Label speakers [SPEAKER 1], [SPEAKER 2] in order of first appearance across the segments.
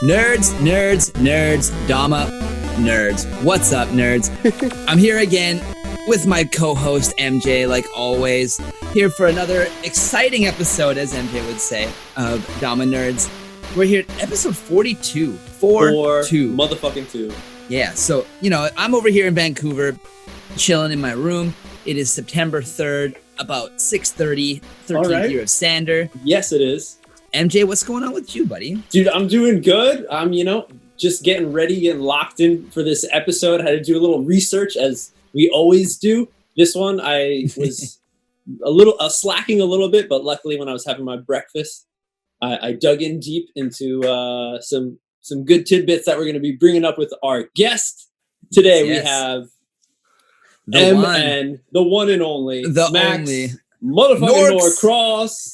[SPEAKER 1] Nerds, Dama, nerds. What's up, nerds? I'm here again with my co-host MJ, like always, here for another exciting episode, as MJ would say, of Dama Nerds. We're here at episode 42. 42.
[SPEAKER 2] Motherfucking 2.
[SPEAKER 1] Yeah, so, I'm over here in Vancouver, chilling in my room. It is September 3rd, about 6:30, 13th year of Sander.
[SPEAKER 2] Yes, it is.
[SPEAKER 1] MJ, what's going on with you, buddy?
[SPEAKER 2] Dude, I'm doing good. I'm, just getting ready, getting locked in for this episode. I had to do a little research, as we always do. This one, I was slacking a little bit, but luckily when I was having my breakfast, I dug in deep into some good tidbits that we're going to be bringing up with our guest. Today we have the one and only Max motherfucking Norcross.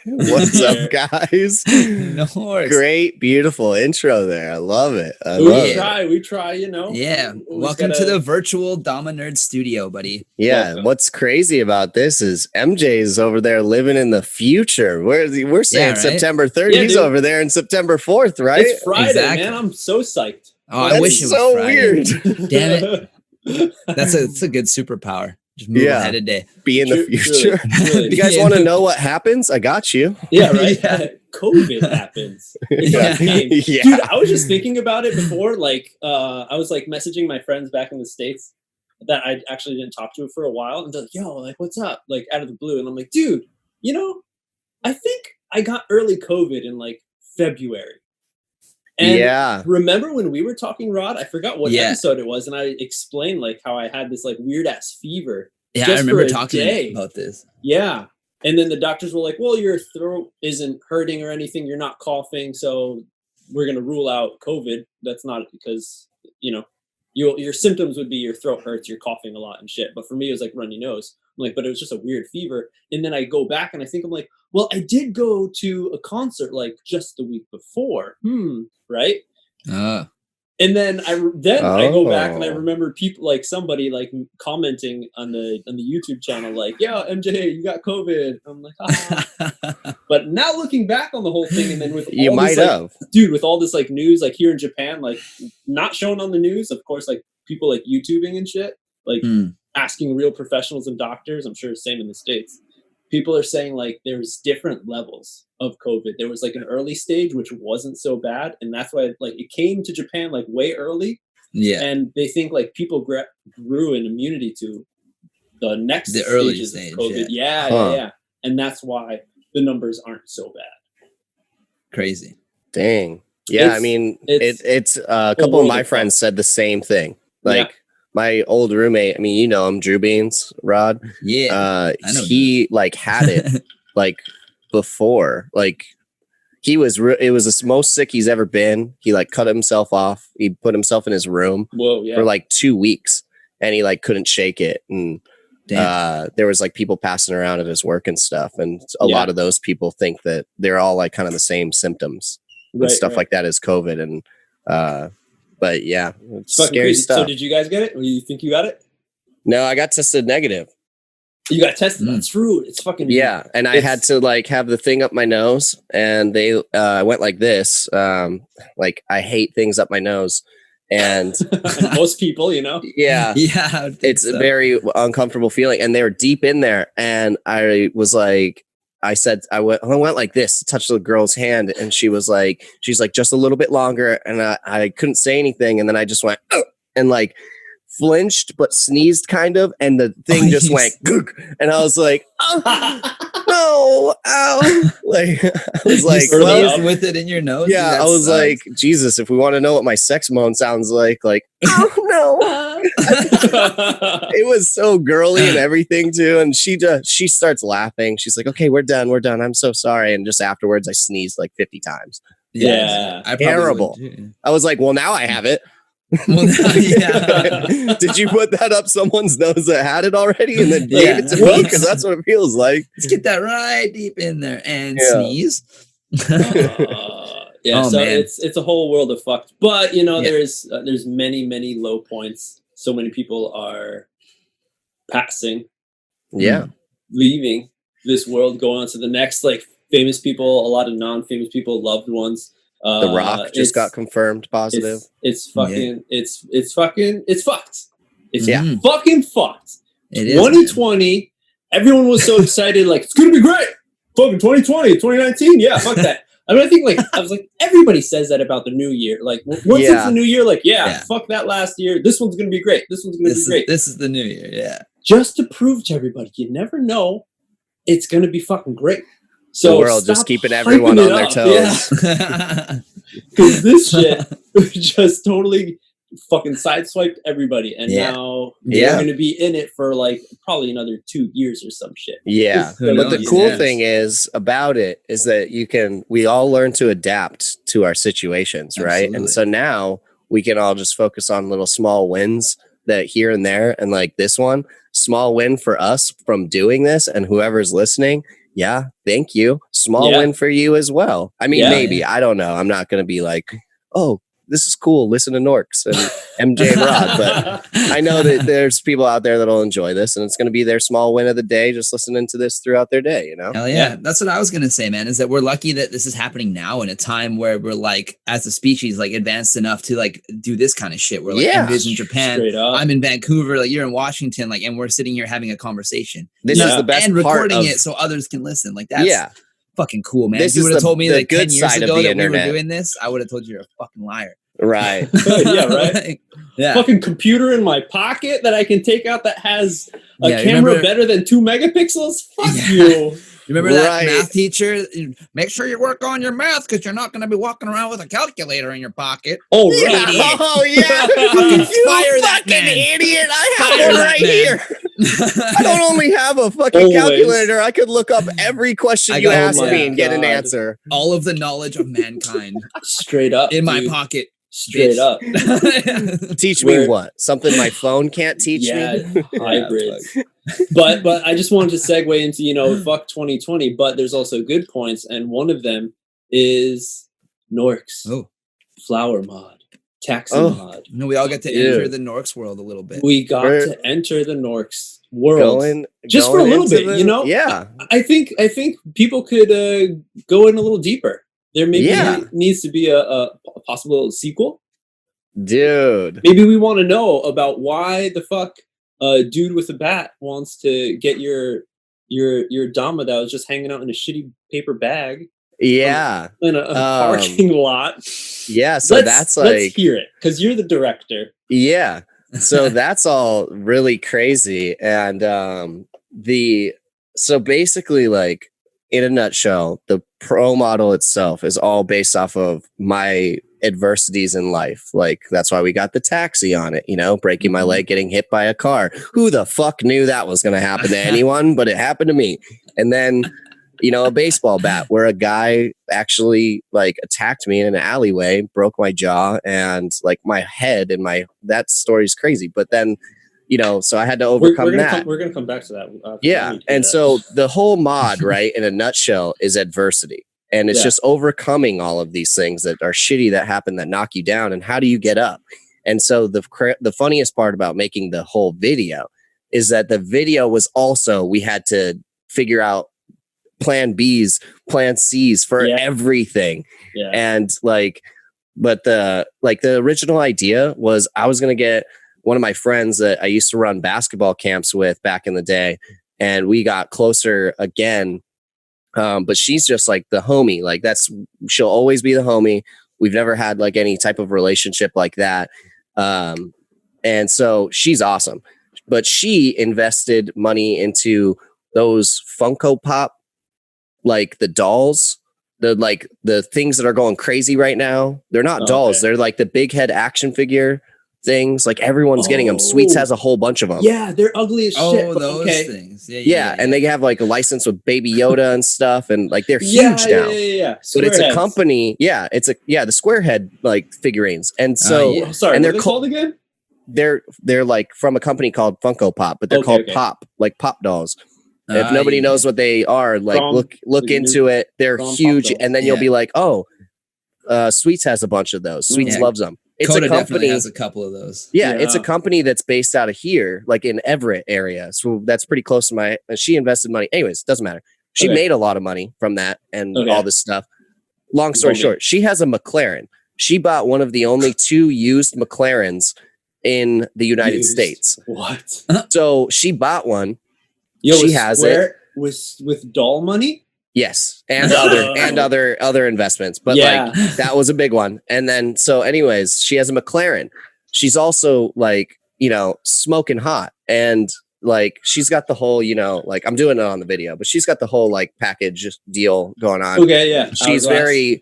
[SPEAKER 3] What's up, guys?
[SPEAKER 1] Norcross.
[SPEAKER 3] Great, beautiful intro there. I love it.
[SPEAKER 2] We try,
[SPEAKER 1] Yeah. Welcome to the virtual Dama Nerd studio, buddy.
[SPEAKER 3] Yeah.
[SPEAKER 2] Welcome.
[SPEAKER 3] What's crazy about this is MJ's over there living in the future. We're saying September 3rd. He's over there in September 4th, right?
[SPEAKER 2] It's Friday, man. I'm so psyched.
[SPEAKER 1] Oh, I wish it was so Friday.
[SPEAKER 3] Weird.
[SPEAKER 1] Damn it. That's a good superpower. Just move ahead a day.
[SPEAKER 3] Be in the future.
[SPEAKER 2] Really.
[SPEAKER 3] You guys want to know what happens? I got you.
[SPEAKER 2] Yeah, right? COVID happens.
[SPEAKER 3] Yeah.
[SPEAKER 2] Dude, I was just thinking about it before. I was messaging my friends back in the States that I actually didn't talk to for a while. And they're like, yo, what's up? Out of the blue. And I'm like, dude, I think I got early COVID in February. And remember when we were talking, Rod? I forgot what episode it was, and I explained how I had this weird ass fever.
[SPEAKER 1] Yeah, I remember talking about this.
[SPEAKER 2] Yeah, and then the doctors were like, "Well, your throat isn't hurting or anything. You're not coughing, so we're gonna rule out COVID. That's not because your symptoms would be your throat hurts, you're coughing a lot and shit. But for me, it was runny nose. I'm like, but it was just a weird fever. And then I go back and I think I'm like, well, I did go to a concert just the week before. Right? And then I go back and I remember people somebody commenting on the YouTube channel yeah, MJ, you got COVID. I'm like, ah. But now looking back on the whole thing, and then with
[SPEAKER 3] you
[SPEAKER 2] all
[SPEAKER 3] might
[SPEAKER 2] this,
[SPEAKER 3] have,
[SPEAKER 2] dude, with all this news here in Japan, not shown on the news, of course, people YouTubing and shit, asking real professionals and doctors. I'm sure it's the same in the States. People are saying there's different levels of COVID. There was an early stage, which wasn't so bad. And that's why it came to Japan way early. Yeah. And they think people grew an immunity to the early stage of COVID. Yeah. And that's why the numbers aren't so bad.
[SPEAKER 1] Crazy.
[SPEAKER 3] Dang. Yeah. It's a couple of my friends said the same thing. My old roommate, you know him, Drew Beans, Rod.
[SPEAKER 1] Yeah.
[SPEAKER 3] He had it before. It was the most sick he's ever been. He cut himself off. He put himself in his room for 2 weeks, and he couldn't shake it. And there was people passing around at his work and stuff. And a lot of those people think that they're all kind of the same symptoms and stuff like that as COVID. And but yeah, it's scary
[SPEAKER 2] crazy
[SPEAKER 3] stuff.
[SPEAKER 2] So did you guys get it? Or you think you got it?
[SPEAKER 3] No, I got tested negative.
[SPEAKER 2] You got tested? That's true. It's fucking...
[SPEAKER 3] Yeah, and I had to have the thing up my nose, and they went like this. I hate things up my nose. And
[SPEAKER 2] most people,
[SPEAKER 3] Yeah.
[SPEAKER 1] Yeah.
[SPEAKER 3] It's a very uncomfortable feeling. And they were deep in there. And I was I went like this to touch the girl's hand, and she's like, just a little bit longer. And I couldn't say anything. And then I just went, and flinched, but sneezed kind of. And the thing just went, gook. And I was like, oh, no, ow. I was
[SPEAKER 1] sneezed with it in your nose.
[SPEAKER 3] Yeah. I was like, Jesus, if we want to know what my sex moan sounds like, oh no. It was so girly and everything too. And she starts laughing. She's like, okay, we're done. I'm so sorry. And just afterwards I sneezed 50 times.
[SPEAKER 2] Yeah.
[SPEAKER 3] Terrible. I was like, well, now I have it.
[SPEAKER 1] Well, yeah.
[SPEAKER 3] Did you put that up someone's nose that had it already and then gave it to me? Because that's what it feels like.
[SPEAKER 1] Let's get that right deep in there and sneeze.
[SPEAKER 2] Yeah, so man. It's a whole world of fucked. But there's many low points. So many people are passing, leaving this world, going on to the next. Famous people, a lot of non-famous people, loved ones.
[SPEAKER 3] The Rock just got confirmed positive.
[SPEAKER 2] It's fucking. It's fucked. It's
[SPEAKER 1] Mhm.
[SPEAKER 2] fucking fucked.
[SPEAKER 1] It is,
[SPEAKER 2] 2020. Everyone was so excited, like it's gonna be great. Fucking 2020, 2019. Yeah, fuck that. I mean, I think I was like, everybody says that about the new year. Like once it's the new year, like fuck that last year. This one's gonna be great. This one's gonna be great.
[SPEAKER 1] This is the new year. Yeah.
[SPEAKER 2] Just to prove to everybody, you never know. It's gonna be fucking great. So
[SPEAKER 3] the world just keeping everyone on their toes.
[SPEAKER 2] Because this shit just totally fucking sideswiped everybody, and now they're going to be in it for like probably another 2 years or some shit.
[SPEAKER 3] Yeah, but the cool thing is about it is that we all learn to adapt to our situations, right? Absolutely. And so now we can all just focus on little small wins that here and there, and like this one, small win for us from doing this, and whoever's listening. Yeah, thank you. Small win for you as well. I mean, maybe. I don't know. I'm not going to be like, oh, this is cool. Listen to Norks and MJ and Rod. But I know that there's people out there that'll enjoy this, and it's going to be their small win of the day, just listening to this throughout their day, you know?
[SPEAKER 1] Hell yeah. That's what I was going to say, man, is that we're lucky that this is happening now in a time where we're like, as a species, like advanced enough to like do this kind of shit. We're like envision Japan. I'm in Vancouver, like you're in Washington, like, and we're sitting here having a conversation.
[SPEAKER 3] This is the best
[SPEAKER 1] and
[SPEAKER 3] part
[SPEAKER 1] recording it so others can listen. Like that's fucking cool, man. If you would have told me like 10 years ago that we were doing this, I would have told you you're a fucking liar.
[SPEAKER 3] Right.
[SPEAKER 2] Yeah, right. Fucking computer in my pocket that I can take out that has a camera better than 2 megapixels. Fuck you.
[SPEAKER 1] Remember that math teacher? Make sure you work on your math because you're not going to be walking around with a calculator in your pocket.
[SPEAKER 2] Oh, right.
[SPEAKER 3] Oh, yeah.
[SPEAKER 1] Fucking fire that
[SPEAKER 3] fucking
[SPEAKER 1] man.
[SPEAKER 3] Idiot. I have one right here. I don't only have a fucking calculator. I could look up every question you ask me and get an answer.
[SPEAKER 1] All of the knowledge of mankind.
[SPEAKER 2] Straight up.
[SPEAKER 1] In my pocket.
[SPEAKER 2] Straight up.
[SPEAKER 3] Teach me what? Something my phone can't teach me?
[SPEAKER 2] Hybrids. But I just wanted to segue into, fuck 2020, but there's also good points, and one of them is Norks.
[SPEAKER 1] Oh.
[SPEAKER 2] Flower mod. Taxi mod.
[SPEAKER 1] No, we all get to enter the Norks world a little bit.
[SPEAKER 2] We got to enter the Norks world. Just for a little bit,
[SPEAKER 3] Yeah.
[SPEAKER 2] I think people could go in a little deeper. There maybe needs to be a possible sequel.
[SPEAKER 3] Dude.
[SPEAKER 2] Maybe we want to know about why the fuck a dude with a bat wants to get your Dama that was just hanging out in a shitty paper bag.
[SPEAKER 3] Yeah.
[SPEAKER 2] In a parking lot.
[SPEAKER 3] Yeah, so let's
[SPEAKER 2] hear it, because you're the director.
[SPEAKER 3] Yeah. So that's all really crazy. And so basically, like, in a nutshell, the pro model itself is all based off of my adversities in life. Like, that's why we got the taxi on it, breaking my leg, getting hit by a car. Who the fuck knew that was going to happen to anyone? But it happened to me. And then, a baseball bat where a guy actually like attacked me in an alleyway, broke my jaw and like my head and that story's crazy. But then, so I had to overcome that.
[SPEAKER 2] We're going to come back to that.
[SPEAKER 3] Yeah. And so the whole mod, right, in a nutshell, is adversity. And it's just overcoming all of these things that are shitty that happen, that knock you down. And how do you get up? And so the funniest part about making the whole video is that the video was also, we had to figure out plan B's, plan C's for everything. Yeah. And but the original idea was I was going to get one of my friends that I used to run basketball camps with back in the day. And we got closer again. But she's just like the homie. Like she'll always be the homie. We've never had like any type of relationship like that. And so she's awesome, but she invested money into those Funko Pop, like the dolls, the things that are going crazy right now. They're not dolls. Okay. They're like the big head action figure things. Like everyone's getting them. Sweets has a whole bunch of them.
[SPEAKER 2] Yeah, they're ugly as shit.
[SPEAKER 1] Oh, those things.
[SPEAKER 3] Yeah, and they have like a license with Baby Yoda and stuff, and like they're huge now.
[SPEAKER 2] Yeah.
[SPEAKER 3] But it's a company. Yeah, the square head like figurines. And so,
[SPEAKER 2] sorry,
[SPEAKER 3] and
[SPEAKER 2] they're called again?
[SPEAKER 3] They're like from a company called Funko Pop, but they're called Pop, like pop dolls. If nobody knows what they are, like look into it. They're huge, and then you'll be like, oh, Sweets has a bunch of those. Sweets loves them. It's
[SPEAKER 1] Coda
[SPEAKER 3] a company
[SPEAKER 1] definitely has a couple of those.
[SPEAKER 3] Yeah, it's a company that's based out of here, like in Everett area. So that's pretty close to she invested money. Anyways, doesn't matter. She made a lot of money from that and all this stuff. long story short, she has a McLaren. She bought one of the only 2 used McLarens in the United States.
[SPEAKER 2] What?
[SPEAKER 3] So she bought one.
[SPEAKER 2] Yo,
[SPEAKER 3] she has it
[SPEAKER 2] with doll money.
[SPEAKER 3] Yes, and other investments, but like that was a big one. And then so, anyways, she has a McLaren. She's also like, you know, smoking hot, and like she's got the whole, you know, like I'm doing it on the video, but she's got the whole like package deal going on.
[SPEAKER 2] Okay, yeah.
[SPEAKER 3] She's very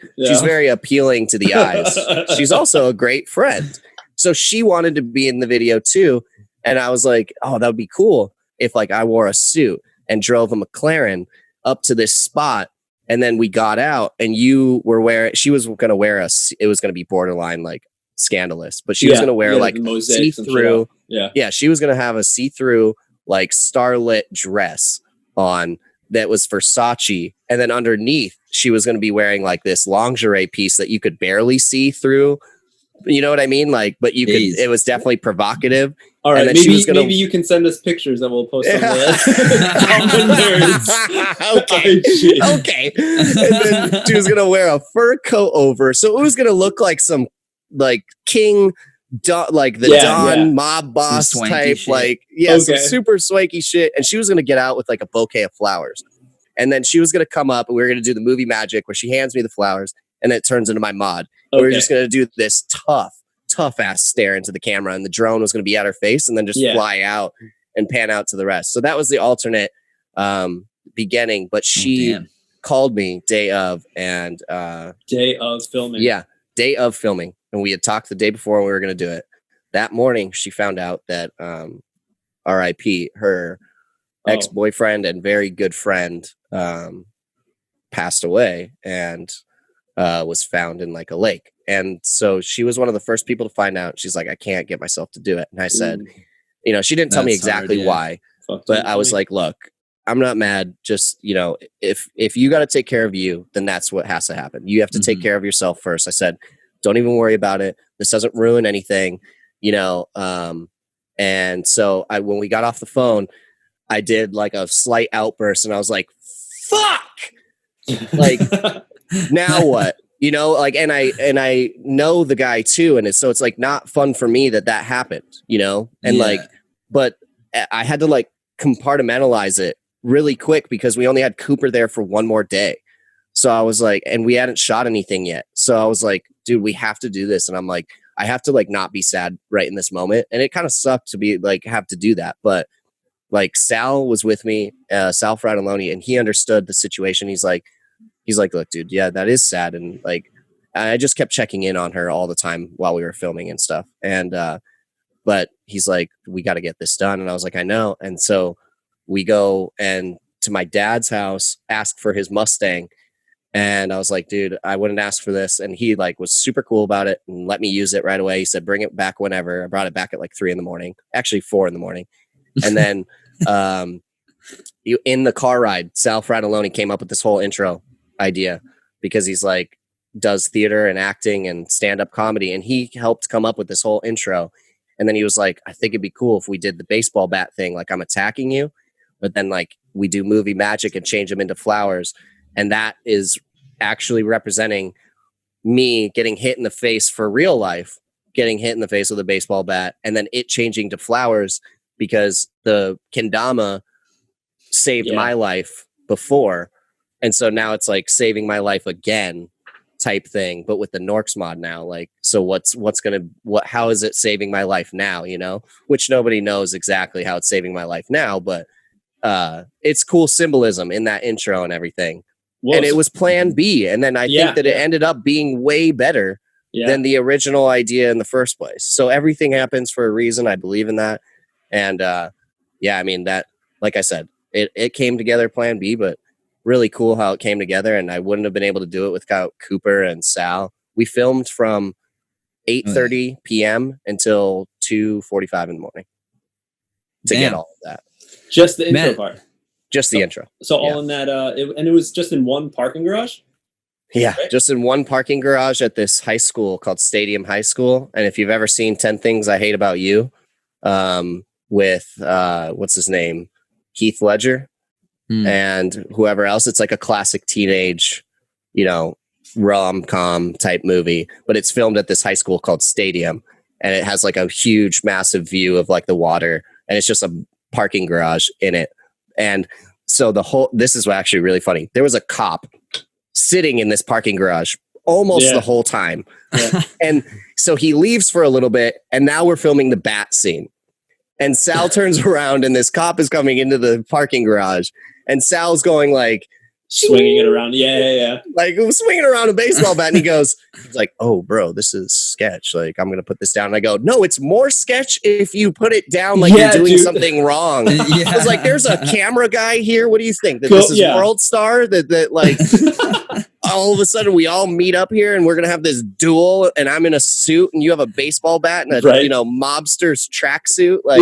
[SPEAKER 3] appealing to the eyes. She's also a great friend, so she wanted to be in the video too. And I was like, oh, that would be cool if like I wore a suit and drove a McLaren up to this spot, and then we got out and she was going to wear it was going to be borderline like scandalous, but she was going to wear like see-through. She was going to have a see-through like starlit dress on that was Versace, and then underneath she was going to be wearing like this lingerie piece that you could barely see through. You know what I mean? Like, but you could. It was definitely provocative.
[SPEAKER 2] All right, maybe you can send us pictures that we'll post on the nerds.
[SPEAKER 3] Okay. And then she was gonna wear a fur coat over, so it was gonna look like some like king, like the Don mob boss type, shit. Some super swanky shit. And she was gonna get out with like a bouquet of flowers, and then she was gonna come up, and we were gonna do the movie magic where she hands me the flowers, and it turns into my mod. We were just going to do this tough ass stare into the camera, and the drone was going to be at her face and then just fly out and pan out to the rest. So that was the alternate beginning, but she called me day of filming. Yeah. Day of filming. And we had talked the day before and we were going to do it. That morning she found out that RIP, her ex-boyfriend and very good friend passed away, and was found in like a lake. And so she was one of the first people to find out. She's like, I can't get myself to do it. And I said, you know, she didn't tell me exactly why, but I was like, look, I'm not mad. Just, you know, if you got to take care of you, then that's what has to happen. You have to take care of yourself first. I said, don't even worry about it. This doesn't ruin anything, you know? And so when we got off the phone, I did like a slight outburst and I was like, fuck, like, now what? You know, like, and I know the guy too, and so it's like not fun for me that happened, you know, and like, but I had to like compartmentalize it really quick because we only had Cooper there for one more day. So I was like, and we hadn't shot anything yet. So I was like, dude, we have to do this. And I'm like, I have to like not be sad right in this moment. And it kind of sucked to be like, have to do that. But like Sal was with me, Sal Fratelloni, and he understood the situation. He's like, look, dude, yeah, that is sad. And like, I just kept checking in on her all the time while we were filming and stuff. And, but he's like, we got to get this done. And I was like, I know. And so we go and to my dad's house, ask for his Mustang. And I was like, dude, I wouldn't ask for this. And he like was super cool about it and let me use it right away. He said, bring it back whenever. I brought it back at like 3 a.m, actually 4 a.m. And then, in the car ride, Sal Fratelloni came up with this whole intro idea because he's like does theater and acting and stand-up comedy, and he helped come up with this whole intro. And then he was like, I think it'd be cool if we did the baseball bat thing, like I'm attacking you, but then like we do movie magic and change them into flowers, and that is actually representing me getting hit in the face for real life, getting hit in the face with a baseball bat, and then it changing to flowers because the kendama saved my life before. And so now it's like saving my life again type thing, but with the Norcs mod now. Like, so how is it saving my life now? You know, which nobody knows exactly how it's saving my life now, but it's cool symbolism in that intro and everything. Whoa, and it was plan B. And then I think that it ended up being way better than the original idea in the first place. So everything happens for a reason. I believe in that. And I mean that, like I said, it came together plan B, but really cool how it came together. And I wouldn't have been able to do it without Cooper and Sal. We filmed from 8:30 p.m. until 2:45 in the morning to get all of that.
[SPEAKER 2] Just the intro part.
[SPEAKER 3] Just the intro.
[SPEAKER 2] So all in that, and it was just in one parking garage?
[SPEAKER 3] Yeah, right? Just in one parking garage at this high school called Stadium High School. And if you've ever seen 10 Things I Hate About You, with, what's his name? Heath Ledger and whoever else, it's like a classic teenage, you know, rom-com type movie, but it's filmed at this high school called Stadium, and it has like a huge, massive view of like the water, and it's just a parking garage in it. And so this is actually really funny. There was a cop sitting in this parking garage almost the whole time. Yeah. And so he leaves for a little bit, and now we're filming the bat scene. And Sal turns around, and this cop is coming into the parking garage, and Sal's going like,
[SPEAKER 2] swinging it around. Yeah.
[SPEAKER 3] Like swinging around a baseball bat. And he's like, oh, bro, this is sketch. Like, I'm going to put this down. And I go, no, it's more sketch if you put it down like you're doing something wrong. I was like, there's a camera guy here. What do you think? That this is World Star? That like all of a sudden we all meet up here and we're going to have this duel, and I'm in a suit and you have a baseball bat and a mobster's tracksuit. Like,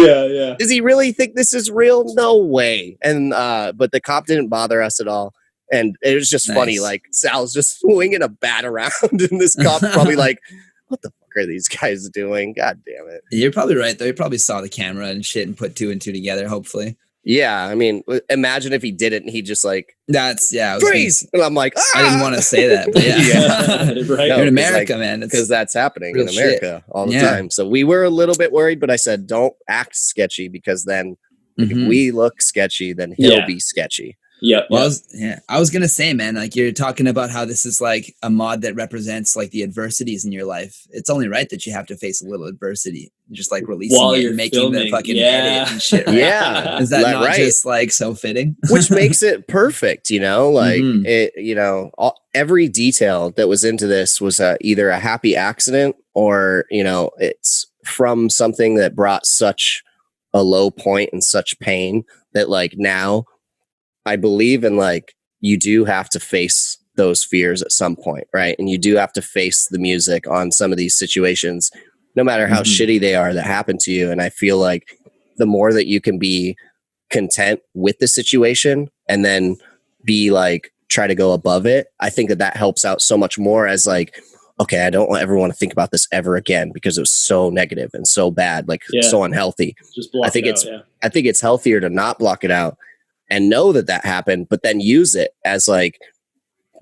[SPEAKER 3] does he really think this is real? No way. And but the cop didn't bother us at all. And it was just funny, like Sal's just swinging a bat around, and this cop probably like, what the fuck are these guys doing? God damn it.
[SPEAKER 1] You're probably right, though. He probably saw the camera and shit and put 2 and 2 together, hopefully.
[SPEAKER 3] Yeah, I mean, imagine if he didn't and he just like,
[SPEAKER 1] freeze!
[SPEAKER 3] And I'm like,
[SPEAKER 1] I didn't want to say that, but
[SPEAKER 2] right.
[SPEAKER 1] You're in America, man.
[SPEAKER 3] Because that's happening in America all the time. So we were a little bit worried, but I said, don't act sketchy, because then if we look sketchy, then he'll be sketchy.
[SPEAKER 2] Yeah.
[SPEAKER 1] Well, I was gonna say, man, like you're talking about how this is like a mod that represents like the adversities in your life. It's only right that you have to face a little adversity, just like releasing it and making filming. The fucking edit and shit. Right?
[SPEAKER 3] Yeah,
[SPEAKER 1] is that not just like so fitting?
[SPEAKER 3] Which makes it perfect, like it, every detail that was into this was either a happy accident or it's from something that brought such a low point and such pain that like now. I believe in like, you do have to face those fears at some point, right? And you do have to face the music on some of these situations, no matter how shitty they are that happen to you. And I feel like the more that you can be content with the situation and then be like, try to go above it, I think that helps out so much more as like, okay, I don't ever want to think about this ever again because it was so negative and so bad, like so unhealthy.
[SPEAKER 2] Just block
[SPEAKER 3] I think
[SPEAKER 2] it
[SPEAKER 3] out, I think it's healthier to not block it out and know that happened, but then use it as like,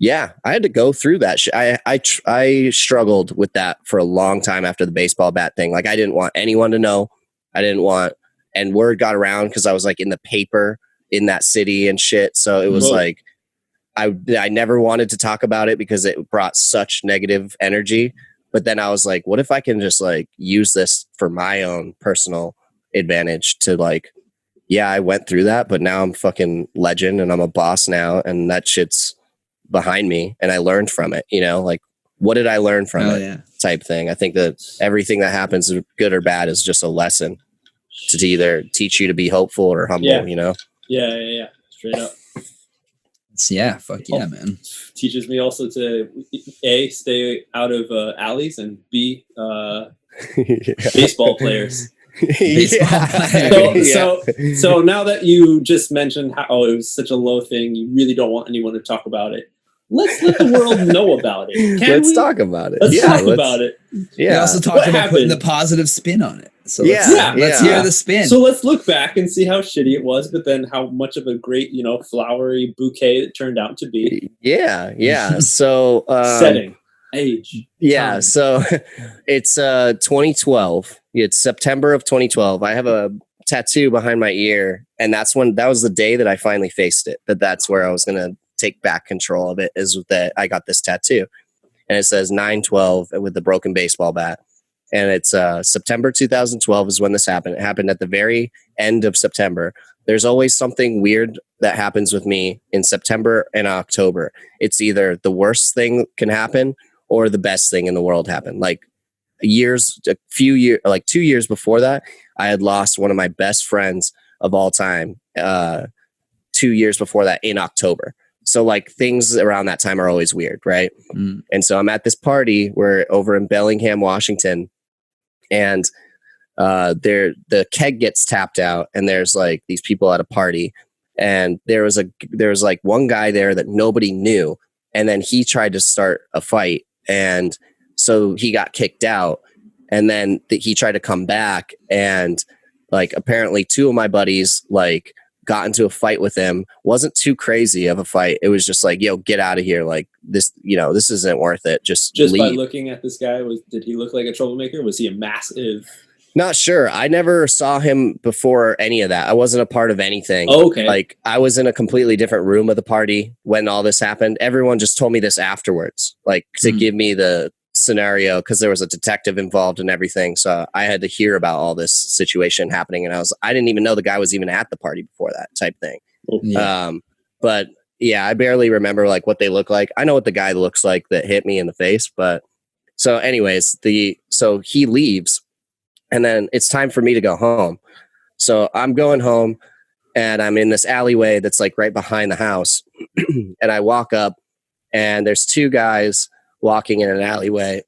[SPEAKER 3] I had to go through that shit. I struggled with that for a long time after the baseball bat thing. Like, I didn't want anyone to know. And word got around because I was like in the paper in that city and shit. So it was like, I never wanted to talk about it because it brought such negative energy. But then I was like, what if I can just like use this for my own personal advantage to like, I went through that, but now I'm fucking legend and I'm a boss now, and that shit's behind me and I learned from it, like, what did I learn from it type thing. I think that everything that happens, good or bad, is just a lesson to either teach you to be hopeful or humble,
[SPEAKER 2] Yeah, straight up.
[SPEAKER 1] Fuck yeah, man.
[SPEAKER 2] Teaches me also to A, stay out of alleys, and B, baseball players. So now that you just mentioned how it was such a low thing, you really don't want anyone to talk about it. Let's let the world know about it.
[SPEAKER 3] Let's talk about it.
[SPEAKER 2] Let's talk about it.
[SPEAKER 1] Yeah. We also talked about putting the positive spin on it. So let's hear the spin.
[SPEAKER 2] So let's look back and see how shitty it was, but then how much of a great, flowery bouquet it turned out to be.
[SPEAKER 3] Yeah. So
[SPEAKER 2] setting, age.
[SPEAKER 3] Yeah.
[SPEAKER 2] time.
[SPEAKER 3] So it's 2012. It's September of 2012. I have a tattoo behind my ear, and that was the day that I finally faced it. That's where I was going to take back control of it, is that I got this tattoo, and it says 9/12 with the broken baseball bat. And it's September 2012 is when this happened. It happened at the very end of September. There's always something weird that happens with me in September and October. It's either the worst thing can happen or the best thing in the world happen. Like 2 years before that, I had lost one of my best friends of all time 2 years before that in October. So like things around that time are always weird, right? And so I'm at this party, we're over in Bellingham, Washington, and the keg gets tapped out, and there's like these people at a party, and there was like one guy there that nobody knew, and then he tried to start a fight, and so he got kicked out, and then he tried to come back, and like apparently two of my buddies like got into a fight with him. Wasn't too crazy of a fight. It was just like, yo, get out of here. Like this, this isn't worth it. Just leave.
[SPEAKER 2] By looking at this guy, did he look like a troublemaker? Was he a massive?
[SPEAKER 3] Not sure. I never saw him before any of that. I wasn't a part of anything.
[SPEAKER 2] Oh, okay.
[SPEAKER 3] Like I was in a completely different room of the party when all this happened. Everyone just told me this afterwards, like to give me the scenario, because there was a detective involved and everything. So I had to hear about all this situation happening, and I didn't even know the guy was even at the party before that type thing.
[SPEAKER 1] Yeah.
[SPEAKER 3] But yeah, I barely remember like what they look like. I know what the guy looks like that hit me in the face, but so anyways, so he leaves. And then it's time for me to go home. So I'm going home, and I'm in this alleyway that's like right behind the house. And I walk up, and there's two guys walking in an alleyway.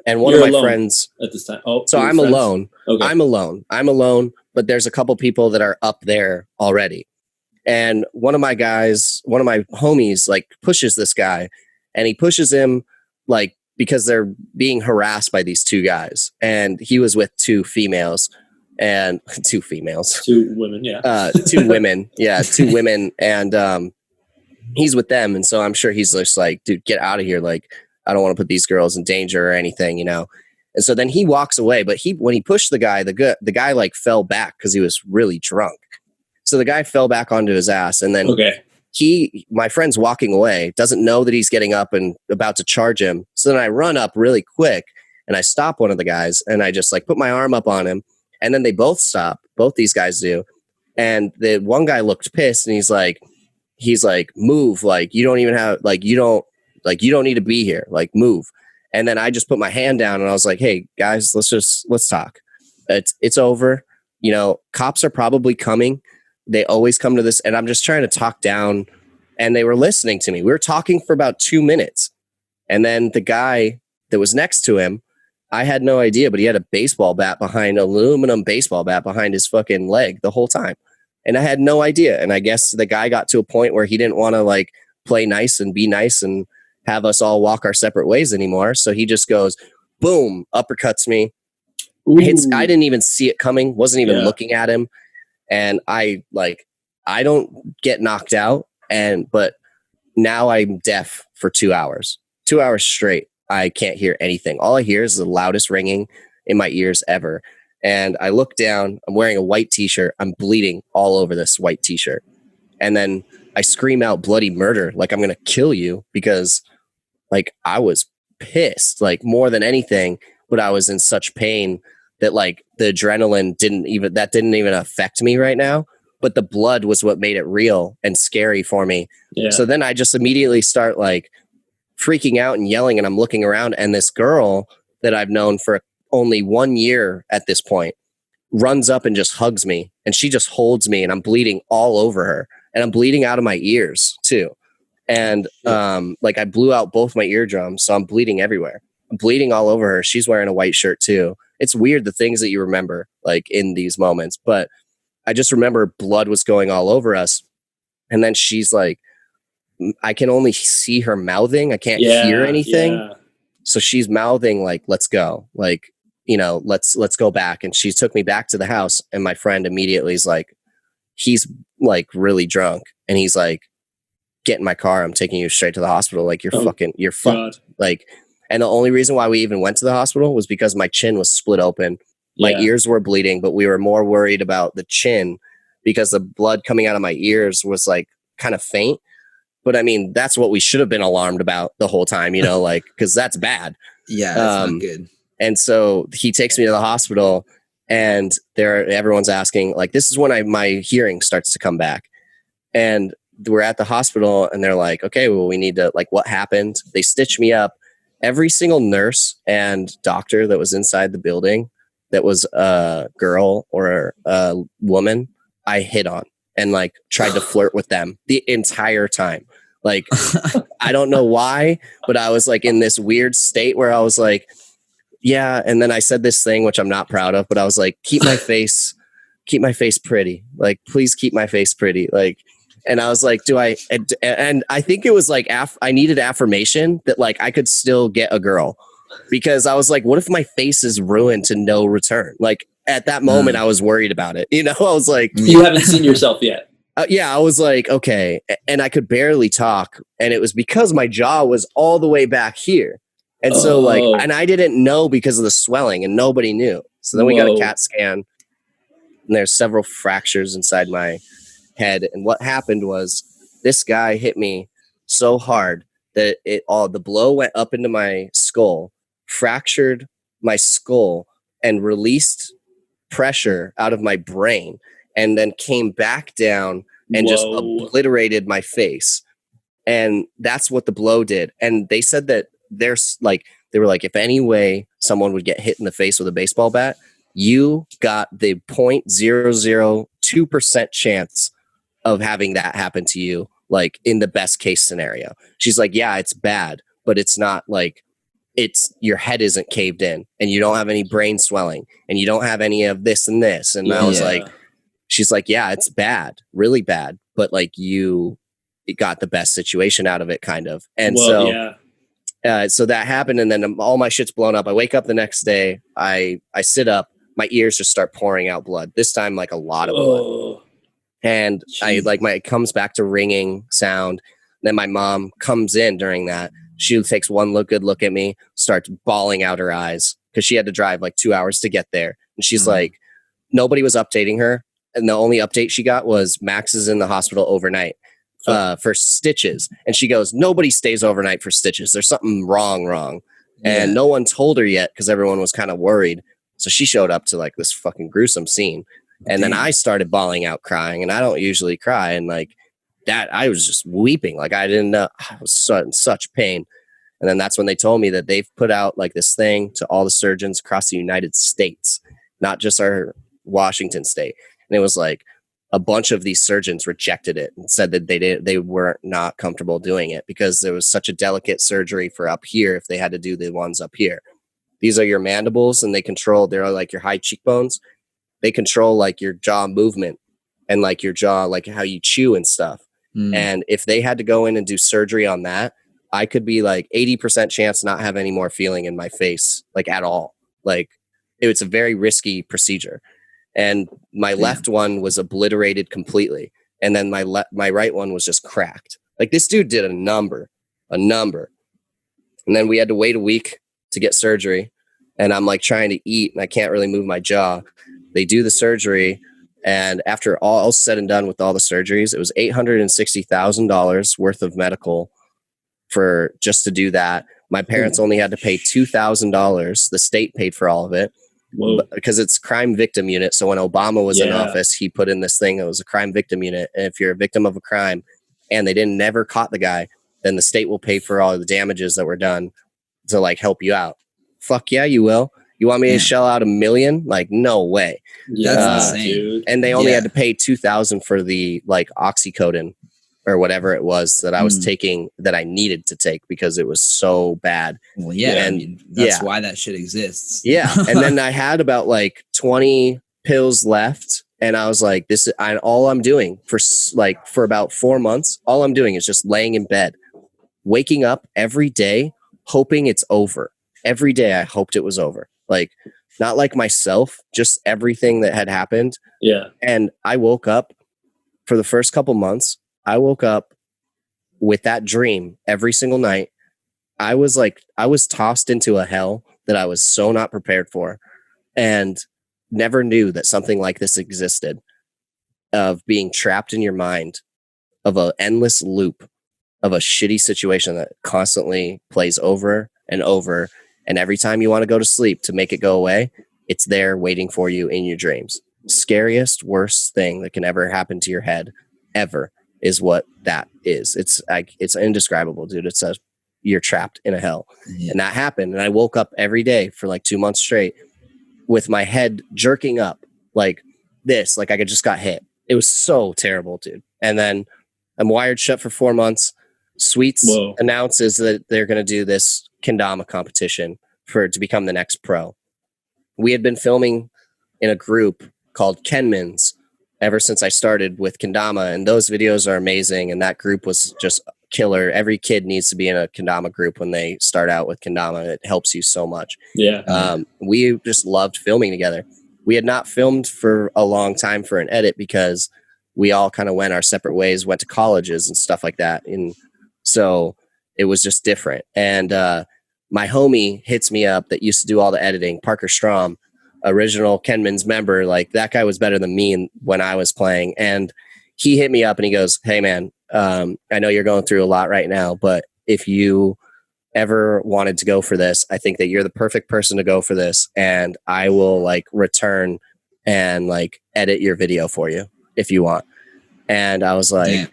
[SPEAKER 3] And one of my friends
[SPEAKER 2] at this time. Oh,
[SPEAKER 3] so I'm
[SPEAKER 2] friends?
[SPEAKER 3] alone. Okay. I'm alone, but there's a couple people that are up there already. And one of my homies, like pushes this guy, and he pushes him like, because they're being harassed by these two guys. And he was with two females and two women. Yeah. Two women. Yeah. Two women. And, he's with them. And so I'm sure he's just like, dude, get out of here. Like, I don't want to put these girls in danger or anything, And so then he walks away, but when he pushed the guy like fell back because he was really drunk. So the guy fell back onto his ass, and then my friend's walking away, doesn't know that he's getting up and about to charge him. So then I run up really quick, and I stop one of the guys, and I just like put my arm up on him, and then they both stop. Both these guys do. And the one guy looked pissed, and he's like, move. Like, you don't even have, like, you don't need to be here. Like, move. And then I just put my hand down, and I was like, hey guys, let's talk. It's over. Cops are probably coming. They always come to this, and I'm just trying to talk down, and they were listening to me. We were talking for about 2 minutes, and then the guy that was next to him, I had no idea, but he had aluminum baseball bat behind his fucking leg the whole time, and I had no idea. And I guess the guy got to a point where he didn't want to like play nice and be nice and have us all walk our separate ways anymore. So he just goes, boom, uppercuts me. I didn't even see it coming. Wasn't even looking at him. And I don't get knocked out, but now I'm deaf for 2 hours. 2 hours straight. I can't hear anything. All I hear is the loudest ringing in my ears ever. And I look down, I'm wearing a white t-shirt. I'm bleeding all over this white t-shirt. And then I scream out bloody murder. Like, I'm going to kill you, because like I was pissed, like more than anything, but I was in such pain that like the adrenaline didn't even affect me right now, but the blood was what made it real and scary for me. Yeah. So then I just immediately start like freaking out and yelling, and I'm looking around, and this girl that I've known for only 1 year at this point runs up and just hugs me, and she just holds me, and I'm bleeding all over her, and I'm bleeding out of my ears too. And like I blew out both my eardrums, so I'm bleeding everywhere. I'm bleeding all over her. She's wearing a white shirt too. It's weird, the things that you remember like in these moments, but I just remember blood was going all over us. And then she's like, I can only see her mouthing. I can't hear anything. Yeah. So she's mouthing like, let's go. Like, let's go back. And she took me back to the house, and my friend immediately is like, he's like really drunk. And he's like, get in my car. I'm taking you straight to the hospital. Like, you're fucked. Like, and the only reason why we even went to the hospital was because my chin was split open. My ears were bleeding, but we were more worried about the chin because the blood coming out of my ears was like kind of faint. But I mean, that's what we should have been alarmed about the whole time, like, because that's bad.
[SPEAKER 1] Yeah, that's not good.
[SPEAKER 3] And so he takes me to the hospital, and everyone's asking, like, this is when my hearing starts to come back. And we're at the hospital, and they're like, okay, well, we need to, like, what happened? They stitch me up. Every single nurse and doctor that was inside the building that was a girl or a woman, I hit on and like tried to flirt with them the entire time. Like, I don't know why, but I was like in this weird state where I was like, yeah. And then I said this thing, which I'm not proud of, but I was like, keep my face pretty. Like, please keep my face pretty. Like, and I was like, and I think it was like, I needed affirmation that like I could still get a girl, because I was like, what if my face is ruined to no return? Like at that moment, I was worried about it. I was like,
[SPEAKER 2] you haven't seen yourself yet.
[SPEAKER 3] Yeah, I was like, okay. And I could barely talk. And it was because my jaw was all the way back here. And so like, and I didn't know because of the swelling and nobody knew. So then we got a CAT scan and there's several fractures inside my head. And what happened was this guy hit me so hard that the blow went up into my skull, fractured my skull, and released pressure out of my brain, and then came back down and just obliterated my face. And that's what the blow did. And they said that they were like, if any way someone would get hit in the face with a baseball bat, you got the 0.002% chance of having that happen to you, like in the best case scenario. She's like, yeah, it's bad, but it's not like your head isn't caved in and you don't have any brain swelling and you don't have any of this and this. And I was like, she's like, yeah, it's bad, really bad, but like you got the best situation out of it, kind of. And so that happened, and then all my shit's blown up. I wake up the next day, I sit up, my ears just start pouring out blood. This time, like a lot of blood. And it comes back to ringing sound. Then my mom comes in during that. She takes one good look at me, starts bawling out her eyes because she had to drive like 2 hours to get there. And she's like, nobody was updating her. And the only update she got was Max is in the hospital overnight for stitches. And she goes, nobody stays overnight for stitches. There's something wrong. And no one told her yet because everyone was kind of worried. So she showed up to like this fucking gruesome scene. And then I started bawling out crying, and I don't usually cry. And like that, I was just weeping. Like I didn't know, I was in such pain. And then that's when they told me that they've put out like this thing to all the surgeons across the United States, not just our Washington state. And it was like a bunch of these surgeons rejected it and said that they were not comfortable doing it because there was such a delicate surgery for up here if they had to do the ones up here. These are your mandibles, and they're like your high cheekbones. They control like your jaw movement and like your jaw, like how you chew and stuff. And if they had to go in and do surgery on that, I could be like 80% chance not have any more feeling in my face, like at all. Like it's a very risky procedure. And my left one was obliterated completely. And then my right one was just cracked. Like this dude did a number. And then we had to wait a week to get surgery. And I'm like trying to eat and I can't really move my jaw. They do the surgery. And after all said and done with all the surgeries, it was $860,000 worth of medical for just to do that. My parents only had to pay $2,000. The state paid for all of it because it's crime victim unit. So when Obama was in office, he put in this thing. It was a crime victim unit. And if you're a victim of a crime and they never caught the guy, then the state will pay for all the damages that were done to like help you out. Fuck yeah, you will. You want me to shell out $1 million? Like, no way.
[SPEAKER 1] That's insane.
[SPEAKER 2] Dude.
[SPEAKER 3] And they only had to pay $2,000 for the like oxycodone or whatever it was that I was taking that I needed to take because it was so bad.
[SPEAKER 1] Well, and that's why that shit exists.
[SPEAKER 3] Yeah. And then I had about like 20 pills left. And I was like, all I'm doing for about 4 months, all I'm doing is just laying in bed, waking up every day, hoping it's over. Every day I hoped it was over. Like, not like myself, just everything that had happened.
[SPEAKER 2] Yeah.
[SPEAKER 3] And I woke up for the first couple months. I woke up with that dream every single night. I was tossed into a hell that I was so not prepared for and never knew that something like this existed, of being trapped in your mind, of an endless loop of a shitty situation that constantly plays over and over. And every time you want to go to sleep to make it go away, it's there waiting for you in your dreams. Scariest, worst thing that can ever happen to your head ever is what that is. It's indescribable, dude. You're trapped in a hell. Yeah. And that happened. And I woke up every day for like 2 months straight with my head jerking up like this, like I just got hit. It was so terrible, dude. And then I'm wired shut for 4 months. Sweets announces that they're going to do this kendama competition to become the next pro. We had been filming in a group called Kenmans ever since I started with kendama, and those videos are amazing. And that group was just killer. Every kid needs to be in a kendama group when they start out with kendama. It helps you so much.
[SPEAKER 2] Yeah.
[SPEAKER 3] We just loved filming together. We had not filmed for a long time for an edit because we all kind of went our separate ways, went to colleges and stuff like that. And so it was just different. And my homie hits me up that used to do all the editing, Parker Strom, original Kenman's member. Like, that guy was better than me when I was playing. And he hit me up and he goes, hey man, I know you're going through a lot right now, but if you ever wanted to go for this, I think that you're the perfect person to go for this. And I will like return and like edit your video for you if you want. And I was like,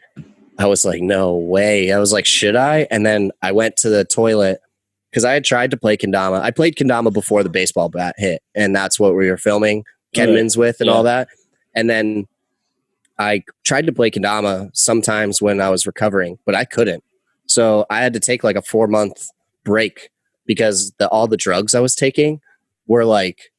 [SPEAKER 3] no way. I was like, should I? And then I went to the toilet because I had tried to play kendama. I played kendama before the baseball bat hit, and that's what we were filming Kenman's with and all that. And then I tried to play kendama sometimes when I was recovering, but I couldn't. So I had to take like a 4-month break because all the drugs I was taking were like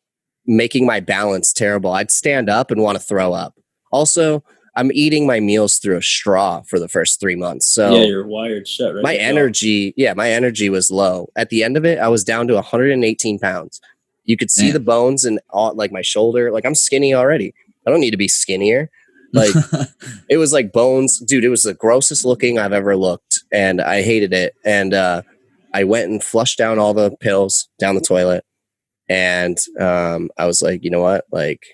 [SPEAKER 3] making my balance terrible. I'd stand up and want to throw up. Also, I'm eating my meals through a straw for the first 3 months. So
[SPEAKER 2] yeah, you're wired shut, right?
[SPEAKER 3] My energy was low. At the end of it, I was down to 118 pounds. You could see the bones and all, like my shoulder. Like, I'm skinny already. I don't need to be skinnier. Like, it was like bones. Dude, it was the grossest looking I've ever looked. And I hated it. And I went and flushed down all the pills down the toilet. And I was like, you know what? Like,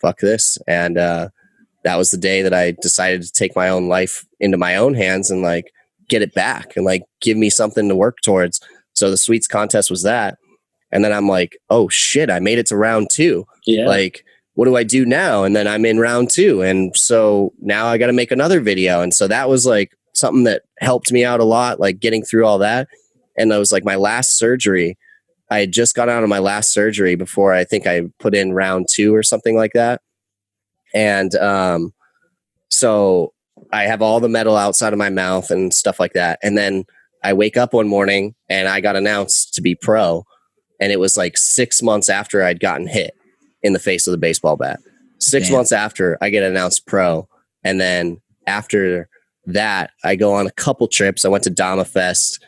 [SPEAKER 3] fuck this. And that was the day that I decided to take my own life into my own hands and like get it back and like give me something to work towards. So the sweets contest was that. And then I'm like, oh shit, I made it to round 2. Yeah. Like, what do I do now? And then I'm in round 2. And so now I got to make another video. And so that was like something that helped me out a lot, like getting through all that. And that was like my last surgery. I had just got out of my last surgery before I think I put in round 2 or something like that. And so I have all the metal outside of my mouth and stuff like that. And then I wake up one morning and I got announced to be pro. And it was like 6 months after I'd gotten hit in the face with a baseball bat. 6 months after I get announced pro. And then after that, I go on a couple trips. I went to Dama Fest.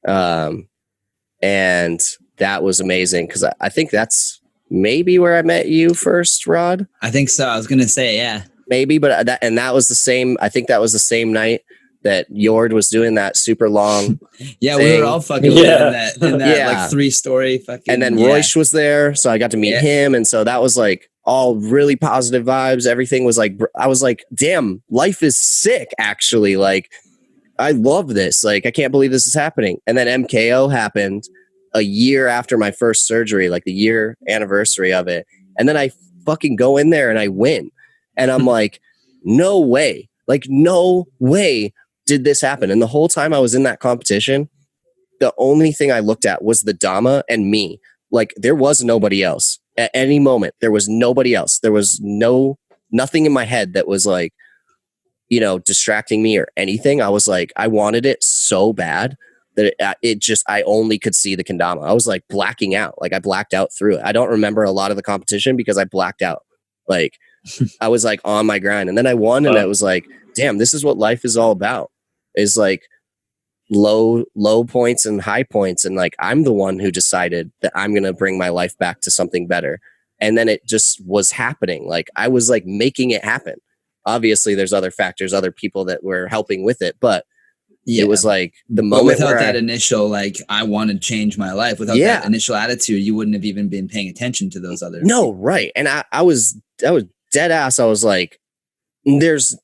[SPEAKER 3] And that was amazing because I think that's maybe where I met you first, Rod.
[SPEAKER 1] I think so. I was going to say, yeah.
[SPEAKER 3] Maybe, but that was the same. I think that was the same night that Yord was doing that super long.
[SPEAKER 1] Yeah, thing. We were all fucking in that like 3-story fucking.
[SPEAKER 3] And then Royce was there, so I got to meet him, and so that was like all really positive vibes. Everything was like, I was like, damn, life is sick. Actually, like, I love this. Like, I can't believe this is happening. And then MKO happened a year after my first surgery, like the year anniversary of it. And then I fucking go in there and I win. And I'm like, no way. Like, no way did this happen. And the whole time I was in that competition, the only thing I looked at was the Dama and me. Like, there was nobody else. At any moment, there was nobody else. There was nothing in my head that was like, you know, distracting me or anything. I was like, I wanted it so bad that I only could see the kendama. I was like blacking out. Like, I blacked out through it. I don't remember a lot of the competition because I blacked out. Like, I was like on my grind, and then I won, and I was like, damn, this is what life is all about. Is like low points and high points. And like, I'm the one who decided that I'm going to bring my life back to something better. And then it just was happening. Like, I was like making it happen. Obviously there's other factors, other people that were helping with it, but it was like the moment
[SPEAKER 1] without that initial, like, I want to change my life, without that initial attitude, you wouldn't have even been paying attention to those other
[SPEAKER 3] people. Right. And I was dead ass. I was like, there's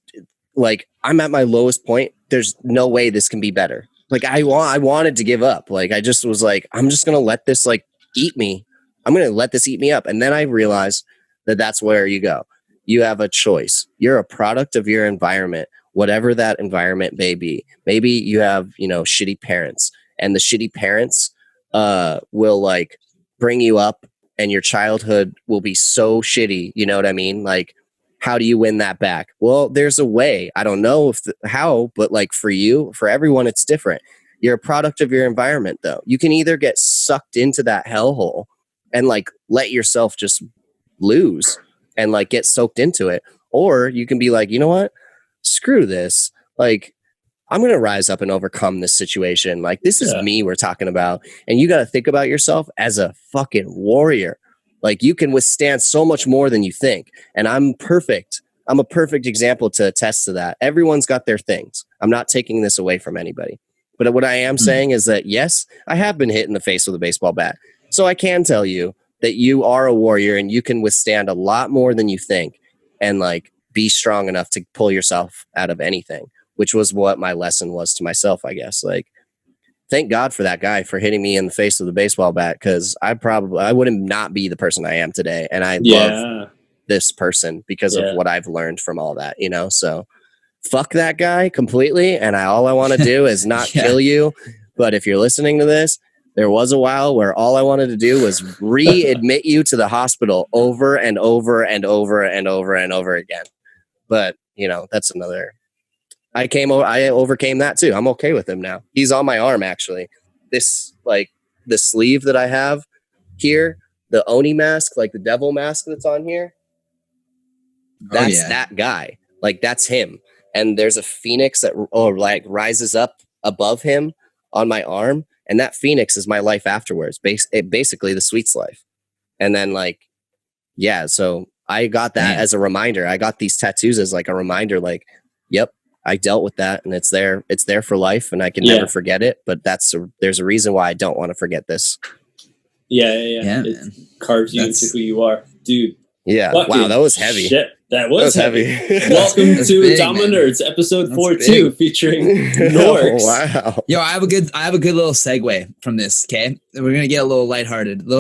[SPEAKER 3] like, I'm at my lowest point. There's no way this can be better. Like, I wanted to give up. Like, I just was like, I'm just going to let this like eat me. I'm going to let this eat me up. And then I realized that that's where you go. You have a choice. You're a product of your environment, whatever that environment may be. Maybe you have, you know, shitty parents, and the shitty parents will like bring you up, and your childhood will be so shitty. You know what I mean? Like, how do you win that back? Well, there's a way. I don't know how, but like for you, for everyone, it's different. You're a product of your environment, though. You can either get sucked into that hellhole and like let yourself just lose and like get soaked into it, or you can be like, you know what? Screw this. Like, I'm going to rise up and overcome this situation. Like, this is me we're talking about. And you got to think about yourself as a fucking warrior. Like, you can withstand so much more than you think. And I'm perfect. I'm a perfect example to attest to that. Everyone's got their things. I'm not taking this away from anybody. But what I am saying is that, yes, I have been hit in the face with a baseball bat. So I can tell you that you are a warrior and you can withstand a lot more than you think and like be strong enough to pull yourself out of anything, which was what my lesson was to myself, I guess. Like, thank God for that guy for hitting me in the face with a baseball bat, because I wouldn't not be the person I am today. And I love this person because of what I've learned from all that, you know? So fuck that guy completely. And all I want to do is not kill you. But if you're listening to this, there was a while where all I wanted to do was readmit you to the hospital over and over and over and over and over again. But, you know, that's another. I overcame that too. I'm okay with him now. He's on my arm, actually. This, like, the sleeve that I have here, the Oni mask, like the devil mask that's on here. That's that guy. Like, that's him. And there's a phoenix that rises up above him on my arm. And that phoenix is my life afterwards. Basically the Sweets life. And then so I got that as a reminder. I got these tattoos as like a reminder, like, yep, I dealt with that and it's there for life and I can never forget it. But there's a reason why I don't want to forget this.
[SPEAKER 2] Yeah. It carves you into who you are, dude.
[SPEAKER 3] Yeah. Wow, that was heavy.
[SPEAKER 2] Shit, that was heavy. Welcome to Dama Nerds, episode 42, featuring Norcross.
[SPEAKER 3] Wow.
[SPEAKER 1] Yo, I have a good little segue from this. Okay, we're gonna get a little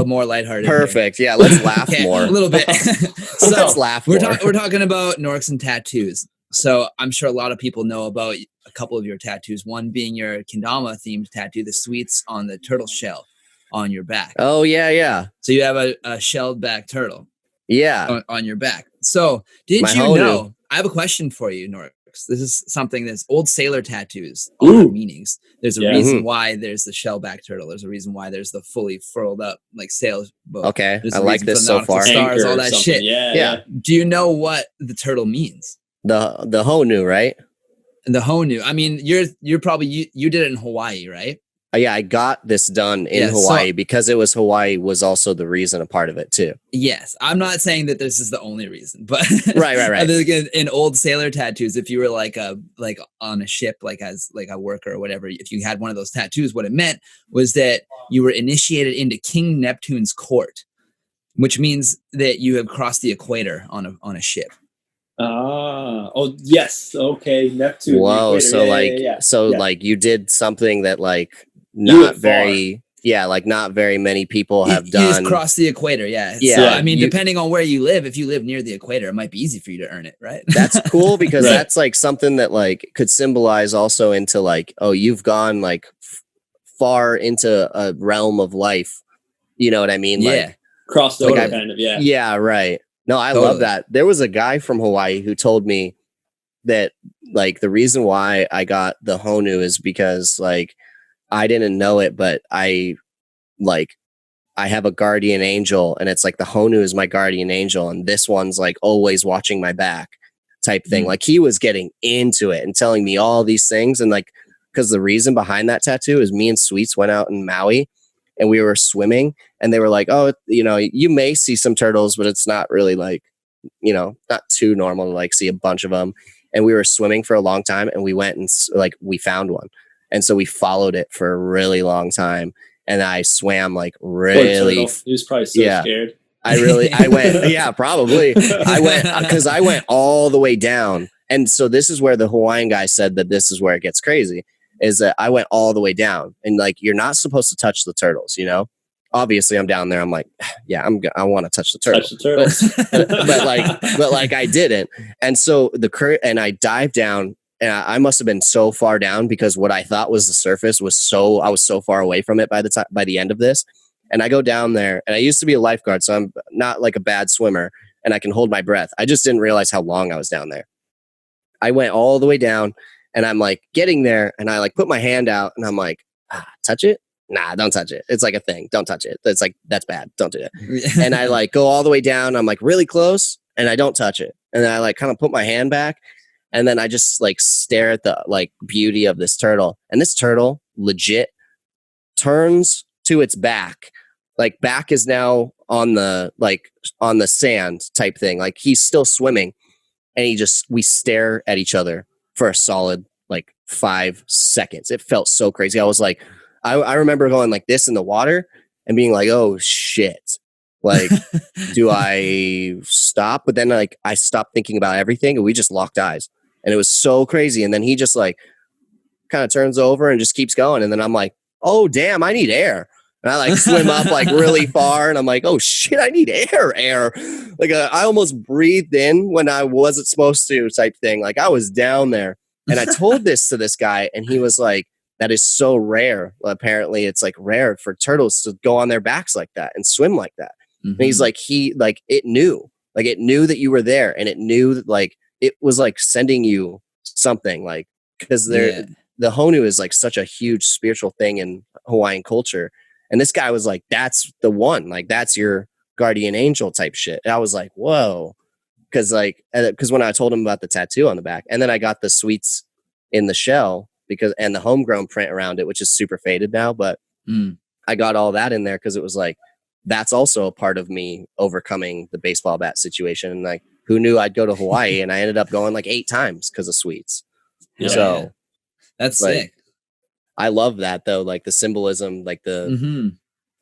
[SPEAKER 1] more lighthearted.
[SPEAKER 3] Perfect. Here. Yeah, let's laugh more.
[SPEAKER 1] A little bit. So
[SPEAKER 3] let's laugh.
[SPEAKER 1] We're talking about Norcs and tattoos. So I'm sure a lot of people know about a couple of your tattoos. One being your kendama themed tattoo, the Sweets on the turtle shell on your back.
[SPEAKER 3] Oh yeah.
[SPEAKER 1] So you have a shelled back turtle.
[SPEAKER 3] Yeah.
[SPEAKER 1] On your back. So did you know? I have a question for you, Norcross. This is something that's old sailor tattoos. All have meanings. There's a reason why there's the shellback turtle. There's a reason why there's the fully furled up like sailboat.
[SPEAKER 3] Okay, I like this so far.
[SPEAKER 1] Stars, all that shit.
[SPEAKER 2] Yeah.
[SPEAKER 1] Do you know what the turtle means?
[SPEAKER 3] The Honu, right?
[SPEAKER 1] The Honu. I mean, you're probably you did it in Hawaii, right?
[SPEAKER 3] Yeah, I got this done in Hawaii because it was Hawaii was also the reason, a part of it too.
[SPEAKER 1] Yes, I'm not saying that this is the only reason, but
[SPEAKER 3] right.
[SPEAKER 1] In old sailor tattoos, if you were like on a ship, like as like a worker or whatever, if you had one of those tattoos, what it meant was that you were initiated into King Neptune's court, which means that you have crossed the equator on a ship.
[SPEAKER 2] Oh yes, okay, Neptune.
[SPEAKER 3] Whoa, so like you did something that like not very many people have done.
[SPEAKER 1] You just cross the equator, yeah. So, I mean, depending on where you live, if you live near the equator, it might be easy for you to earn it, right?
[SPEAKER 3] That's cool because that's like something that like could symbolize also into like, oh, you've gone like far into a realm of life. You know what I mean?
[SPEAKER 1] Yeah,
[SPEAKER 3] like,
[SPEAKER 2] crossed over kind of, yeah.
[SPEAKER 3] Yeah, right. No, I love that. There was a guy from Hawaii who told me that like the reason why I got the Honu is because like I didn't know it, but I have a guardian angel and it's like the Honu is my guardian angel and this one's like always watching my back type thing. Like he was getting into it and telling me all these things. And like, because the reason behind that tattoo is me and Sweets went out in Maui and we were swimming and they were like, oh, you know, you may see some turtles, but it's not really like, you know, not too normal to like see a bunch of them. And we were swimming for a long time and we went and like, we found one. And so we followed it for a really long time. And I swam like really.
[SPEAKER 2] He was probably so scared.
[SPEAKER 3] I went, yeah, probably. I went all the way down. And so this is where the Hawaiian guy said that this is where it gets crazy, is that I went all the way down. And like, you're not supposed to touch the turtles, you know? Obviously I'm down there. I'm like, yeah, I want to touch the turtles. But like I didn't. And so and I dived down. And I must have been so far down because what I thought was the surface I was so far away from it by the end of this. And I go down there and I used to be a lifeguard. So I'm not like a bad swimmer and I can hold my breath. I just didn't realize how long I was down there. I went all the way down and I'm like getting there and I like put my hand out and I'm like, touch it? Nah, don't touch it. It's like a thing. Don't touch it. It's like, that's bad. Don't do it. And I like go all the way down. I'm like really close and I don't touch it. And then I like kind of put my hand back. And then I just like stare at the like beauty of this turtle. And this turtle legit turns to its back. Like back is now on the sand type thing. Like he's still swimming. And we stare at each other for a solid like 5 seconds. It felt so crazy. I was like, I remember going like this in the water and being like, oh shit. Like, do I stop? But then like I stopped thinking about everything and we just locked eyes. And it was so crazy. And then he just like kind of turns over and just keeps going. And then I'm like, oh damn, I need air. And I like swim up like really far. And I'm like, oh shit, I need air. Like I almost breathed in when I wasn't supposed to type thing. Like I was down there. And I told this to this guy and he was like, that is so rare. Well, apparently it's like rare for turtles to go on their backs like that and swim like that. Mm-hmm. And he's like, it knew that you were there and it knew that like, it was like sending you something like, because the Honu is like such a huge spiritual thing in Hawaiian culture. And this guy was like, that's the one, like, that's your guardian angel type shit. And I was like, whoa. Cause when I told him about the tattoo on the back and then I got the sweets in the shell and the homegrown print around it, which is super faded now, but I got all that in there. Cause it was like, that's also a part of me overcoming the baseball bat situation. And like, who knew I'd go to Hawaii and I ended up going like 8 times because of sweets.
[SPEAKER 1] Yeah.
[SPEAKER 3] So
[SPEAKER 1] that's
[SPEAKER 3] like,
[SPEAKER 1] sick.
[SPEAKER 3] I love that though. Like the symbolism, like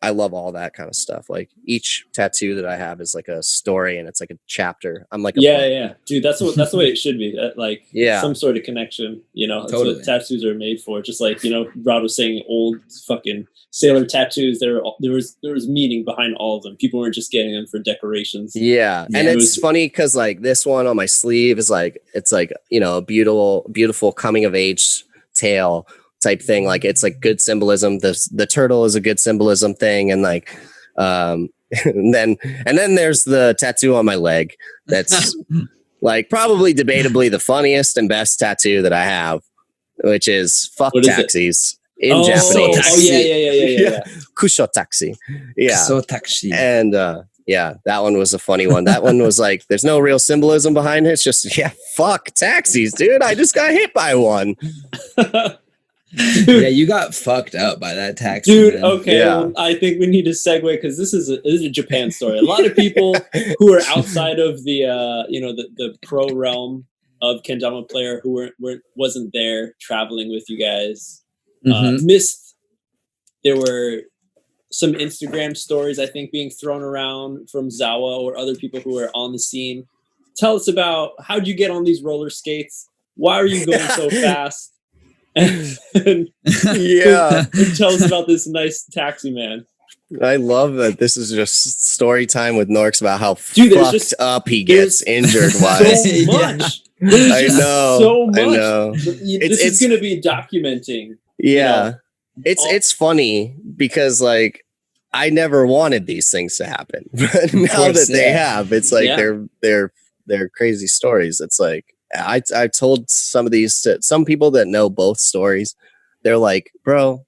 [SPEAKER 3] I love all that kind of stuff. Like each tattoo that I have is like a story and it's like a chapter. I'm like,
[SPEAKER 2] dude, that's the way it should be. Like some sort of connection, you know,
[SPEAKER 1] totally.
[SPEAKER 2] That's what tattoos are made for. Just like, you know, Rod was saying, old fucking sailor tattoos, there was meaning behind all of them. People weren't just getting them for decorations.
[SPEAKER 3] Yeah. And it's funny because like this one on my sleeve is like, it's like, you know, a beautiful coming of age tale type thing. Like it's like good symbolism. The turtle is a good symbolism thing. And like, and then there's the tattoo on my leg. That's like probably debatably the funniest and best tattoo that I have, which is fuck taxis in Japanese.
[SPEAKER 2] Oh yeah.
[SPEAKER 3] Kusho taxi. Yeah.
[SPEAKER 1] Kusho taxi.
[SPEAKER 3] And, that one was a funny one. That one was like, there's no real symbolism behind it. It's just, fuck taxis, dude. I just got hit by one.
[SPEAKER 1] Yeah, you got fucked up by that taxi,
[SPEAKER 2] dude.
[SPEAKER 1] Man.
[SPEAKER 2] Okay, well, I think we need to segue because this is a Japan story. A lot of people who are outside of the the pro realm of kendama player who wasn't there traveling with you guys missed. There were some Instagram stories I think being thrown around from Zawa or other people who are on the scene. Tell us about how'd you get on these roller skates? Why are you going so fast? And tell us about this nice taxi man.
[SPEAKER 3] I love that this is just story time with Norks about how fucked up he gets injured wise.
[SPEAKER 2] So much.
[SPEAKER 3] I know.
[SPEAKER 2] So much.
[SPEAKER 3] I know.
[SPEAKER 2] This is going to be documenting.
[SPEAKER 3] Yeah. It's funny because like I never wanted these things to happen. But now that they have, it's like they're crazy stories. It's like I told some of these to some people that know both stories. They're like, bro,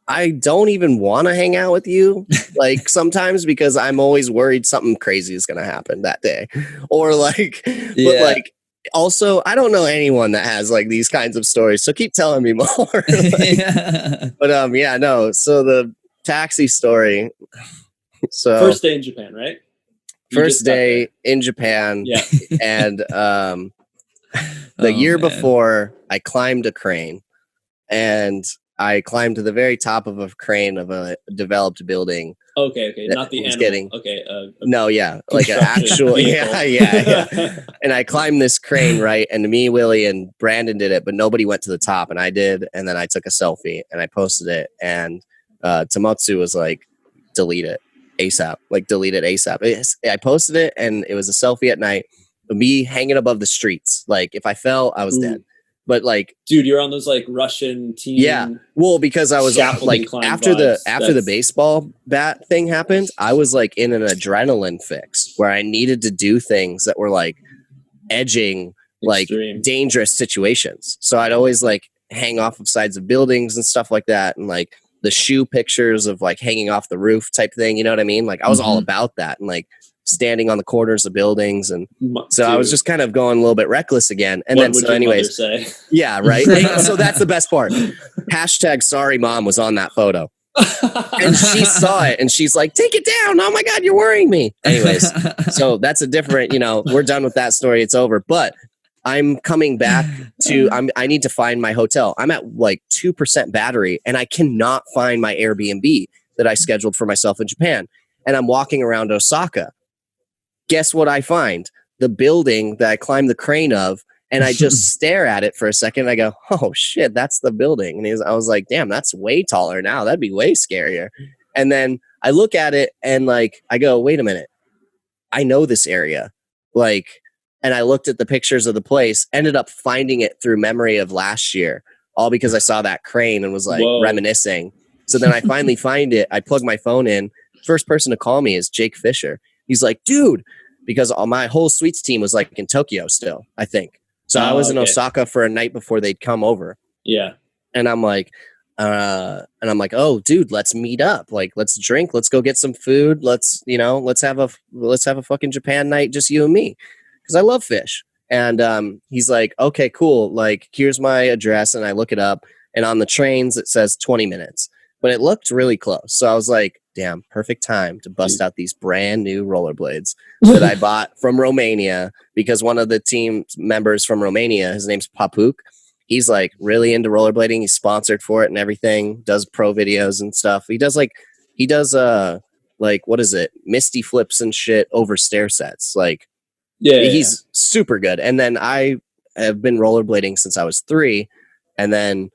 [SPEAKER 3] I don't even want to hang out with you like sometimes because I'm always worried something crazy is going to happen that day or like, but like also I don't know anyone that has like these kinds of stories. So keep telling me more. But no. So the taxi story. So
[SPEAKER 2] first day in Japan, right?
[SPEAKER 3] First day in Japan. Yeah. And the year before I climbed a crane and I climbed to the very top of a crane of a developed building.
[SPEAKER 2] Okay. Not the animal.
[SPEAKER 3] No, like an actual, yeah. And I climbed this crane, right? And me, Willie, and Brandon did it, but nobody went to the top, and I did. And then I took a selfie and I posted it, and Tamotsu was like, delete it ASAP. I posted it, and it was a selfie at night of me hanging above the streets. Like if I fell, I was dead. But like,
[SPEAKER 2] dude, you're on those like Russian team.
[SPEAKER 3] Yeah. Well, because I was like after the baseball bat thing happened, I was like in an adrenaline fix where I needed to do things that were like edging like dangerous situations. So I'd always like hang off of sides of buildings and stuff like that. And like the shoe pictures of like hanging off the roof type thing. You know what I mean? Like I was all about that. And like standing on the corners of buildings, and so I was just kind of going a little bit reckless again. And then so anyways,
[SPEAKER 2] say?
[SPEAKER 3] Yeah, right. So that's the best part. # sorry mom was on that photo. And she saw it and she's like, take it down. Oh my God, you're worrying me. Anyways, so that's a different, we're done with that story. It's over. But I'm coming back to, I need to find my hotel. I'm at like 2% battery and I cannot find my Airbnb that I scheduled for myself in Japan. And I'm walking around Osaka. Guess what I find? The building that I climbed the crane of. And I just stare at it for a second. And I go, oh shit, that's the building. And I was like, damn, that's way taller now. That'd be way scarier. And then I look at it and like, I go, wait a minute. I know this area. Like, and I looked at the pictures of the place, ended up finding it through memory of last year, all because I saw that crane and was like reminiscing. So then I finally find it. I plug my phone in. First person to call me is Jake Fisher. He's like, dude, because all my whole suites team was like in Tokyo still, I think. So I was in Osaka for a night before they'd come over.
[SPEAKER 2] Yeah.
[SPEAKER 3] And I'm like, oh, dude, let's meet up. Like, let's drink. Let's go get some food. Let's have a fucking Japan night, just you and me. Cause I love fish. And he's like, okay, cool. Like, here's my address. And I look it up. And on the trains, it says 20 minutes. But it looked really close. So I was like, damn, perfect time to bust out these brand new rollerblades that I bought from Romania because one of the team members from Romania, his name's Papuk. He's like really into rollerblading. He's sponsored for it and everything, does pro videos and stuff. He does what is it? Misty flips and shit over stair sets. Like, he's super good. And then I have been rollerblading since I was 3. And then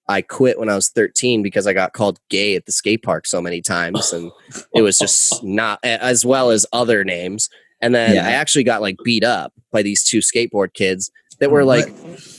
[SPEAKER 3] I quit when I was 13 because I got called gay at the skate park so many times. And it was just not, as well as other names. And then I actually got like beat up by these 2 skateboard kids that were like,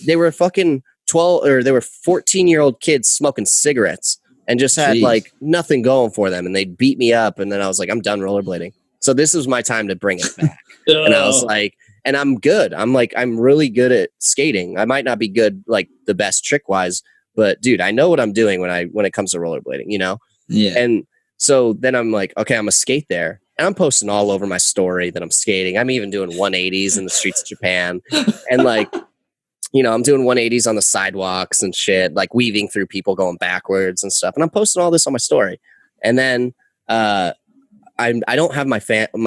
[SPEAKER 3] they were fucking 12 or they were 14-year-old kids smoking cigarettes and just had like nothing going for them. And they beat me up. And then I was like, I'm done rollerblading. So this was my time to bring it back. And I was like, and I'm good. I'm really good at skating. I might not be good, like the best trick wise, but dude, I know what I'm doing when it comes to rollerblading, Yeah. And so then I'm like, okay, I'm gonna skate there. And I'm posting all over my story that I'm skating. I'm even doing 180s in the streets of Japan. And like, I'm doing 180s on the sidewalks and shit, like weaving through people going backwards and stuff. And I'm posting all this on my story. And then I don't have my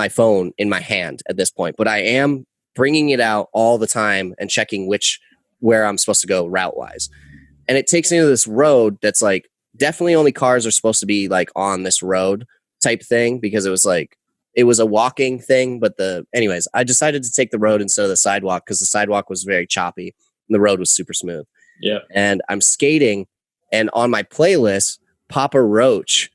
[SPEAKER 3] phone in my hand at this point, but I am bringing it out all the time and checking where I'm supposed to go route wise. And it takes me to this road that's like definitely only cars are supposed to be like on this road type thing because it was a walking thing. But anyways, I decided to take the road instead of the sidewalk because the sidewalk was very choppy and the road was super smooth.
[SPEAKER 2] Yeah. And
[SPEAKER 3] I'm skating and on my playlist, Papa Roach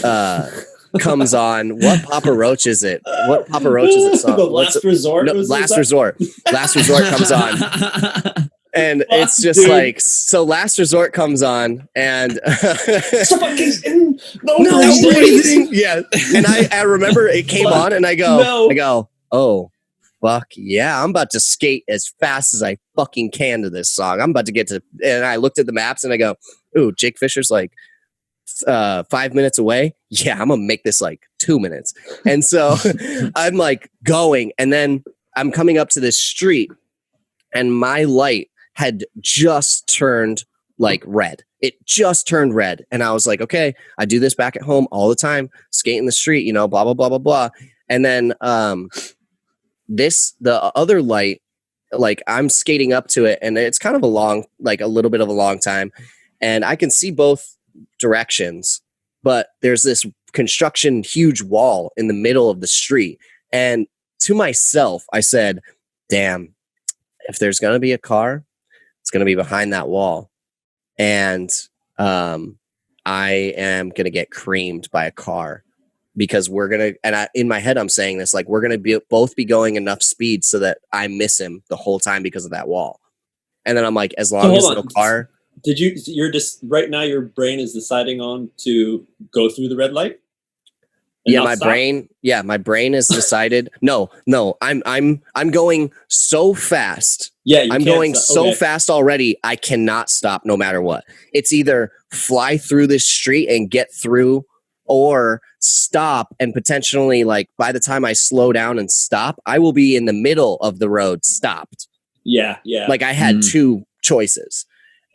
[SPEAKER 3] comes on. What Papa Roach is it? What Papa Roach is it song?
[SPEAKER 2] Last Resort?
[SPEAKER 3] No, Last Resort. Last Resort comes on. And it's just like, so Last Resort comes on and no breathing. Yeah. And I remember it came on and I go, oh, fuck yeah. I'm about to skate as fast as I fucking can to this song. I'm about to get to, and I looked at the maps and I go, ooh, Jake Fisher's like 5 minutes away. Yeah, I'm gonna make this like 2 minutes. And so I'm like going, and then I'm coming up to this street and my light had just turned like red. It just turned red. And I was like, okay, I do this back at home all the time, skate in the street, blah, blah, blah, blah, blah. And then the other light, like I'm skating up to it and it's kind of a little bit of a long time. And I can see both directions, but there's this construction huge wall in the middle of the street. And to myself, I said, damn, if there's going to be a car, it's going to be behind that wall. And I am going to get creamed by a car because we're going to, and in my head, I'm saying this, like, we're going to both be going enough speed so that I miss him the whole time because of that wall. And then I'm like, as long as no car.
[SPEAKER 2] You're just right now, your brain is deciding on to go through the red light?
[SPEAKER 3] Yeah, my brain has decided. No, I'm going so fast.
[SPEAKER 2] Yeah,
[SPEAKER 3] I'm going so fast already. I cannot stop no matter what. It's either fly through this street and get through or stop and potentially, like, by the time I slow down and stop, I will be in the middle of the road stopped.
[SPEAKER 2] Yeah.
[SPEAKER 3] Like I had two choices.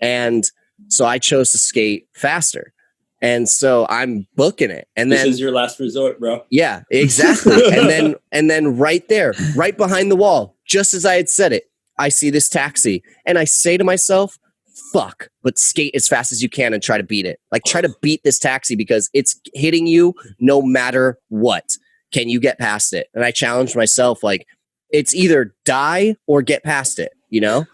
[SPEAKER 3] And so I chose to skate faster. And so I'm booking it. And
[SPEAKER 2] this
[SPEAKER 3] then
[SPEAKER 2] is your last resort, bro.
[SPEAKER 3] Yeah, exactly. and then right there, right behind the wall, just as I had said it, I see this taxi and I say to myself, fuck, but skate as fast as you can and try to beat it. Like try to beat this taxi because it's hitting you no matter what. Can you get past it? And I challenged myself, like, it's either die or get past it, you know?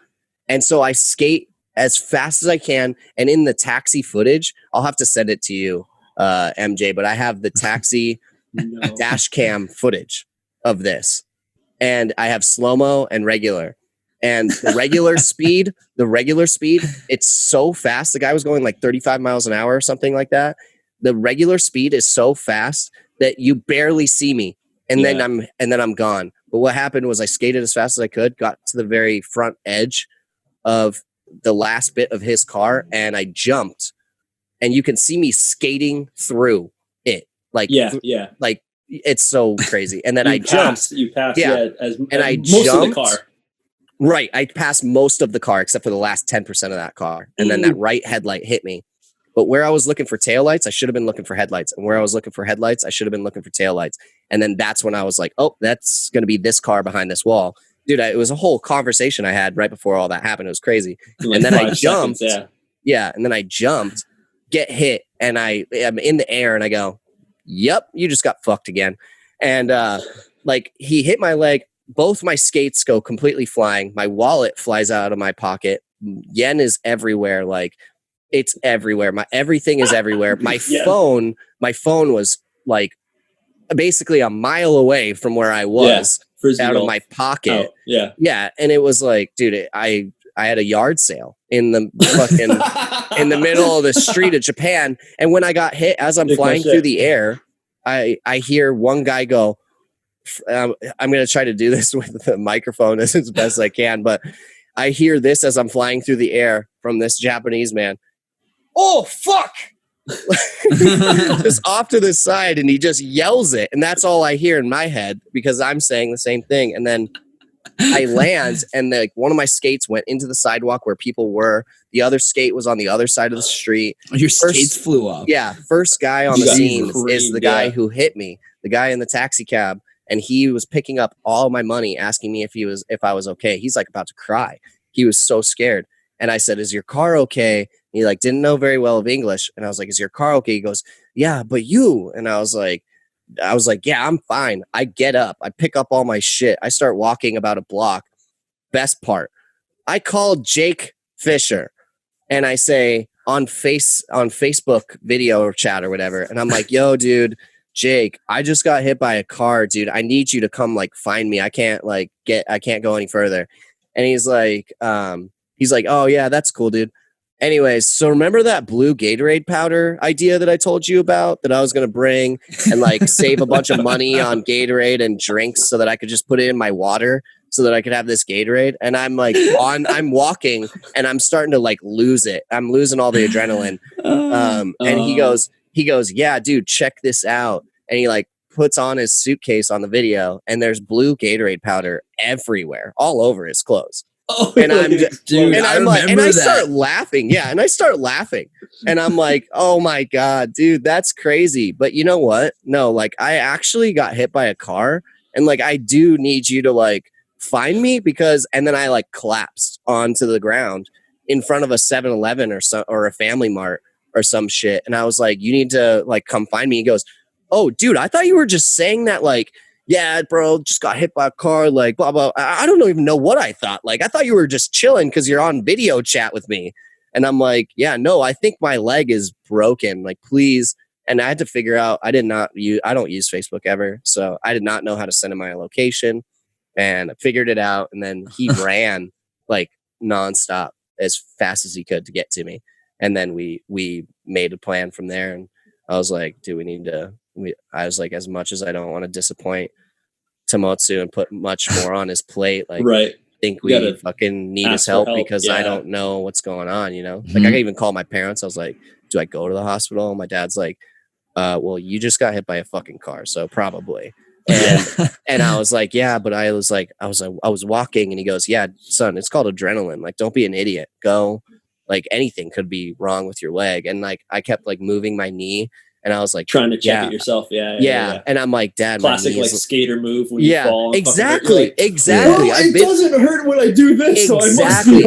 [SPEAKER 3] And so I skate as fast as I can. And in the taxi footage, I'll have to send it to you, MJ, but I have the taxi dash cam footage of this. And I have slow-mo and regular. And the regular speed, it's so fast. The guy was going like 35 miles an hour or something like that. The regular speed is so fast that you barely see me. And then I'm gone. But what happened was I skated as fast as I could, got to the very front edge of the last bit of his car, and I jumped. And you can see me skating through it. Like, like it's so crazy. And then I jumped.
[SPEAKER 2] You passed,
[SPEAKER 3] I
[SPEAKER 2] most
[SPEAKER 3] jumped.
[SPEAKER 2] of the car.
[SPEAKER 3] Right. I passed most of the car except for the last 10% of that car. And then that right headlight hit me. But where I was looking for taillights, I should have been looking for headlights. And where I was looking for headlights, I should have been looking for taillights. And then that's when I was like, oh, that's going to be this car behind this wall. Dude, it was a whole conversation I had right before all that happened. It was crazy.
[SPEAKER 2] Like
[SPEAKER 3] and then I jumped.
[SPEAKER 2] Seconds,
[SPEAKER 3] and then I jumped, get hit, and I'm in the air, and I go, yep, you just got fucked again. And like he hit my leg. Both my skates go completely flying. My wallet flies out of my pocket. Yen is everywhere. Like it's everywhere. Everything is everywhere. My phone was like basically a mile away from where I was out of my pocket.
[SPEAKER 2] Oh,
[SPEAKER 3] yeah. And it was like, dude, I had a yard sale in the fucking in the middle of the street of Japan. And when I got hit, as I'm flying through the air, I hear one guy go, I'm going to try to do this with the microphone as best as I can, but I hear this as I'm flying through the air from this Japanese man. Oh, fuck. Just off to the side, and he just yells it. And that's all I hear in my head because I'm saying the same thing. And then I land, and one of my skates went into the sidewalk where people were. The other skate was on the other side of the street.
[SPEAKER 1] Your skates flew off.
[SPEAKER 3] Yeah. First guy on the scene is the guy who hit me, the guy in the taxi cab. And he was picking up all my money, asking me if I was okay. He's like about to cry. He was so scared. And I said, "Is your car okay?" And he didn't know very well of English. And I was like, "Is your car okay?" He goes, "Yeah, but you." And I was like, "Yeah, I'm fine." I get up, I pick up all my shit. I start walking about a block. Best part, I called Jake Fisher and I say on Facebook video or chat or whatever. And I'm like, "Yo, dude, Jake, I just got hit by a car, dude. I need you to come find me. I can't go any further." And he's like, "Oh yeah, that's cool, dude." Anyways, so remember that blue Gatorade powder idea that I told you about that I was going to bring and save a bunch of money on Gatorade and drinks so that I could just put it in my water so that I could have this Gatorade? And I'm I'm walking and I'm starting to lose it. I'm losing all the adrenaline. And he goes, "Yeah, dude, check this out." And he puts on his suitcase on the video, and there's blue Gatorade powder everywhere, all over his clothes.
[SPEAKER 1] Oh,
[SPEAKER 3] and I'm just,
[SPEAKER 1] dude,
[SPEAKER 3] and I'm like, and I start laughing. Yeah, and I start laughing, and I'm like, "Oh my god, dude, that's crazy." But you know what? No, I actually got hit by a car, and I do need you to find me because, and then I collapsed onto the ground in front of a 7-Eleven or a Family Mart or some shit. And I was like, "You need to come find me." He goes, "Oh, dude, I thought you were just saying that yeah, bro, just got hit by a car, blah, blah." I don't even know what I thought. I thought you were just chilling because you're on video chat with me. And I'm like, "Yeah, no, I think my leg is broken. Please." And I had to figure out, I don't use Facebook ever. So I did not know how to send him my location, and I figured it out. And then he ran nonstop as fast as he could to get to me. And then we made a plan from there. And I was like, "Dude, I was like, as much as I don't want to disappoint Tomotsu and put much more on his plate, right. I think we fucking need his help because I don't know what's going on, you know?"
[SPEAKER 1] Mm-hmm.
[SPEAKER 3] I even called my parents. I was like, "Do I go to the hospital?" And my dad's like, "Well, you just got hit by a fucking car, so probably." And I was like, "Yeah, but I was walking," and he goes, "Yeah, son, it's called adrenaline. Don't be an idiot. Go like anything could be wrong with your leg. And like, I kept like moving my knee and I was like
[SPEAKER 2] trying to check it yourself. Yeah.
[SPEAKER 3] And I'm like, Dad,
[SPEAKER 2] classic like skater move when you fall.
[SPEAKER 3] Exactly.
[SPEAKER 2] Like,
[SPEAKER 3] exactly.
[SPEAKER 2] Oh, it doesn't hurt when I do this.
[SPEAKER 3] Exactly.
[SPEAKER 2] So I must be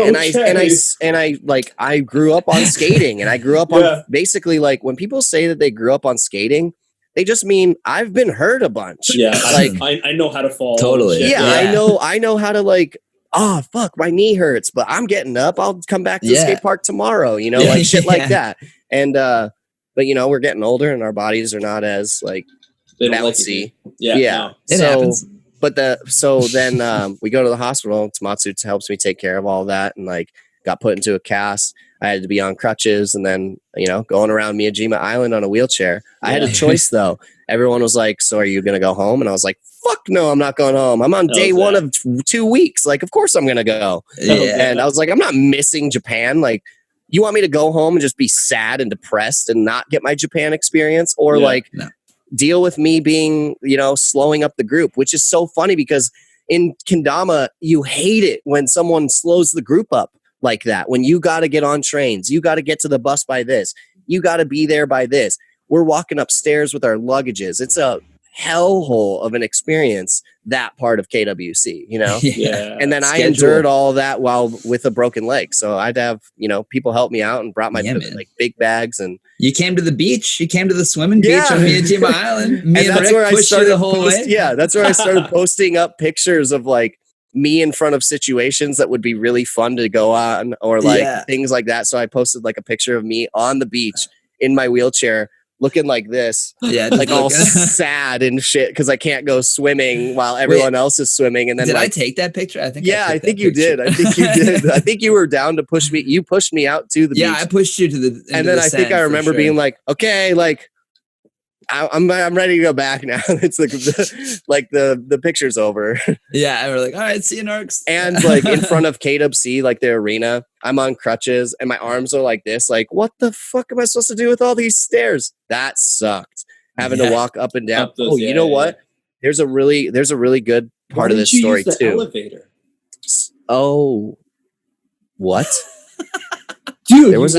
[SPEAKER 2] okay.
[SPEAKER 3] I grew up on skating and I grew up on basically like when people say that they grew up on skating, they just mean I've been hurt a bunch.
[SPEAKER 2] Yeah.
[SPEAKER 3] Like
[SPEAKER 2] I know how to fall.
[SPEAKER 1] Totally.
[SPEAKER 3] Yeah. I know how to like, oh fuck, my knee hurts, but I'm getting up. I'll come back to the skate park tomorrow, you know, like shit like that. And but you know, we're getting older and our bodies are not as like bouncy.
[SPEAKER 2] No.
[SPEAKER 1] It happens.
[SPEAKER 3] But then we go to the hospital. Tamatsu helps me take care of all that and like got put into a cast. I had to be on crutches and then, you know, going around Miyajima Island on a wheelchair. I had a choice though. Everyone was like, so are you going to go home? And I was like, fuck no, I'm not going home. I'm on day one of 2 weeks. Like, of course I'm going to go. And I was like, I'm not missing Japan. Like, you want me to go home and just be sad and depressed and not get my Japan experience or deal with me being, you know, slowing up the group, which is so funny because in kendama, you hate it when someone slows the group up like that. When you got to get on trains, you got to get to the bus by this, you got to be there by this. We're walking upstairs with our luggages. It's a hellhole of an experience, that part of KWC, you know? And then I endured all that while with a broken leg. So I'd have, you know, people help me out and brought my like big bags. And
[SPEAKER 1] you came to the beach. You came to the swimming beach on Miyajima Island. Me and
[SPEAKER 3] that's
[SPEAKER 1] Rick
[SPEAKER 3] where I started
[SPEAKER 1] the whole way.
[SPEAKER 3] Yeah, that's where I started posting up pictures of like me in front of situations that would be really fun to go on or like things like that. So I posted like a picture of me on the beach in my wheelchair looking like this, like all sad and shit because I can't go swimming while everyone else is swimming. And then
[SPEAKER 1] did I take that picture? I think
[SPEAKER 3] I think you did. I think you did. I think you were down to push me. You pushed me out to the beach.
[SPEAKER 1] I pushed you to the
[SPEAKER 3] and then I think I remember being like, okay, like I'm ready to go back now. It's like the picture's over.
[SPEAKER 1] Yeah, and we're like, all right, see you, Norks.
[SPEAKER 3] And like in front of KWC, like the arena, I'm on crutches and my arms are like this. Like, what the fuck am I supposed to do with all these stairs? That sucked. Having to walk up and down. You know what? There's a really good part of this story
[SPEAKER 2] use the
[SPEAKER 3] too.
[SPEAKER 2] Elevator?
[SPEAKER 3] Oh, what?
[SPEAKER 2] Dude,
[SPEAKER 3] there was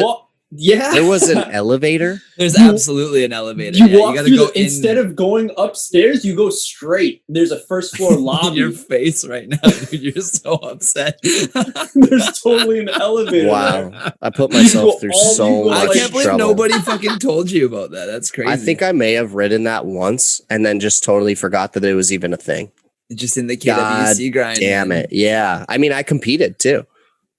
[SPEAKER 3] there was an elevator.
[SPEAKER 1] There's absolutely an elevator.
[SPEAKER 2] You walk through instead of going upstairs, you go straight. There's a first floor lobby.
[SPEAKER 1] Your face right now, dude. You're so upset.
[SPEAKER 2] There's totally an elevator.
[SPEAKER 3] Wow, there. I put myself through so much.
[SPEAKER 1] I can't believe
[SPEAKER 3] trouble.
[SPEAKER 1] Nobody fucking told you about that. That's crazy.
[SPEAKER 3] I think I may have ridden that once and then just totally forgot that it was even a thing.
[SPEAKER 1] Just in the KWC grind.
[SPEAKER 3] Damn it. Yeah. I mean, I competed too.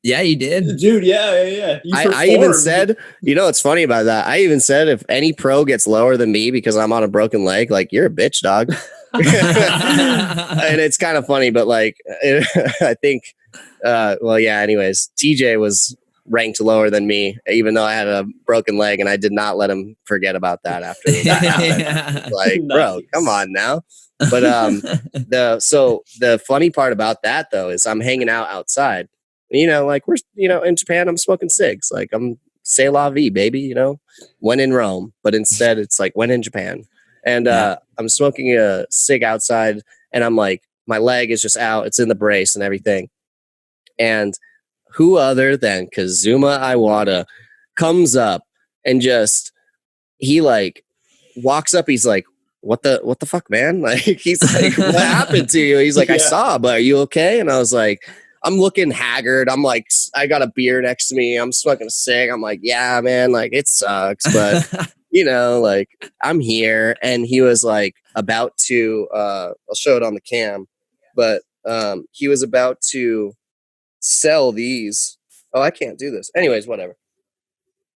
[SPEAKER 1] Yeah, you did.
[SPEAKER 2] Dude, yeah.
[SPEAKER 3] I even said, you know, what's funny about that? I even said if any pro gets lower than me because I'm on a broken leg, like, you're a bitch, dog. And it's kind of funny, but like, I think, anyways, TJ was ranked lower than me, even though I had a broken leg, and I did not let him forget about that after that happened. Like, bro, come on now. But the funny part about that, though, is I'm hanging out outside. You know, like we're, you know, in Japan, I'm smoking cigs. Like I'm c'est la vie, baby, you know, when in Rome. But instead, it's like when in Japan. And I'm smoking a cig outside and I'm like, my leg is just out. It's in the brace and everything. And who other than Kazuma Iwata comes up and just, he like walks up. He's like, what the fuck, man? Like, he's like, what happened to you? He's like, I saw, but are you okay? And I was like, I'm looking haggard. I'm like, I got a beer next to me. I'm smoking a cig. I'm like, yeah, man, like it sucks, but you know, like I'm here. And he was like about to, I'll show it on the cam, but he was about to sell these. Oh, I can't do this. Anyways, whatever.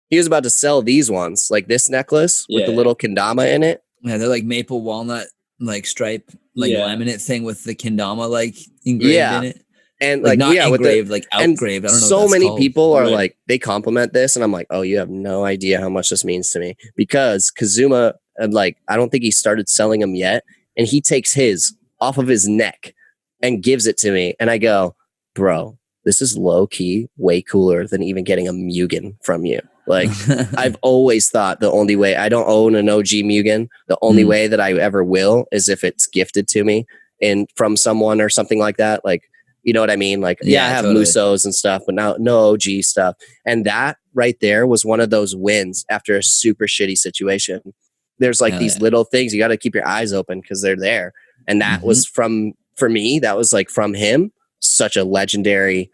[SPEAKER 3] He was about to sell these ones, like this necklace with the little kendama in it.
[SPEAKER 1] Yeah, they're like maple walnut, like stripe, like laminate thing with the kendama like engraved in it.
[SPEAKER 3] And like
[SPEAKER 1] not
[SPEAKER 3] with
[SPEAKER 1] engraved, like outgraved. I don't know.
[SPEAKER 3] So many people are like, they compliment this, and I'm like, oh, you have no idea how much this means to me. Because Kazuma, like, I don't think he started selling them yet, and he takes his off of his neck and gives it to me, and I go, bro, this is low key, way cooler than even getting a Mugen from you. Like, I've always thought the only way, I don't own an OG Mugen. The only way that I ever will is if it's gifted to me and from someone or something like that. Like, You know what I mean? Like, I have
[SPEAKER 1] totally.
[SPEAKER 3] Musos and stuff, but now no OG stuff. And that right there was one of those wins after a super shitty situation. There's like these little things you got to keep your eyes open because they're there. And that was for me, that was like from him, such a legendary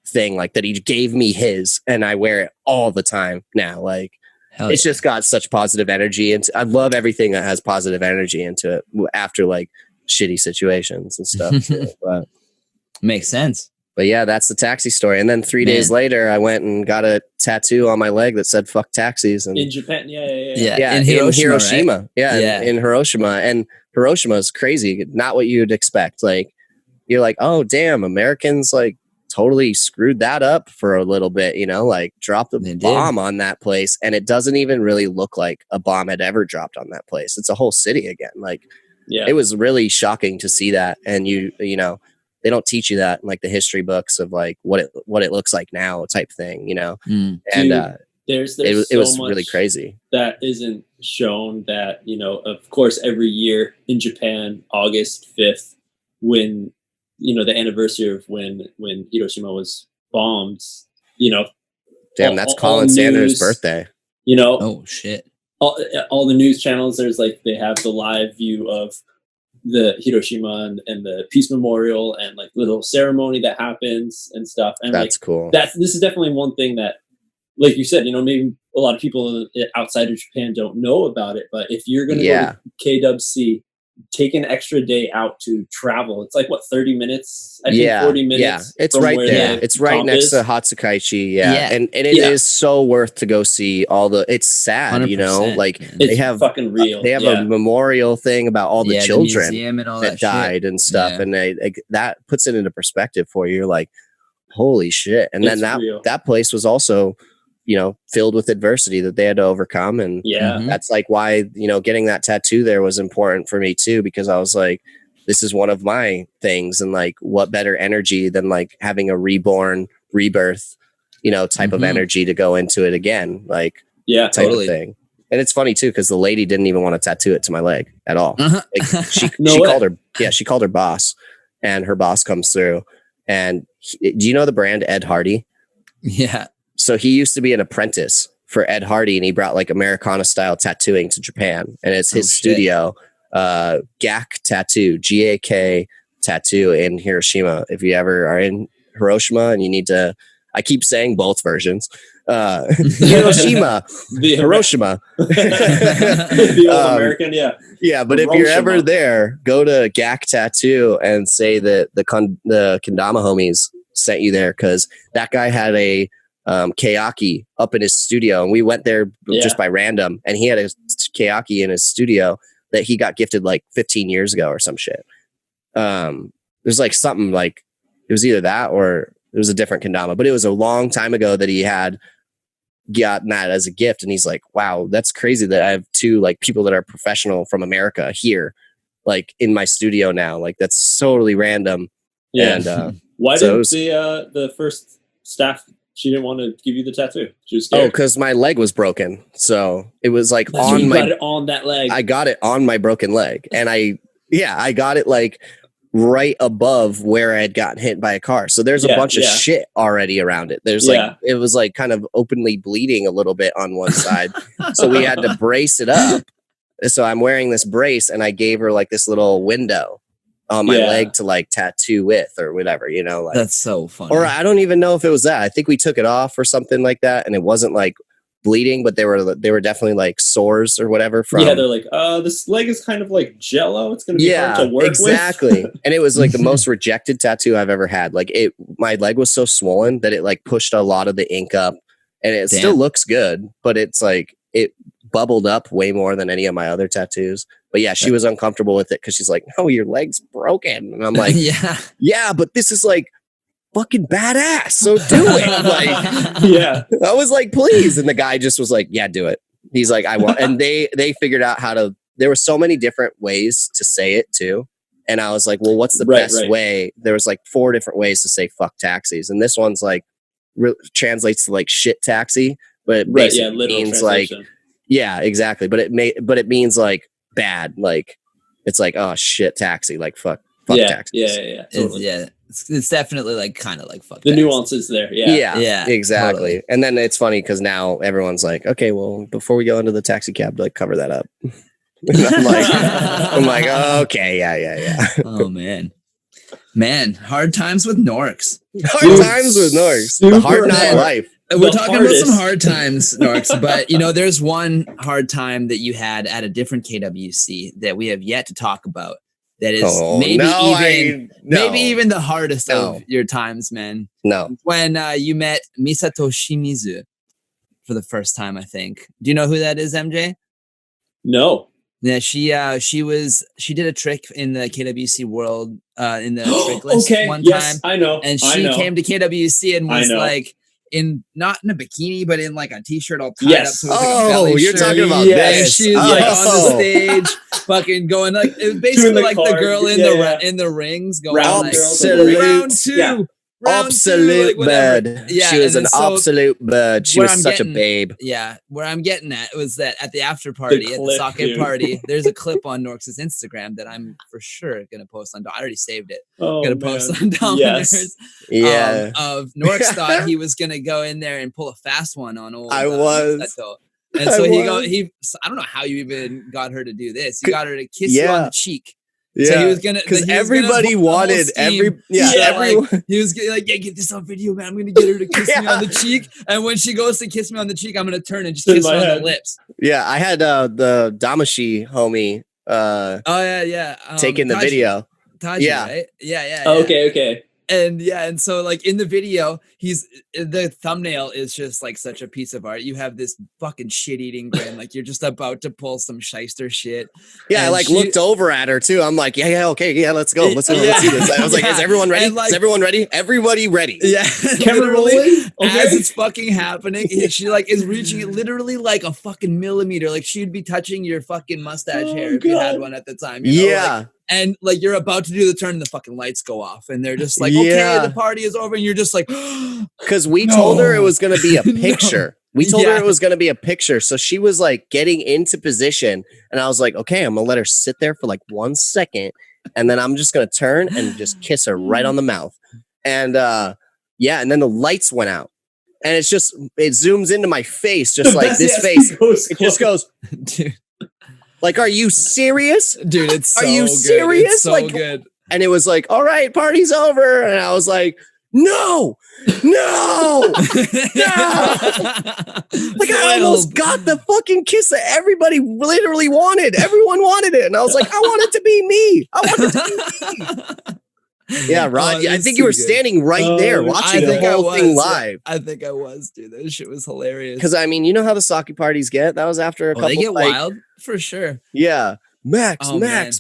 [SPEAKER 3] thing, like that he gave me his, and I wear it all the time now. Like, it's just got such positive energy. And I love everything that has positive energy into it after like shitty situations and stuff. Too. But
[SPEAKER 1] makes sense.
[SPEAKER 3] But yeah, that's the taxi story. And then 3 days later, I went and got a tattoo on my leg that said "fuck taxis." And
[SPEAKER 2] in Japan,
[SPEAKER 3] yeah,
[SPEAKER 1] in Hiroshima, right?
[SPEAKER 3] Yeah, in Hiroshima. And Hiroshima is crazy. Not what you'd expect. Like, you're like, oh damn, Americans like totally screwed that up for a little bit. You know, like dropped a bomb on that place, and it doesn't even really look like a bomb had ever dropped on that place. It's a whole city again. Like, it was really shocking to see that, and you know. They don't teach you that in like the history books of like what it looks like now type thing, you know. And
[SPEAKER 2] there's
[SPEAKER 3] it was really crazy
[SPEAKER 2] that isn't shown. That, you know, of course, every year in Japan, August 5th, when, you know, the anniversary of when Hiroshima was bombed, you know,
[SPEAKER 3] damn, that's Colin Sanders' birthday.
[SPEAKER 2] You know,
[SPEAKER 1] oh shit,
[SPEAKER 2] all the news channels. There's like they have the live view of the Hiroshima and the Peace Memorial and like little ceremony that happens and stuff. And
[SPEAKER 3] that's
[SPEAKER 2] like,
[SPEAKER 3] cool.
[SPEAKER 2] This is definitely one thing that, like you said, you know, maybe a lot of people outside of Japan don't know about it, but if you're going to go to KWC, take an extra day out to travel. It's like, what, 30 minutes? I think 40 minutes.
[SPEAKER 3] Yeah, it's right there. It's right next to Hatsukaichi. Yeah. And it is so worth to go see all the, it's sad, you know, like they have
[SPEAKER 2] fucking real.
[SPEAKER 3] They have a memorial thing about all the children
[SPEAKER 1] the and all
[SPEAKER 3] that died and stuff. And that puts it into perspective for you. You're like, holy shit. And then that place was also, you know, filled with adversity that they had to overcome. And that's like why, you know, getting that tattoo there was important for me too, because I was like, this is one of my things. And like, what better energy than like having a rebirth, you know, type of energy to go into it again. Like, type of thing. And it's funny too, because the lady didn't even want to tattoo it to my leg at all. Like, she called her boss, and her boss comes through. And do you know the brand Ed Hardy?
[SPEAKER 1] Yeah. So
[SPEAKER 3] he used to be an apprentice for Ed Hardy, and he brought like Americana style tattooing to Japan. And it's his studio, GAK Tattoo, GAK Tattoo in Hiroshima. If you ever are in Hiroshima and you need to, I keep saying both versions. Hiroshima, Hiroshima.
[SPEAKER 2] The old American,
[SPEAKER 3] yeah. But if you're ever there, go to GAK Tattoo and say that the Kendama homies sent you there, because that guy had a keyaki up in his studio, and we went there just by random, and he had a keyaki in his studio that he got gifted like 15 years ago or some shit. There's like something like, it was either that or it was a different kendama, but it was a long time ago that he had gotten that as a gift. And he's like, wow, that's crazy that I have two like people that are professional from America here, like in my studio now. Like, that's totally random. And
[SPEAKER 2] why didn't the first staff, she didn't want to give you the tattoo? She was scared.
[SPEAKER 3] Oh, because my leg was broken. So it was like
[SPEAKER 2] got it on that leg.
[SPEAKER 3] I got it on my broken leg. And I got it like right above where I had gotten hit by a car. So there's a bunch of shit already around it. There's like, it was like kind of openly bleeding a little bit on one side. So we had to brace it up. So I'm wearing this brace, and I gave her like this little window on my leg to like tattoo with or whatever, you know. Like,
[SPEAKER 1] that's so funny.
[SPEAKER 3] Or I don't even know if it was that. I think we took it off or something like that, and it wasn't like bleeding, but they were definitely like sores or whatever from.
[SPEAKER 2] Yeah, they're like, this leg is kind of like jello. It's gonna be hard to work
[SPEAKER 3] exactly. With. And it was like the most rejected tattoo I've ever had. Like, my leg was so swollen that it like pushed a lot of the ink up, and it still looks good, but it's like it bubbled up way more than any of my other tattoos. But yeah, she was uncomfortable with it because she's like, no, your leg's broken. And I'm like, yeah, but this is like fucking badass. So do it. Like, I was like, please. And the guy just was like, yeah, do it. He's like, I want, and they figured out how to, there were so many different ways to say it too. And I was like, well, what's the best way? There was like 4 different ways to say fuck taxis. And this one's like, translates to like shit taxi, but it basically means like, exactly. But it means like bad. Like, it's like, oh shit, taxi, like fuck taxis.
[SPEAKER 2] Totally.
[SPEAKER 1] it's definitely like kind of like fuck
[SPEAKER 2] the
[SPEAKER 1] that.
[SPEAKER 2] nuances there.
[SPEAKER 3] Yeah, exactly.
[SPEAKER 1] Totally.
[SPEAKER 3] And then it's funny because now everyone's like, okay, well, before we go into the taxi cab, like cover that up. I'm like, okay, yeah.
[SPEAKER 1] Oh man, hard times with Norks.
[SPEAKER 3] Hard times with Norks. The hard knock life.
[SPEAKER 1] We're talking about some hard times, Norks, but there's one hard time that you had at a different KWC that we have yet to talk about. That is maybe even the hardest of your times, man.
[SPEAKER 3] No.
[SPEAKER 1] When you met Misato Shimizu for the first time, I think. Do you know who that is, MJ?
[SPEAKER 2] No.
[SPEAKER 1] Yeah, she did a trick in the KWC world in the trick list one time.
[SPEAKER 2] I know.
[SPEAKER 1] And she came to KWC and was like not in a bikini, but in like a t-shirt all tied up. So it was like a belly
[SPEAKER 3] you're
[SPEAKER 1] shirt.
[SPEAKER 3] talking about
[SPEAKER 1] this. She was like on the stage, fucking going like it was basically like the girl in the rings going
[SPEAKER 3] absolute
[SPEAKER 1] round two.
[SPEAKER 3] Absolute bird.
[SPEAKER 1] Yeah,
[SPEAKER 3] she was an absolute bird. She was such a babe.
[SPEAKER 1] Yeah, where I'm getting at was that at the after party, at the sake party, there's a clip on Norks' Instagram that I'm for sure gonna post on. I already saved it. Gonna post on Damanerds.
[SPEAKER 3] Yeah.
[SPEAKER 1] Of Norks thought he was gonna go in there and pull a fast one on old.
[SPEAKER 3] I was.
[SPEAKER 1] Misato. And so I don't know how you even got her to do this. You got her to kiss you on the cheek.
[SPEAKER 3] Yeah,
[SPEAKER 1] so he was gonna
[SPEAKER 3] because everybody wanted everyone.
[SPEAKER 1] Like, he was like, get this on video, man. I'm gonna get her to kiss me on the cheek, and when she goes to kiss me on the cheek, I'm gonna turn and just kiss her on the lips.
[SPEAKER 3] Yeah, I had the Damashi homie. Taking the video.
[SPEAKER 1] Taji, right? Yeah.
[SPEAKER 2] Okay.
[SPEAKER 1] And so like in the video, the thumbnail is just like such a piece of art. You have this fucking shit-eating grin, like you're just about to pull some shyster shit.
[SPEAKER 3] Yeah, and I looked over at her too. I'm like, okay, let's go. Let's see this. I was like, is everyone ready? Is everyone ready? Everybody ready?
[SPEAKER 1] Yeah,
[SPEAKER 2] camera rolling.
[SPEAKER 1] As it's fucking happening, she like is reaching it literally like a fucking millimeter. Like she'd be touching your fucking mustache hair if you had one at the time. And like you're about to do the turn and the fucking lights go off and they're just like, okay, the party is over. And you're just like,
[SPEAKER 3] because we told her it was going to be a picture. We told her it was going to be a picture. So she was like getting into position and I was like, okay, I'm going to let her sit there for like 1 second. And then I'm just going to turn and just kiss her right on the mouth. And and then the lights went out and it zooms into my face, just like this face. It just goes, dude. Like, are you serious?
[SPEAKER 1] Dude, it's so
[SPEAKER 3] Are you
[SPEAKER 1] good.
[SPEAKER 3] serious?
[SPEAKER 1] It's so
[SPEAKER 3] like,
[SPEAKER 1] good.
[SPEAKER 3] And it was like, all right, party's over. And I was like, no. Like, I almost got the fucking kiss that everybody literally wanted. Everyone wanted it. And I was like, I want it to be me. Yeah, Rod. I think you were standing right there watching the whole thing live.
[SPEAKER 1] I think I was, dude. That shit was hilarious.
[SPEAKER 3] Because I mean, you know how the sake parties get. That was after a couple.
[SPEAKER 1] They get wild for sure.
[SPEAKER 3] Yeah, max. And then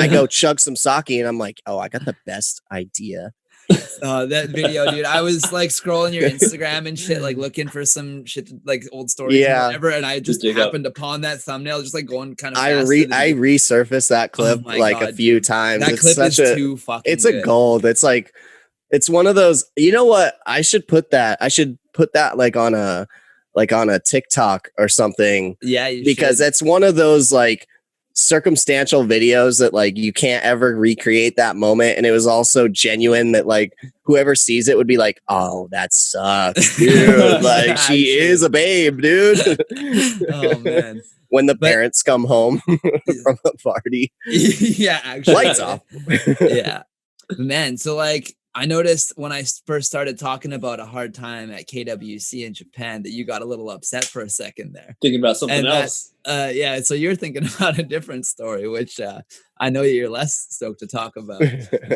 [SPEAKER 3] I go chug some sake, and I'm like, oh, I got the best idea.
[SPEAKER 1] That video, dude. I was like scrolling your Instagram and shit, like looking for some shit, like old stories, and whatever. And I just happened upon that thumbnell, just like going kind of. I
[SPEAKER 3] resurfaced that clip a few times.
[SPEAKER 1] That clip is too fucking.
[SPEAKER 3] It's a gold. It's like, it's one of those. You know what? I should put that like on a TikTok or something.
[SPEAKER 1] Yeah,
[SPEAKER 3] because that's one of those like circumstantial videos that like you can't ever recreate that moment, and it was also genuine that like whoever sees it would be like, oh, that sucks, dude. Like she is a babe, dude.
[SPEAKER 1] Oh man.
[SPEAKER 3] When the parents come home from the party.
[SPEAKER 1] Yeah, actually.
[SPEAKER 3] Lights off.
[SPEAKER 1] Yeah. Man, so like I noticed when I first started talking about a hard time at KWC in Japan that you got a little upset for a second there.
[SPEAKER 2] Thinking about something else.
[SPEAKER 1] So you're thinking about a different story, which I know you're less stoked to talk about.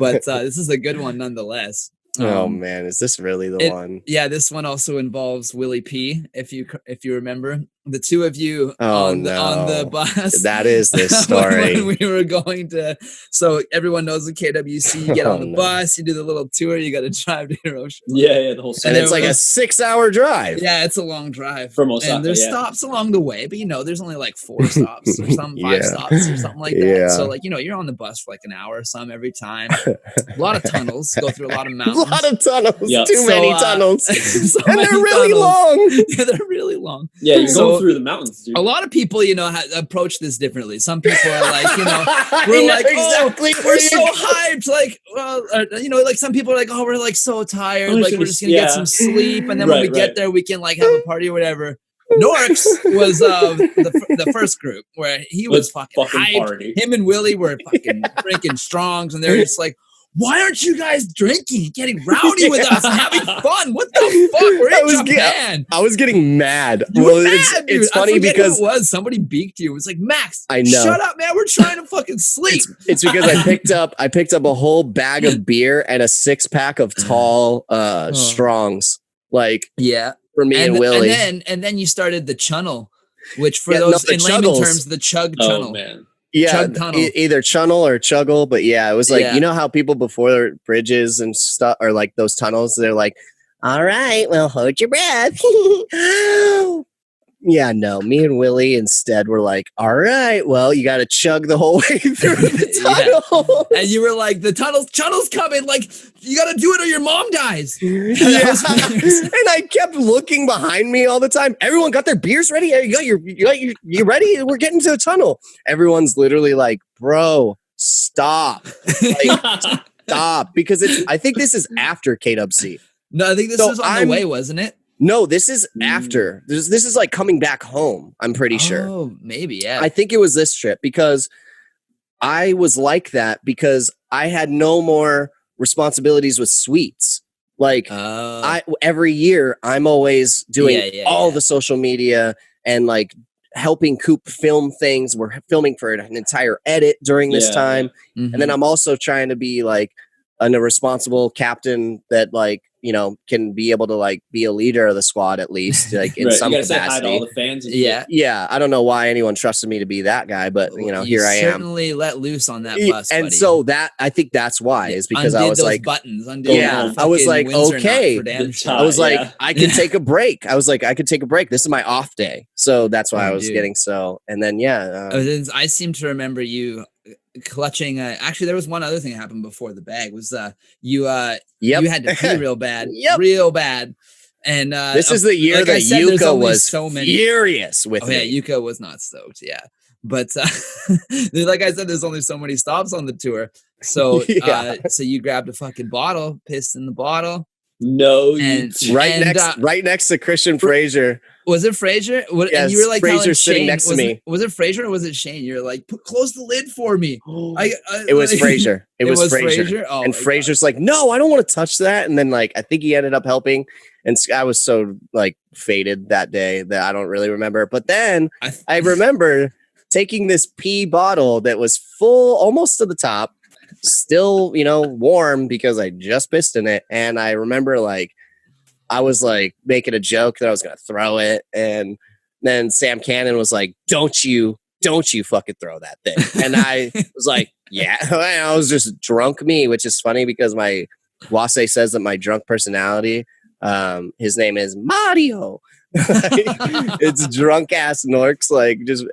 [SPEAKER 1] But this is a good one nonetheless.
[SPEAKER 3] Oh man, is this really the one?
[SPEAKER 1] Yeah, this one also involves Willie P. If you remember, the two of you on the bus.
[SPEAKER 3] That is this story.
[SPEAKER 1] when we were going to, so everyone knows the KWC. You get on the bus, you do the little tour. You got to drive to Hiroshima.
[SPEAKER 2] Yeah, the whole.
[SPEAKER 3] And it's like a 6-hour drive.
[SPEAKER 1] Yeah, it's a long drive
[SPEAKER 2] from Osaka.
[SPEAKER 1] And there's stops along the way, but there's only like 4 stops or something, 5 stops or something like that. Yeah. So like you're on the bus for like an hour or some every time. A lot of tunnels, go through a lot of mountains.
[SPEAKER 3] A lot of tunnels.
[SPEAKER 2] Yep.
[SPEAKER 3] Too many tunnels.
[SPEAKER 1] So
[SPEAKER 3] and they're really long.
[SPEAKER 1] Yeah, they're really long.
[SPEAKER 2] Yeah, you're going go through the mountains, dude.
[SPEAKER 1] A lot of people, approach this differently. Some people are like, we're like,
[SPEAKER 3] exactly
[SPEAKER 1] we're so hyped. Like, well, like some people are like, we're like so tired. Like, we're just gonna get some sleep, and then when we get there, we can like have a party or whatever. Norks was the first group where he was fucking hyped. Party. Him and Willie were fucking drinking strongs, and they were just like, why aren't you guys drinking and getting rowdy with us and having fun? What the fuck? We're in Japan.
[SPEAKER 3] I was getting mad. It's funny because
[SPEAKER 1] somebody beaked you. It was like, Max,
[SPEAKER 3] I know.
[SPEAKER 1] Shut up, man. We're trying to fucking sleep.
[SPEAKER 3] It's because I picked up a whole bag of beer and a 6-pack of tall strongs. Like,
[SPEAKER 1] yeah.
[SPEAKER 3] For me and Willie.
[SPEAKER 1] And then you started the chunnel, which for those in layman terms, the chug tunnel.
[SPEAKER 2] Man.
[SPEAKER 3] Yeah, either chunnel or chuggle, but yeah, it was like, you know how people before bridges and stuff, or like those tunnels, they're like, all right, well, hold your breath. Yeah, no, me and Willie instead were like, all right, well, you got to chug the whole way through the tunnel.
[SPEAKER 1] And you were like, the tunnel's coming. Like, you got to do it or your mom dies.
[SPEAKER 3] And I kept looking behind me all the time. Everyone got their beers ready. You ready? We're getting to the tunnel. Everyone's literally like, bro, stop. Like, stop. Because I think this is after KWC.
[SPEAKER 1] No, I think this was on the way, wasn't it?
[SPEAKER 3] No, this is after. This is like coming back home, I'm pretty sure.
[SPEAKER 1] Oh, maybe, yeah.
[SPEAKER 3] I think it was this trip because I was like that because I had no more responsibilities with sweets. Like every year I'm always doing all the social media and like helping Coop film things. We're filming for an entire edit during this time. Yeah. Mm-hmm. And then I'm also trying to be like a responsible captain that like, can be able to like be a leader of the squad at least, like in some capacity. Say hi to all
[SPEAKER 2] the fans.
[SPEAKER 3] Yeah. I don't know why anyone trusted me to be that guy, but here I am.
[SPEAKER 1] Certainly let loose on that bus,
[SPEAKER 3] and
[SPEAKER 1] buddy.
[SPEAKER 3] So I think that's why is because I was like
[SPEAKER 1] buttons.
[SPEAKER 3] I was like, okay. I was like, I can take a break. I was like, I could take a break. This is my off day, so that's why I was getting so. And then
[SPEAKER 1] I seem to remember you clutching. Actually, there was one other thing that happened before the bag was you had to pee real bad, real bad. And
[SPEAKER 3] this is the year that Yuka was furious with me.
[SPEAKER 1] Yeah, Yuka was not stoked. Yeah, but like I said, there's only so many stops on the tour. So so you grabbed a fucking bottle, pissed in the bottle.
[SPEAKER 2] No,
[SPEAKER 3] right next to Christian Fraser.
[SPEAKER 1] Was it Fraser?
[SPEAKER 3] Yes,
[SPEAKER 1] and you were like
[SPEAKER 3] Fraser sitting next to me.
[SPEAKER 1] Was it Fraser or was it Shane? You're like, close the lid for me.
[SPEAKER 3] It was Fraser. It was Fraser.
[SPEAKER 1] Oh,
[SPEAKER 3] and Fraser's like, no, I don't want to touch that. And then like, I think he ended up helping. And I was so like faded that day that I don't really remember. But then I remember taking this pee bottle that was full almost to the top, still, warm because I just pissed in it. And I remember like, I was like making a joke that I was going to throw it. And then Sam Cannon was like, don't you fucking throw that thing. And I was like, yeah, I was just drunk me, which is funny because my Wase says that my drunk personality, his name is Mario. It's drunk ass Norks.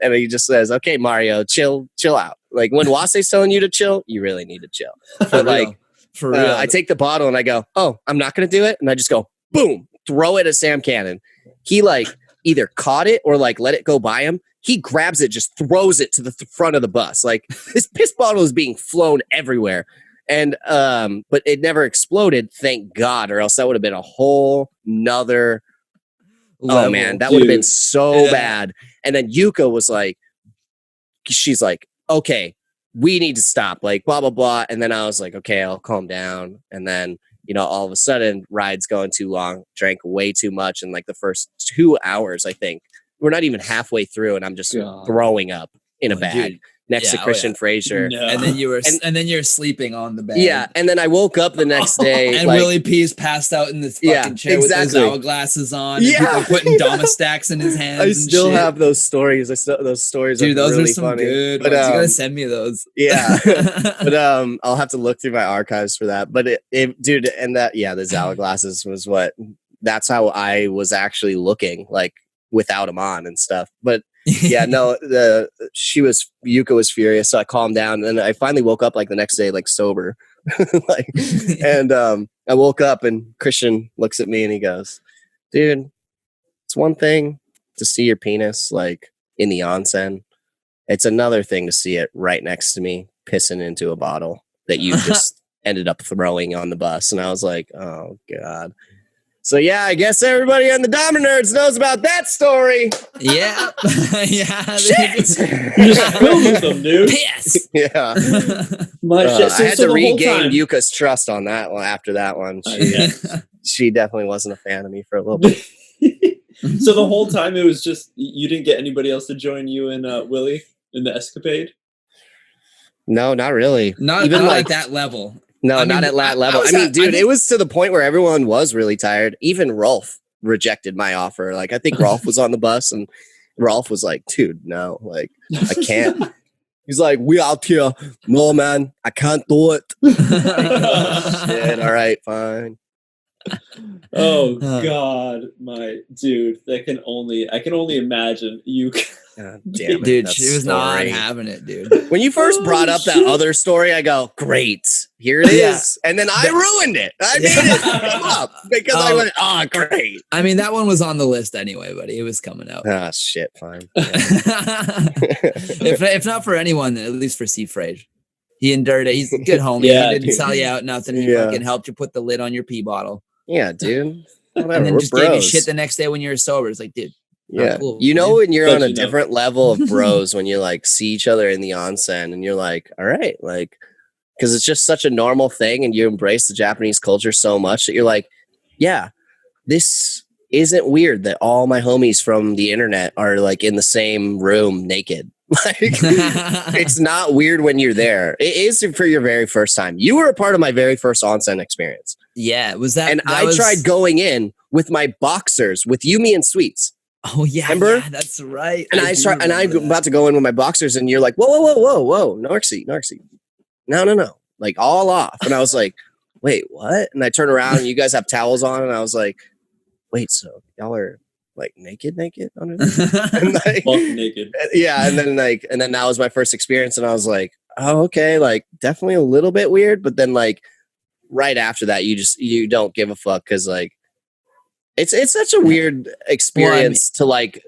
[SPEAKER 3] And he just says, okay, Mario, chill out. Like when Wase's telling you to chill, you really need to chill. For real. I take the bottle and I go, oh, I'm not going to do it. And I just go, boom, throw it at Sam Cannon. He like either caught it or like let it go by him. He grabs it, just throws it to the front of the bus. Like this piss bottle is being flown everywhere. And, but it never exploded. Thank God. Or else that would have been a whole nother level. Oh man, that would have been so bad. And then Yuka was like, she's like, okay, we need to stop, like blah, blah, blah. And then I was like, okay, I'll calm down. And then, all of a sudden ride's going too long, drank way too much. And like the first 2 hours, I think we're not even halfway through and I'm just throwing up in a bag next to Christian Fraser.
[SPEAKER 1] No. And then you're sleeping on the bag.
[SPEAKER 3] Yeah. And then I woke up the next day.
[SPEAKER 1] And Willie P's passed out in this fucking chair with his hourglasses on. And people putting Dama stacks in his hands.
[SPEAKER 3] I still have those stories. Those stories
[SPEAKER 1] Dude, those
[SPEAKER 3] really
[SPEAKER 1] are some
[SPEAKER 3] funny.
[SPEAKER 1] good ones. You gotta send me those.
[SPEAKER 3] Yeah. But I'll have to look through my archives for that. But dude, and that, the hourglasses was that's how I was actually looking, like without him on and stuff. But Yuka was furious, so I calmed down, and I finally woke up like the next day, like sober, and I woke up and Christian looks at me and he goes, "Dude, it's one thing to see your penis like in the onsen. It's another thing to see it right next to me pissing into a bottle that you just ended up throwing on the bus. And I was like, oh God. So yeah, I guess everybody on the Dama Nerds knows about that story.
[SPEAKER 1] Yeah. Yeah.
[SPEAKER 3] Shit.
[SPEAKER 2] You just filled with them, dude.
[SPEAKER 1] Piss.
[SPEAKER 3] Yeah. I had to regain Yuka's trust on that one after that one. She definitely wasn't a fan of me for a little bit.
[SPEAKER 2] So the whole time it was just, you didn't get anybody else to join you and Willie in the escapade?
[SPEAKER 3] No, not really.
[SPEAKER 1] Not even like that level.
[SPEAKER 3] No, not at that level. I mean, dude, it was to the point where everyone was really tired. Even Rolf rejected my offer. Like, I think Rolf was on the bus, and Rolf was like, dude, no, like, I can't. He's like, we out here. No, man, I can't do it. Oh, shit, all right, fine.
[SPEAKER 2] Oh, God, my dude. I can only imagine you.
[SPEAKER 3] God damn it,
[SPEAKER 1] dude, she was not having it, dude.
[SPEAKER 3] When you first brought up that other story, I go, great, here it is. And then I ruined it. I made it come up because I went, oh, great.
[SPEAKER 1] I mean, that one was on the list anyway, buddy. It was coming out.
[SPEAKER 3] Ah, shit, fine.
[SPEAKER 1] if not for anyone, at least for C. Frage. He endured it. He's a good homie.
[SPEAKER 2] Yeah,
[SPEAKER 1] he didn't sell you out nothing. He fucking helped you put the lid on your pee bottle.
[SPEAKER 3] Yeah, dude. Whatever.
[SPEAKER 1] And then just gave you shit the next day when you were sober. It's like, dude.
[SPEAKER 3] Yeah,
[SPEAKER 1] cool,
[SPEAKER 3] you know, when you're on a different level of bros, when you like see each other in the onsen and you're like, all right, like, because it's just such a normal thing and you embrace the Japanese culture so much that you're like, yeah, this isn't weird that all my homies from the internet are like in the same room naked. Like, it's not weird when you're there. It is for your very first time. You were a part of my very first onsen experience.
[SPEAKER 1] Yeah, was that?
[SPEAKER 3] And
[SPEAKER 1] I
[SPEAKER 3] tried going in with my boxers with Yumi and Sweets.
[SPEAKER 1] Oh yeah,
[SPEAKER 3] remember?
[SPEAKER 1] Yeah, that's right.
[SPEAKER 3] And I'm about to go in with my boxers, and you're like, whoa, Narcy, no, like all off. And I was like, wait, what? And I turn around, and you guys have towels on, and I was like, wait, so y'all are like naked under this? And like,
[SPEAKER 2] naked.
[SPEAKER 3] Yeah, and then that was my first experience, and I was like, oh, okay, like definitely a little bit weird, but then like right after that, you don't give a fuck because like. It's such a weird experience to like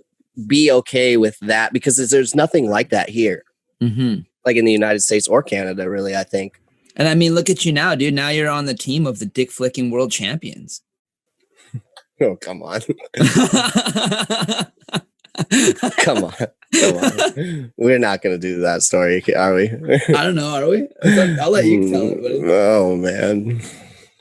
[SPEAKER 3] be okay with that because there's nothing like that here, like in the United States or Canada, really. I think.
[SPEAKER 1] And I mean, look at you now, dude. Now you're on the team of the dick flicking world champions.
[SPEAKER 3] Oh, come on. Come on. We're not going to do that story, are we?
[SPEAKER 1] I don't know. Are we? I'll let you tell it. Buddy.
[SPEAKER 3] Oh, man.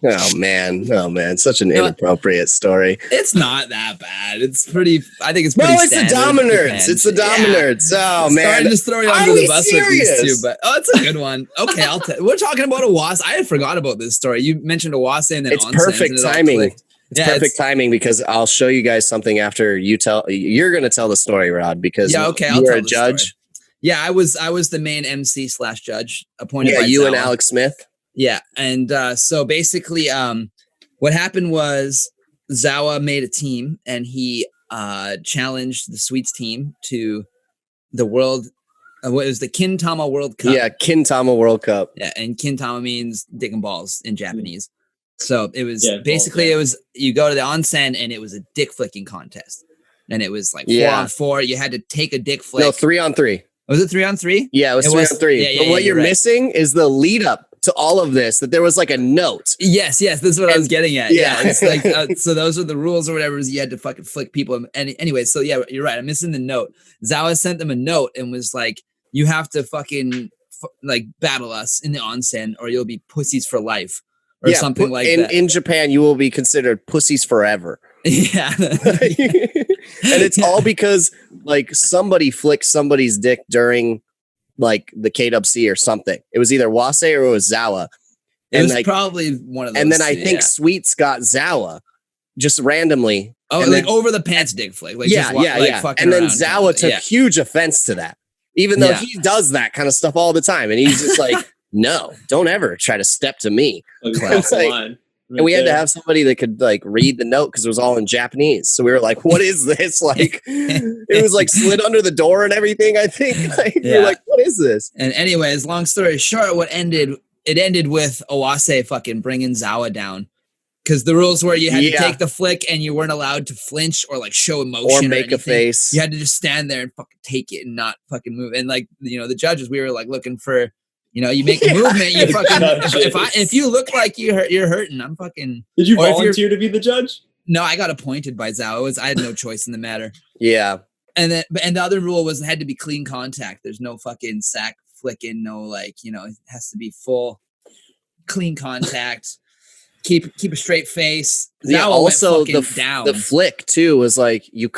[SPEAKER 3] Oh man, such an inappropriate story.
[SPEAKER 1] It's not that bad. It's pretty. I think it's pretty.
[SPEAKER 3] No, it's the Dama Nerds. It's the Dama Nerds. Oh man,
[SPEAKER 1] just throw you under the bus with these two. But it's a good one. Okay, we're talking about Awase. I forgot about this story. You mentioned Awase, and then
[SPEAKER 3] it's perfect timing. It's perfect timing because I'll show you guys something after you tell. You're going to tell the story, Rod, because
[SPEAKER 1] I'll
[SPEAKER 3] you're a judge.
[SPEAKER 1] Story. Yeah, I was the main MC / judge appointed.
[SPEAKER 3] Yeah, you and Alex Smith.
[SPEAKER 1] Yeah, and so basically, what happened was Zawa made a team, and he challenged the Sweets team to the world. What was the Kintama World Cup?
[SPEAKER 3] Yeah, Kintama World Cup.
[SPEAKER 1] Yeah, and Kintama means dick and balls in Japanese. So it was it was you go to the onsen, and it was a dick flicking contest, and it was like 4-on-4. You had to take a dick flick.
[SPEAKER 3] No, 3-on-3.
[SPEAKER 1] Was it 3-on-3?
[SPEAKER 3] Yeah, it was 3-on-3. But what you're missing is the lead up to all of this, that there was like a note.
[SPEAKER 1] Yes, this is what I was getting at. Yeah, it's like so those are the rules or whatever. You had to fucking flick people. And anyway, so yeah, you're right. I'm missing the note. Zawa sent them a note and was like, "You have to fucking like battle us in the onsen, or you'll be pussies for life, or something like that." In
[SPEAKER 3] Japan, you will be considered pussies forever.
[SPEAKER 1] Yeah,
[SPEAKER 3] and it's all because like somebody flicked somebody's dick during. Like the KWC or something. It was either Wase or it was Zawa.
[SPEAKER 1] It was like, probably one of those.
[SPEAKER 3] And then I think Sweets got Zawa just randomly.
[SPEAKER 1] Oh, like then, over the pants dick flick. Like
[SPEAKER 3] yeah. And then Zawa took huge offense to that. Even though he does that kind of stuff all the time. And he's just like, no, don't ever try to step to me. And we had to have somebody that could like read the note because it was all in Japanese. So we were like, what is this? Like, it was like slid under the door and everything, I think. Like, we were like, what is this?
[SPEAKER 1] And anyways, long story short, it ended with Awase fucking bringing Zawa down Because the rules were you had to take the flick and you weren't allowed to flinch or like show emotion
[SPEAKER 3] or make a face.
[SPEAKER 1] You had to just stand there and fucking take it and not fucking move. And like, you know, the judges, we were like looking for, you know, you make a movement, you fucking, if you look like you're hurting, I'm fucking.
[SPEAKER 2] Did you volunteer to be the judge?
[SPEAKER 1] No, I got appointed by Zao. I had no choice in the matter.
[SPEAKER 3] Yeah.
[SPEAKER 1] And the other rule was it had to be clean contact. There's no fucking sack flicking, no like, you know, it has to be full clean contact. Keep a straight face.
[SPEAKER 3] Yeah, also the flick too was like you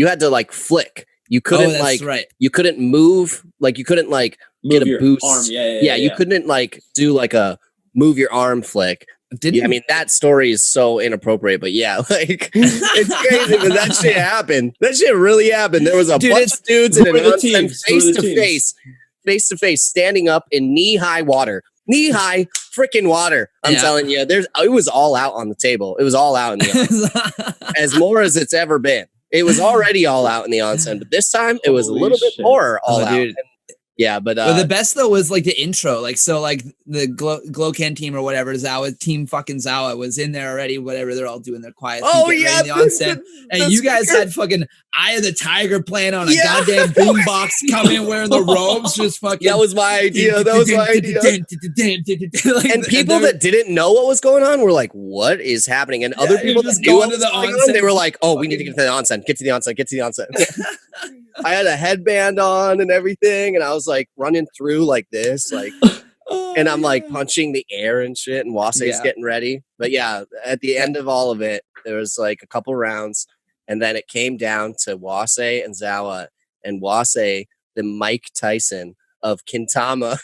[SPEAKER 3] had to like flick. You couldn't you couldn't move, like you couldn't like get a boost.
[SPEAKER 2] Arm.
[SPEAKER 3] Yeah, you couldn't like do like a move your arm flick. I mean, that story is so inappropriate, but yeah, like it's crazy, but that shit happened. That shit really happened. There was a bunch of dudes in an onsen face to face, standing up in knee-high freaking water. I'm telling you, it was all out on the table. It was all out in the onsen. As more as it's ever been. It was already all out in the onsen, but this time it was a little bit more all out. Dude. Yeah, but
[SPEAKER 1] the best though was like the intro, like so like the Glowcan team or whatever, Zawa team fucking Zawa was in there already, whatever, they're all doing their quiet.
[SPEAKER 3] Oh yeah,
[SPEAKER 1] in the onset. And you guys had fucking Eye of the Tiger playing on a goddamn boombox, coming wearing the robes, just fucking.
[SPEAKER 3] That was my idea. And people that didn't know what was going on were like, "What is happening?" And other people that knew what was going on, they were like, "Oh, we need to get to the onsen. Get to the onsen." I had a headband on and everything, and I was like running through like this, like, and I'm like punching the air and shit, and Wasei's getting ready. But yeah, at the end of all of it, there was like a couple rounds, and then it came down to Wasei and Zawa, and Wasei, the Mike Tyson of Kendama,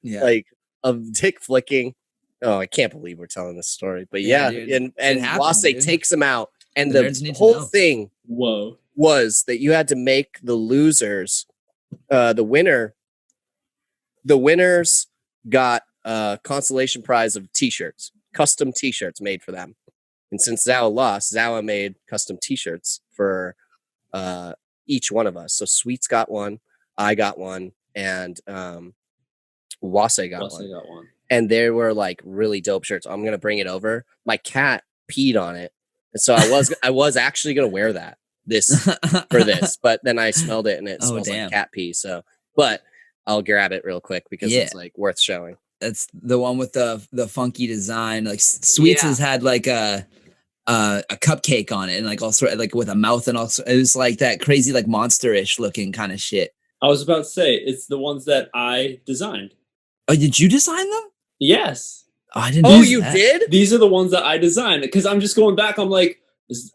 [SPEAKER 3] like of dick flicking. Oh, I can't believe we're telling this story, but and Wasei takes him out, and the whole thing.
[SPEAKER 2] Whoa.
[SPEAKER 3] Was that you had to make the losers, the winners got a consolation prize of t-shirts, custom t-shirts made for them. And since Zawa lost, Zawa made custom t-shirts for each one of us. So Sweets got one, I got one, and Wasei got one. And they were like really dope shirts. I'm gonna bring it over. My cat peed on it, and so I was actually gonna wear that. For this, but then I smelled it and it smells like cat pee. So, but I'll grab it real quick because it's like worth showing.
[SPEAKER 1] That's the one with the funky design. Like Sweets has had like a cupcake on it and like also like with a mouth, and also it was like that crazy like monster-ish looking kind of shit.
[SPEAKER 2] I was about to say it's the ones that I designed.
[SPEAKER 1] Oh, did you design them?
[SPEAKER 2] Yes.
[SPEAKER 1] Oh, I didn't.
[SPEAKER 3] Oh, you did?
[SPEAKER 2] These are the ones that I designed because I'm just going back. I'm like.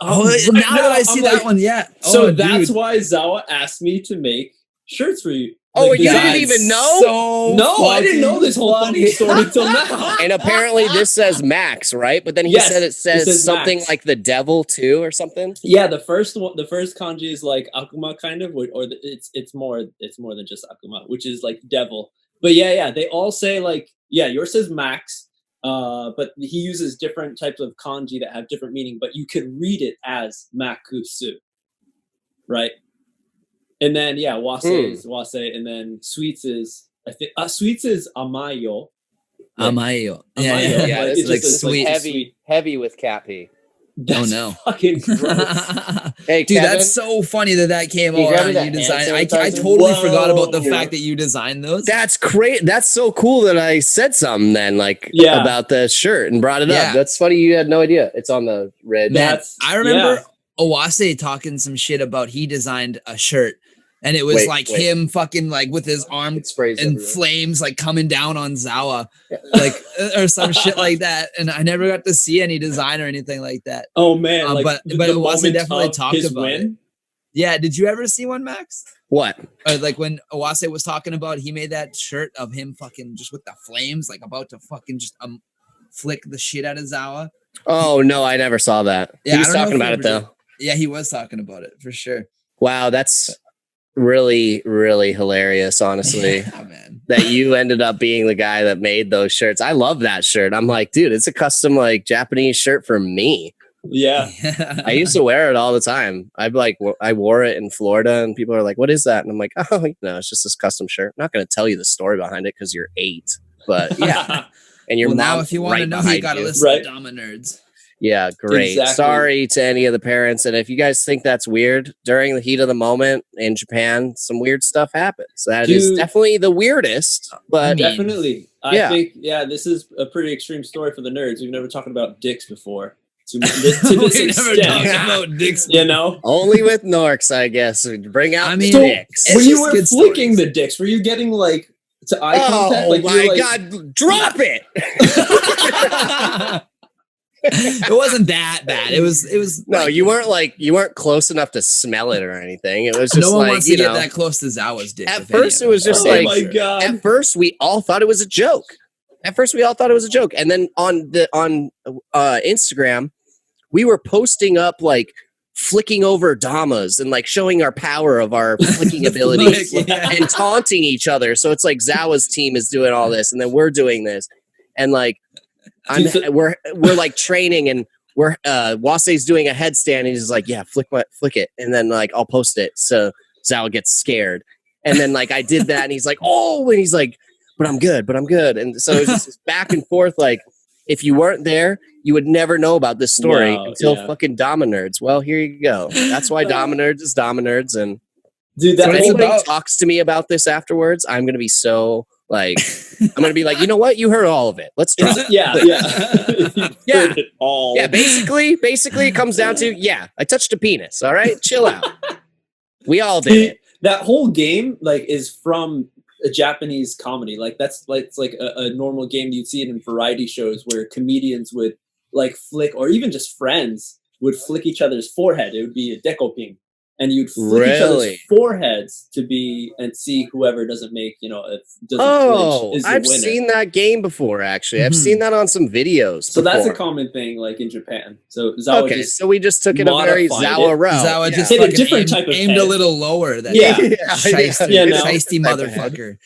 [SPEAKER 1] Now that I see that one,
[SPEAKER 2] So that's why Zawa asked me to make shirts for you.
[SPEAKER 3] Oh, like, you didn't even know?
[SPEAKER 2] No, I didn't know this whole funny story until now.
[SPEAKER 3] And apparently this says Max, right? But then he said it says something Max. Like the devil too, or something.
[SPEAKER 2] Yeah, the first kanji is like Akuma kind of, or it's more than just Akuma, which is like devil. But they all say like yours says Max. But he uses different types of kanji that have different meaning, but you could read it as Makusu, right? And then Wasei is Wasei, and then Sweets is Sweets is Amayo.
[SPEAKER 1] Amayo.
[SPEAKER 3] Yeah, it's like sweet, heavy with cat pee.
[SPEAKER 2] That's fucking gross.
[SPEAKER 3] Hey,
[SPEAKER 1] dude,
[SPEAKER 3] Kevin,
[SPEAKER 1] that's so funny that came all around. You designed. I totally forgot about the fact that you designed those.
[SPEAKER 3] That's great. That's so cool that I said something then, like about the shirt and brought it up. That's funny. You had no idea. It's on the red.
[SPEAKER 1] I remember Owase talking some shit about he designed a shirt. And it was him fucking like with his arm and flames like coming down on Zawa, like or some shit like that. And I never got to see any design or anything like that.
[SPEAKER 2] Oh man,
[SPEAKER 1] but Owase definitely talked about it. Yeah, did you ever see one, Max?
[SPEAKER 3] What?
[SPEAKER 1] Like when Owase was talking about, he made that shirt of him fucking just with the flames, like about to fucking just flick the shit out of Zawa.
[SPEAKER 3] Oh no, I never saw that. Yeah, he was talking about it though.
[SPEAKER 1] Yeah, he was talking about it for sure.
[SPEAKER 3] Wow, that's really, really hilarious, honestly.
[SPEAKER 1] Man.
[SPEAKER 3] That you ended up being the guy that made those shirts. I love that shirt. I'm like, dude, it's a custom like Japanese shirt for me.
[SPEAKER 2] Yeah.
[SPEAKER 3] I used to wear it all the time. I wore it in Florida and people are like, what is that? And I'm like, oh, it's just this custom shirt. I'm not going to tell you the story behind it because you're 8, but yeah. And your mom,
[SPEAKER 1] now if you want to know, you got to listen to Dama Nerds.
[SPEAKER 3] Yeah, great.
[SPEAKER 2] Exactly.
[SPEAKER 3] Sorry to any of the parents. And if you guys think that's weird, during the heat of the moment in Japan, some weird stuff happens. That is definitely the weirdest. But
[SPEAKER 2] definitely. I think, this is a pretty extreme story for the nerds. We've never talked about dicks before. To this extent.
[SPEAKER 1] About dicks,
[SPEAKER 2] you know?
[SPEAKER 3] Only with Norks, I guess. Bring out the
[SPEAKER 2] so
[SPEAKER 3] dicks.
[SPEAKER 2] When you were flicking the dicks, were you getting like to eye contact?
[SPEAKER 3] Oh my God, drop it!
[SPEAKER 1] It wasn't that bad. It was
[SPEAKER 3] no, you weren't close enough to smell it or anything. It was just
[SPEAKER 1] no one
[SPEAKER 3] like,
[SPEAKER 1] wants to get that close to Zawa's dick.
[SPEAKER 3] At first it was just like,
[SPEAKER 2] my God.
[SPEAKER 3] At first we all thought it was a joke. And then on Instagram, we were posting up like flicking over Damas and like showing our power of our flicking abilities and taunting each other. So it's like Zawa's team is doing all this and then we're doing this. And like we're like training and we're Wase's doing a headstand and he's like, yeah, flick it. And then like I'll post it. So Zawa gets scared. And then like I did that and he's like, oh, and he's like, but I'm good. And so it's just this back and forth. Like if you weren't there, you would never know about this story until fucking Damanerds. Well, here you go. That's why Damanerds is Damanerds. And
[SPEAKER 2] dude,
[SPEAKER 3] when anybody talks to me about this afterwards, I'm going to be so like, I'm going to be like, you know what? You heard all of it. Let's drop it.
[SPEAKER 2] Yeah.
[SPEAKER 3] It all. Yeah. Basically it comes down to, I touched a penis. All right. Chill out. We all did it.
[SPEAKER 2] That whole game like is from a Japanese comedy. Like that's like, it's like a normal game. You'd see it in variety shows where comedians would like flick, or even just friends would flick each other's forehead. It would be a dekoping. And you'd flick each other's foreheads to be and see whoever doesn't make, flinch is the
[SPEAKER 3] I've
[SPEAKER 2] winner.
[SPEAKER 3] seen that game before, actually. I've seen that on some videos.
[SPEAKER 2] So that's a common thing, like in Japan. So Zawa
[SPEAKER 3] so we just took it a very Zawa route.
[SPEAKER 1] Zawa just
[SPEAKER 2] hit a different type of
[SPEAKER 1] aimed
[SPEAKER 2] head.
[SPEAKER 1] a little lower. That shiesty motherfucker.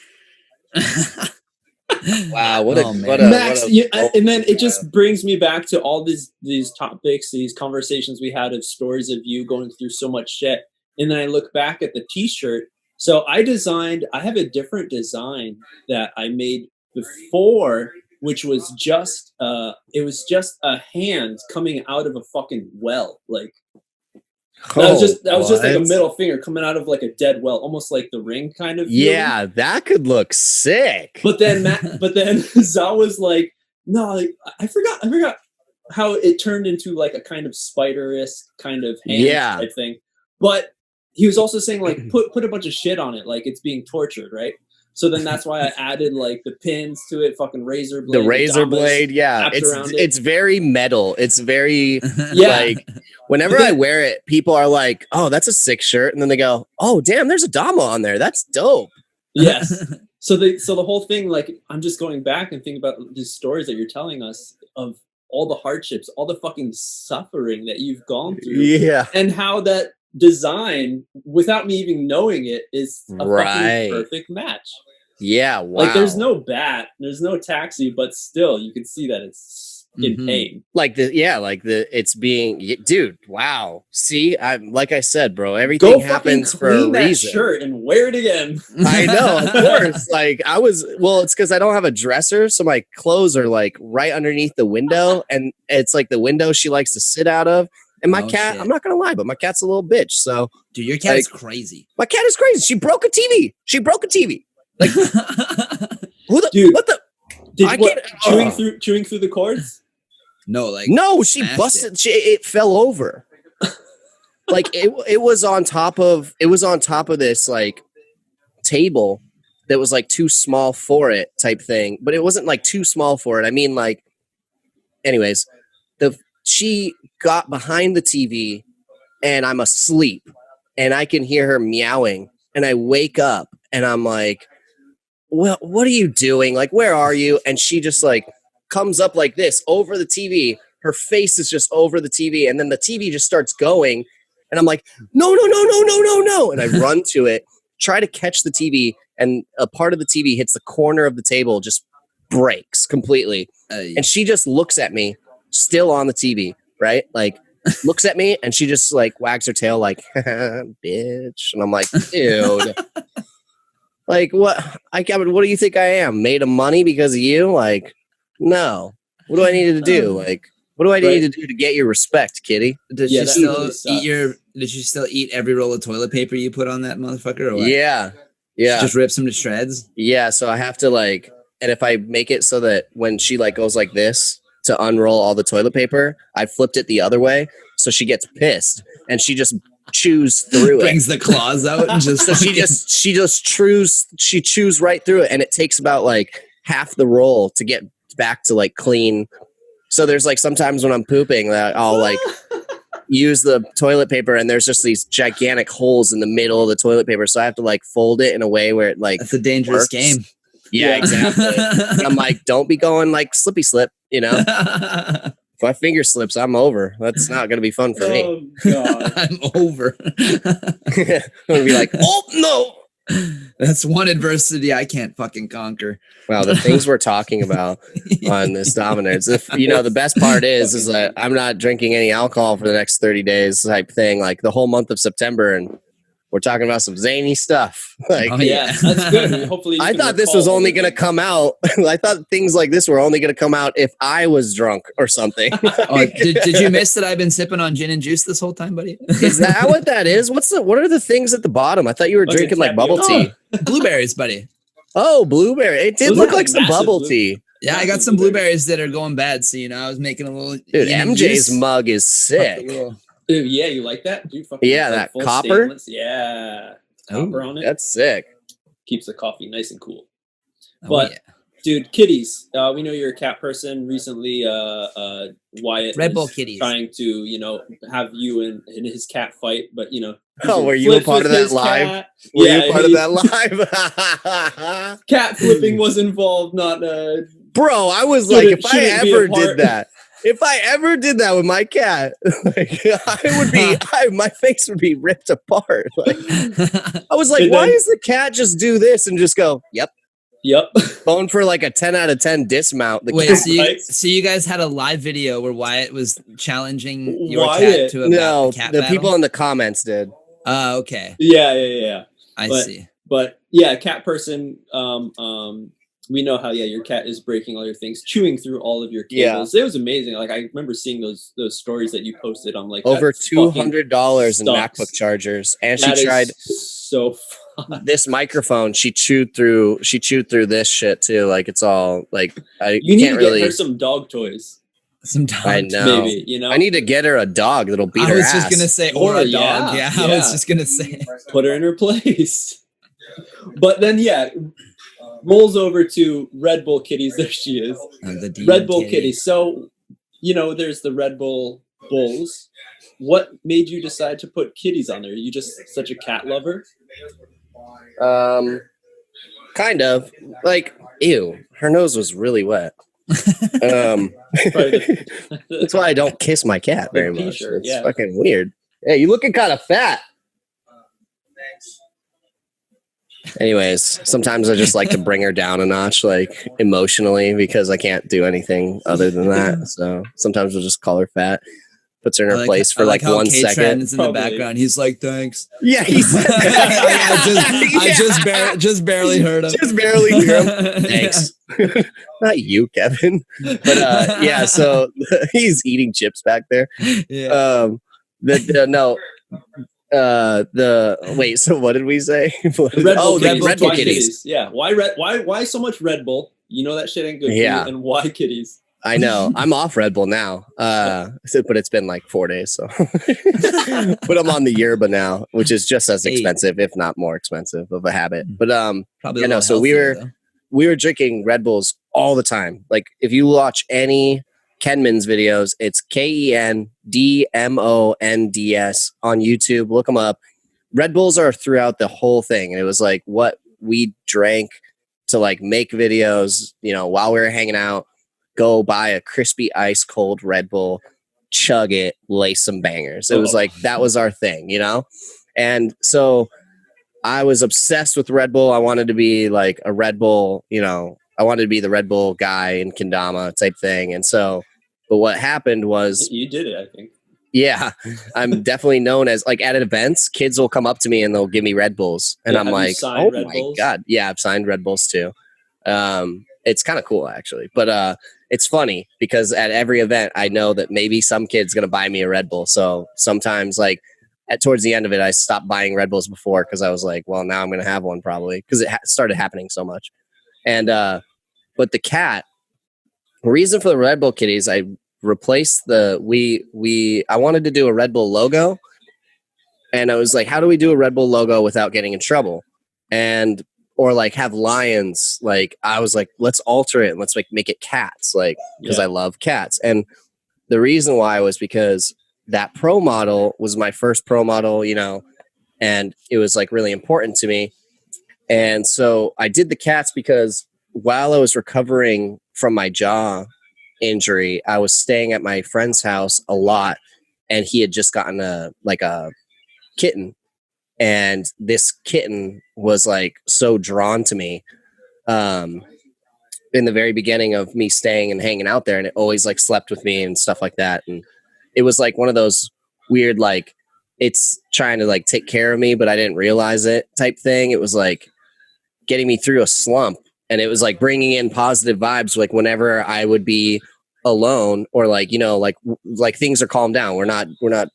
[SPEAKER 3] Wow, what a
[SPEAKER 2] Max, and then it just brings me back to all these topics, these conversations we had of stories of you going through so much shit. And then I look back at the t-shirt. So I have a different design that I made before, which was just it was just a hand coming out of a fucking well. Like that was just like a middle finger coming out of like a dead well, almost like the Ring kind of feeling.
[SPEAKER 3] Yeah, that could look sick.
[SPEAKER 2] But then Zaw was like, no, like, I forgot how it turned into like a kind of spider-esque kind of hand type thing. But he was also saying like put a bunch of shit on it, like it's being tortured, right? So then that's why I added like the pins to it, fucking razor blade. The
[SPEAKER 3] razor blade, it's very metal. It's very like whenever I wear it, people are like, "Oh, that's a sick shirt," and then they go, "Oh, damn, there's a Dama on there. That's dope."
[SPEAKER 2] Yes. So the whole thing, like, I'm just going back and thinking about these stories that you're telling us of all the hardships, all the fucking suffering that you've gone through, and how that design, without me even knowing it, is a fucking perfect match.
[SPEAKER 3] Yeah, wow.
[SPEAKER 2] Like there's no bat, there's no taxi, but still you can see that it's in pain.
[SPEAKER 3] It's being, dude, wow. See, like I said, bro, everything happens for a reason. That
[SPEAKER 2] shirt and wear it again.
[SPEAKER 3] I know, of course. Like it's because I don't have a dresser, so my clothes are like right underneath the window, and it's like the window she likes to sit out of. And my cat, shit. I'm not gonna lie, but my cat's a little bitch. So,
[SPEAKER 1] dude, your cat is crazy.
[SPEAKER 3] My cat is crazy. She broke a TV. Like,
[SPEAKER 2] dude,
[SPEAKER 3] what the?
[SPEAKER 2] Chewing through the cords?
[SPEAKER 3] No, she busted. It fell over. Like it was on top of this like table that was like too small for it type thing, but it wasn't like too small for it. I mean, like, anyways, she got behind the TV and I'm asleep and I can hear her meowing and I wake up and I'm like, well, what are you doing? Like, where are you? And she just like comes up like this over the TV. Her face is just over the TV. And then the TV just starts going. And I'm like, no. And I run to it, try to catch the TV. And a part of the TV hits the corner of the table, just breaks completely. And she just looks at me still on the TV, right? Like looks at me and she just like wags her tail like, bitch. And I'm like, dude. Like, what do you think I am? Made of money because of you? Like, no. What do I need to do? Like, What do I need to do to get your respect, kitty?
[SPEAKER 1] Did you still eat every roll of toilet paper you put on that motherfucker? Or what?
[SPEAKER 3] Yeah.
[SPEAKER 1] She just rips them to shreds?
[SPEAKER 3] Yeah, so I have to like, and if I make it so that when she like goes like this to unroll all the toilet paper, I flipped it the other way, so she gets pissed and she just chews through
[SPEAKER 1] Brings the claws out and just
[SPEAKER 3] so she chews right through it, and it takes about like half the roll to get back to like clean. So there's like sometimes when I'm pooping that I'll like use the toilet paper and there's just these gigantic holes in the middle of the toilet paper, so I have to like fold it in a way where it like
[SPEAKER 1] that's a dangerous works. Game.
[SPEAKER 3] Yeah, exactly. And I'm like, don't be going like slippy slip, you know. If my finger slips, I'm over. That's not going to be fun for me.
[SPEAKER 2] Oh, God.
[SPEAKER 1] I'm over.
[SPEAKER 3] I'm going to be like, oh, no.
[SPEAKER 1] That's one adversity I can't fucking conquer.
[SPEAKER 3] Wow, the things we're talking about on this Damanerds. If you know, the best part is that I'm not drinking any alcohol for the next 30 days type thing, like the whole month of September, and we're talking about some zany stuff. Like,
[SPEAKER 2] that's good. Hopefully,
[SPEAKER 3] I thought this was only going to come out. I thought things like this were only going to come out if I was drunk or something.
[SPEAKER 1] Did you miss that I've been sipping on gin and juice this whole time, buddy?
[SPEAKER 3] Is that what that is? What are the things at the bottom? I thought you were drinking like bubble tea.
[SPEAKER 1] Blueberries, buddy.
[SPEAKER 3] Oh, blueberry. It did look like some bubble tea.
[SPEAKER 1] Yeah, I got some blueberries that are going bad. So, you know, I was making a little.
[SPEAKER 3] Dude, MJ's mug is sick.
[SPEAKER 2] Dude, yeah, you like that? Dude,
[SPEAKER 3] that copper?
[SPEAKER 2] Stainless. Yeah. Copper on it.
[SPEAKER 3] That's sick.
[SPEAKER 2] Keeps the coffee nice and cool. But, dude, kitties. We know you're a cat person. Recently, Wyatt
[SPEAKER 1] Red Bull kitties
[SPEAKER 2] trying to, you know, have you in his cat fight. But, you know.
[SPEAKER 3] Oh, were you a part of that live? Were you part of that live?
[SPEAKER 2] Cat flipping was involved, not...
[SPEAKER 3] Bro, I was like, if I ever did that. If I ever did that with my cat, like, my face would be ripped apart. Like, I was like, why does the cat just do this and just go, yep. Going for like a 10 out of 10 dismount.
[SPEAKER 1] Wait, so you guys had a live video where Wyatt was challenging your cat to a cat
[SPEAKER 3] the
[SPEAKER 1] battle?
[SPEAKER 3] people in the comments did.
[SPEAKER 1] Oh, okay.
[SPEAKER 2] Yeah.
[SPEAKER 1] I see.
[SPEAKER 2] But yeah, cat person, we know how your cat is breaking all your things, chewing through all of your cables. It was amazing. Like I remember seeing those stories that you posted. I'm like,
[SPEAKER 3] over $200 in MacBook chargers, and she tried
[SPEAKER 2] so fun.
[SPEAKER 3] This microphone. She chewed through this shit too. Like it's all like
[SPEAKER 2] you need to get her some dog toys.
[SPEAKER 1] Some dog.
[SPEAKER 3] I know.
[SPEAKER 2] Maybe, you know.
[SPEAKER 3] I need to get her a dog that'll beat her ass.
[SPEAKER 1] I was just gonna say, or a dog. Yeah, I was just gonna say,
[SPEAKER 2] put her in her place. But then rolls over to Red Bull kitties. There she is. Red Bull kitty. So, you know, there's the Red Bull Bulls. What made you decide to put kitties on there? Are you just such a cat lover?
[SPEAKER 3] Kind of. Like, ew, her nose was really wet. That's why I don't kiss my cat very much. It's fucking weird. Hey, you looking kind of fat. Anyways, sometimes I just like to bring her down a notch, like emotionally, because I can't do anything other than that. So sometimes we'll just call her fat. Puts her in her place for like 1 second.
[SPEAKER 1] Is in the background. He's like, thanks.
[SPEAKER 3] Yeah, he said
[SPEAKER 1] I just barely heard him.
[SPEAKER 3] Just barely heard him. Thanks. Not you, Kevin. But yeah, so he's eating chips back there.
[SPEAKER 1] Yeah.
[SPEAKER 3] Wait, so what did we say?
[SPEAKER 2] Red Bull
[SPEAKER 3] kitties.
[SPEAKER 2] Yeah. Why so much Red Bull? You know that shit ain't good for you. And why kitties?
[SPEAKER 3] I know. I'm off Red Bull now. But it's been like 4 days, so but I'm on the yerba now, which is just as expensive, if not more expensive of a habit. But probably so we were drinking Red Bulls all the time. Like if you watch any Kenman's videos, it's KENDMONDS on YouTube. Look them up. Red Bulls are throughout the whole thing, and it was like what we drank to like make videos, you know, while we were hanging out. Go buy a crispy ice cold Red Bull, chug it, lay some bangers. It was like that was our thing, you know? And so I was obsessed with Red Bull. I wanted to be like a Red Bull, you know, I wanted to be the Red Bull guy in kendama type thing. And so, but what happened was
[SPEAKER 2] you did it, I think.
[SPEAKER 3] Yeah, I'm definitely known as like at events, kids will come up to me and they'll give me Red Bulls. And I'm like, oh my God. Yeah, I've signed Red Bulls too. It's kind of cool actually. But it's funny because at every event, I know that maybe some kid's going to buy me a Red Bull. So sometimes like towards the end of it, I stopped buying Red Bulls before because I was like, well, now I'm going to have one probably because it started happening so much. And, but the cat, reason for the Red Bull kitties, I replaced I wanted to do a Red Bull logo. And I was like, how do we do a Red Bull logo without getting in trouble? Or like have lions. Like I was like, let's alter it and let's make it cats. Like, because I love cats. And the reason why was because that pro model was my first pro model, you know, and it was like really important to me. And so I did the cats because while I was recovering from my jaw injury, I was staying at my friend's house a lot, and he had just gotten a kitten, and this kitten was like so drawn to me in the very beginning of me staying and hanging out there, and it always like slept with me and stuff like that. And it was like one of those weird like it's trying to like take care of me but I didn't realize it type thing. It was like getting me through a slump, and it was like bringing in positive vibes like whenever I would be alone or like, you know, like things are calmed down. We're not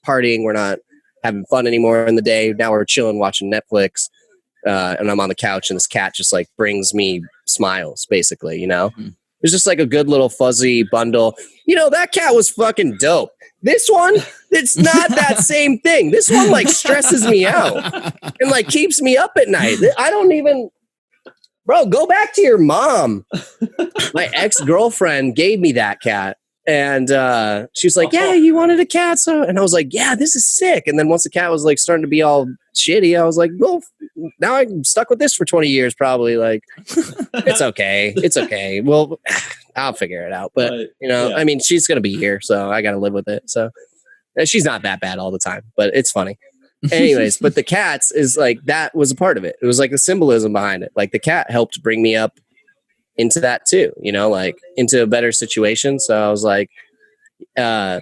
[SPEAKER 3] partying, we're not having fun anymore in the day. Now we're chilling, watching Netflix, and I'm on the couch, and this cat just like brings me smiles, basically, you know? Mm-hmm. It's just like a good little fuzzy bundle. You know, that cat was fucking dope. This one, it's not that same thing. This one like stresses me out and like keeps me up at night. I don't even... Bro, go back to your mom. My ex-girlfriend gave me that cat. And she was like, yeah, you wanted a cat. So, and I was like, yeah, this is sick. And then once the cat was like starting to be all shitty, I was like, well, now I'm stuck with this for 20 years, probably. Like, it's okay. It's okay. Well, I'll figure it out. But, you know, I mean, she's going to be here, so I got to live with it. So she's not that bad all the time, but it's funny. Anyways, but the cats is like, that was a part of it. It was like the symbolism behind it. Like the cat helped bring me up into that too, you know, like into a better situation. So I was like, the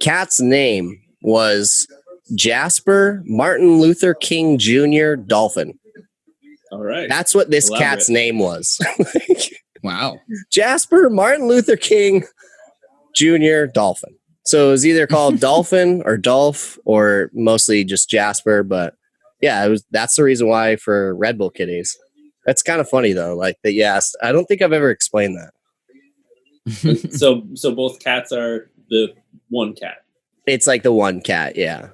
[SPEAKER 3] cat's name was Jasper Martin Luther King Jr. Dolphin.
[SPEAKER 2] All right.
[SPEAKER 3] That's what this cat's name was.
[SPEAKER 1] Wow.
[SPEAKER 3] Jasper Martin Luther King Jr. Dolphin. So it was either called Dolphin or Dolph or mostly just Jasper. But yeah, that's the reason why for Red Bull kitties. That's kind of funny though. Like that, yes. I don't think I've ever explained that.
[SPEAKER 2] So both cats are the one cat.
[SPEAKER 3] It's like the one cat, yeah.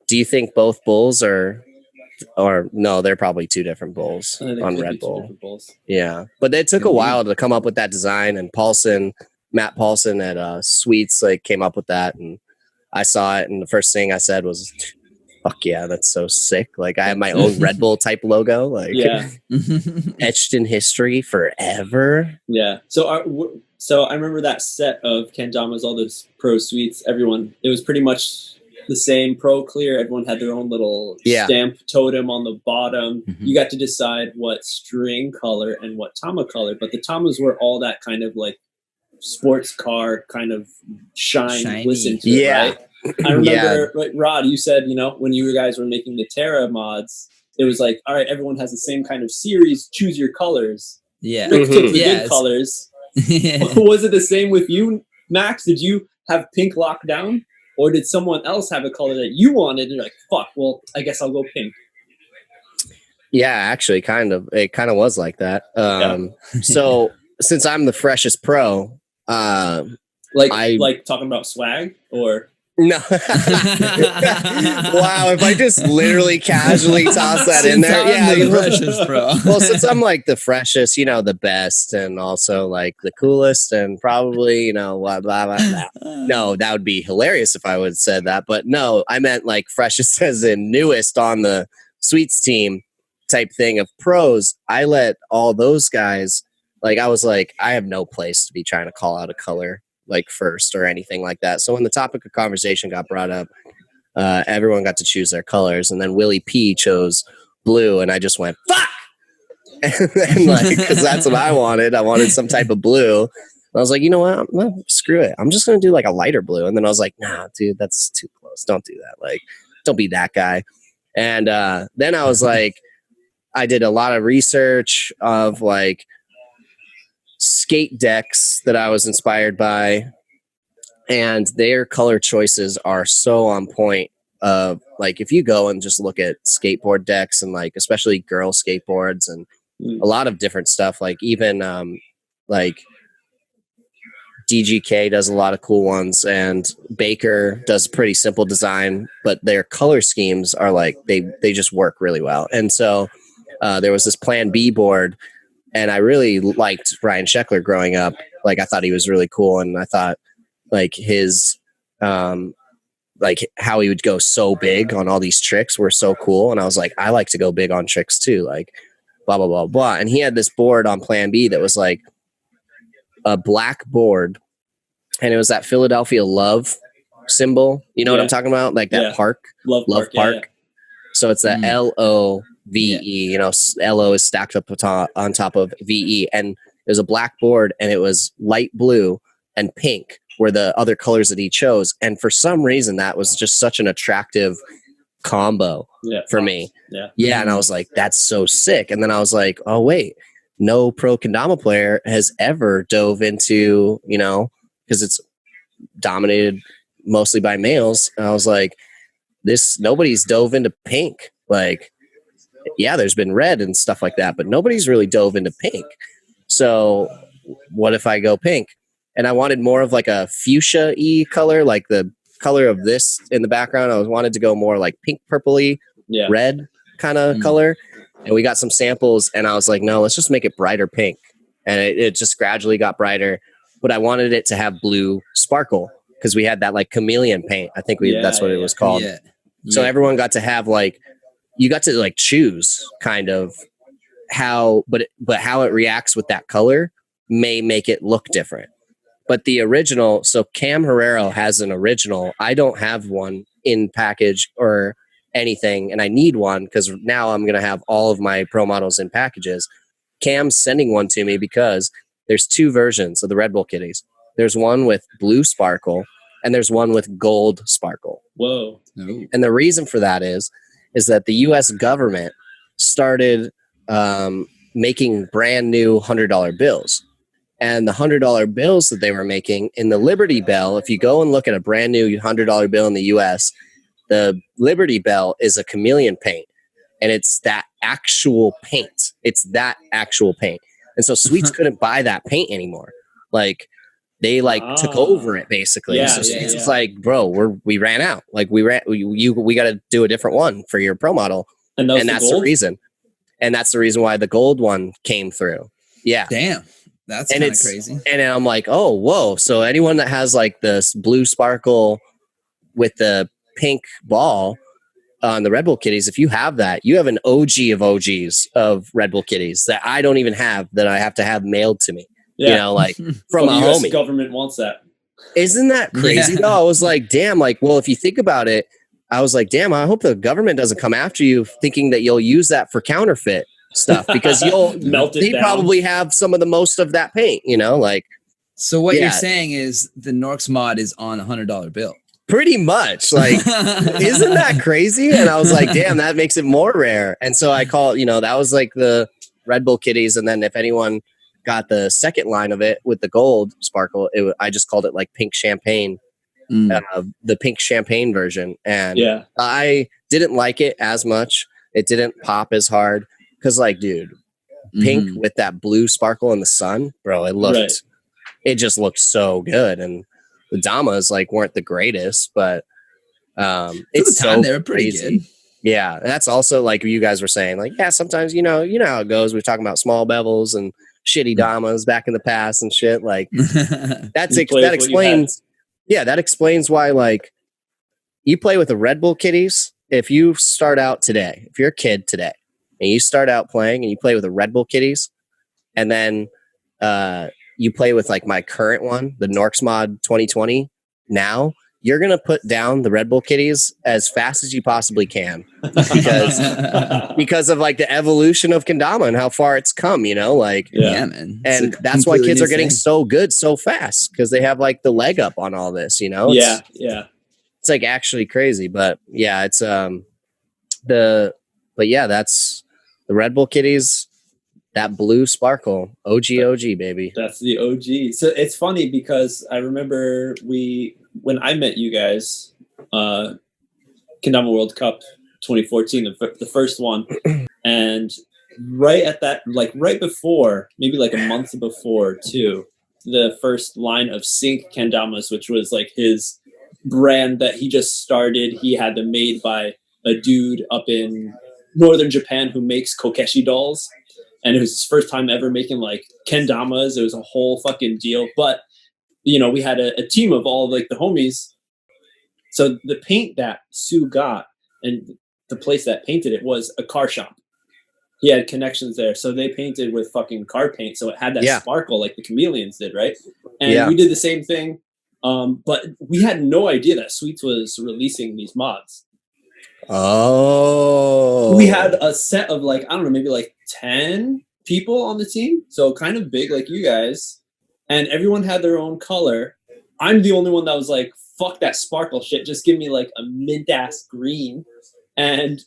[SPEAKER 3] Do you think both bulls or no? They're probably two different bulls on Red Bull. Yeah, but it took a while to come up with that design. And Matt Paulson at Sweets like came up with that, and I saw it, and the first thing I said was, fuck yeah, that's so sick. Like I have my own Red Bull type logo, like etched in history forever.
[SPEAKER 2] Yeah. So I remember that set of kendamas, all those pro sweets, it was pretty much the same pro clear. Everyone had their own little stamp totem on the bottom. Mm-hmm. You got to decide what string color and what Tama color, but the Tamas were all that kind of like sports car kind of shiny. Listen to it, right? I remember, like, Rod, you said, you know, when you guys were making the Terra mods, it was like, all right, everyone has the same kind of series. Choose your colors.
[SPEAKER 1] Yeah.
[SPEAKER 2] Rick took the good colors. Was it the same with you, Max? Did you have pink locked down? Or did someone else have a color that you wanted? And you're like, fuck, well, I guess I'll go pink.
[SPEAKER 3] Yeah, actually, it kind of was like that. So since I'm the freshest pro,
[SPEAKER 2] like talking about swag or...
[SPEAKER 3] No. Wow, if I just literally casually toss that in there.
[SPEAKER 1] The freshest, bro.
[SPEAKER 3] Well, since I'm like the freshest, you know, the best, and also like the coolest, and probably, you know, blah, blah, blah, blah. No, that would be hilarious if I would have said that. But no, I meant like freshest as in newest on the Sweets team type thing of pros. I let all those guys, like, I was like, I have no place to be trying to call out a color like first or anything like that. So when the topic of conversation got brought up, everyone got to choose their colors, and then Willie P chose blue, and I just went fuck, and then like, because that's what I wanted. I wanted some type of blue. And I was like, you know what? Screw it. I'm just gonna do like a lighter blue. And then I was like, nah, dude, that's too close. Don't do that. Like, don't be that guy. And then I was like, I did a lot of research of like skate decks that I was inspired by, and their color choices are so on point. Like if you go and just look at skateboard decks and like especially girl skateboards and a lot of different stuff, like even like DGK does a lot of cool ones, and Baker does pretty simple design, but their color schemes are like they just work really well. And so there was this Plan B board, and I really liked Ryan Sheckler growing up. Like I thought he was really cool, and I thought like his like how he would go so big on all these tricks were so cool. And I was like, I like to go big on tricks too, like blah blah blah blah. And he had this board on Plan B that was like a black board, and it was that Philadelphia love symbol. You know what I'm talking about? Like that park, love park. Yeah. So it's a LOVE. You know, LO is stacked up on top of VE, and it was a black board, and it was light blue and pink were the other colors that he chose. And for some reason, that was just such an attractive combo for me. Yeah. And I was like, that's so sick. And then I was like, oh wait, no pro kendama player has ever dove into, you know, because it's dominated mostly by males. And I was like, nobody's dove into pink. Like, yeah, there's been red and stuff like that, but nobody's really dove into pink. So what if I go pink? And I wanted more of like a fuchsia-y color, like the color of this in the background. I wanted to go more like pink, purpley, red kind of color. And we got some samples, and I was like, no, let's just make it brighter pink. And it just gradually got brighter. But I wanted it to have blue sparkle because we had that like chameleon paint. I think that's what it was called. Yeah. So everyone got to have like, you got to like choose kind of how, but how it reacts with that color may make it look different. But the original, so Cam Herrero has an original. I don't have one in package or anything, and I need one because now I'm going to have all of my pro models in packages. Cam's sending one to me because there's two versions of the Red Bull kitties. There's one with blue sparkle, and there's one with gold sparkle.
[SPEAKER 2] Whoa.
[SPEAKER 3] Ooh. And the reason for that is that the U.S. government started making brand new $100 bills. And the $100 bills that they were making in the Liberty Bell, if you go and look at a brand new $100 bill in the US, the Liberty Bell is a chameleon paint. And it's that actual paint. And so Sweets couldn't buy that paint anymore. Like they took over it basically. So Sweets was like, bro, we ran out. Like we got to do a different one for your pro model. And that's the reason. And that's the reason why the gold one came through. Yeah.
[SPEAKER 1] Damn. That's kind of crazy.
[SPEAKER 3] And I'm like, oh, whoa. So anyone that has like this blue sparkle with the pink ball on the Red Bull kitties, if you have that, you have an OG of OGs of Red Bull kitties that I don't even have, that I have to have mailed to me. Yeah. You know, like from a
[SPEAKER 2] US
[SPEAKER 3] homie.
[SPEAKER 2] Government wants that.
[SPEAKER 3] Isn't that crazy though? I was like, damn, like, well, if you think about it, I was like, damn, I hope the government doesn't come after you thinking that you'll use that for counterfeit stuff, because they probably have some of the most of that paint, you know, like.
[SPEAKER 1] So what you're saying is the Norcross mod is on a $100 bill.
[SPEAKER 3] Pretty much, like, isn't that crazy? And I was like, damn, that makes it more rare. And so I call, you know, that was like the Red Bull kitties. And then if anyone got the second line of it with the gold sparkle, I just called it like pink champagne, the pink champagne version. And I didn't like it as much. It didn't pop as hard. Because, like, dude, pink with that blue sparkle in the sun, bro, it just looked so good. And the Damas, like, weren't the greatest, but it's so
[SPEAKER 1] they were pretty
[SPEAKER 3] crazy.
[SPEAKER 1] Good.
[SPEAKER 3] Yeah, that's also, like you guys were saying, like, yeah, sometimes, you know how it goes. We're talking about small bevels and shitty Damas back in the past and shit. Like, that explains why, like, you play with the Red Bull kitties. If you start out today, if you're a kid today, and you start out playing and you play with the Red Bull kitties, and then you play with like my current one, the Norcross mod 2020, now you're going to put down the Red Bull kitties as fast as you possibly can because of like the evolution of kendama and how far it's come, you know, like,
[SPEAKER 1] man.
[SPEAKER 3] And that's why kids are getting so good so fast, because they have like the leg up on all this, you know? It's like actually crazy, but yeah, it's that's the Red Bull kitties. That blue sparkle, OG, baby.
[SPEAKER 2] That's the OG. So it's funny because I remember when I met you guys, Kendama World Cup 2014, the first one, and right at that, like right before, maybe like a month before too, the first line of Sync Kendamas, which was like his brand that he just started. He had them made by a dude up in northern Japan who makes kokeshi dolls. And it was his first time ever making like kendamas. It was a whole fucking deal. But, you know, we had a team of all like the homies. So the paint that Sue got and the place that painted it was a car shop. He had connections there. So they painted with fucking car paint. So it had that sparkle like the Chameleons did, right? And we did the same thing. But we had no idea that Sweets was releasing these mods.
[SPEAKER 3] Oh.
[SPEAKER 2] We had a set of like, I don't know, maybe like 10 people on the team. So kind of big like you guys. And everyone had their own color. I'm the only one that was like, fuck that sparkle shit. Just give me like a mint ass green. And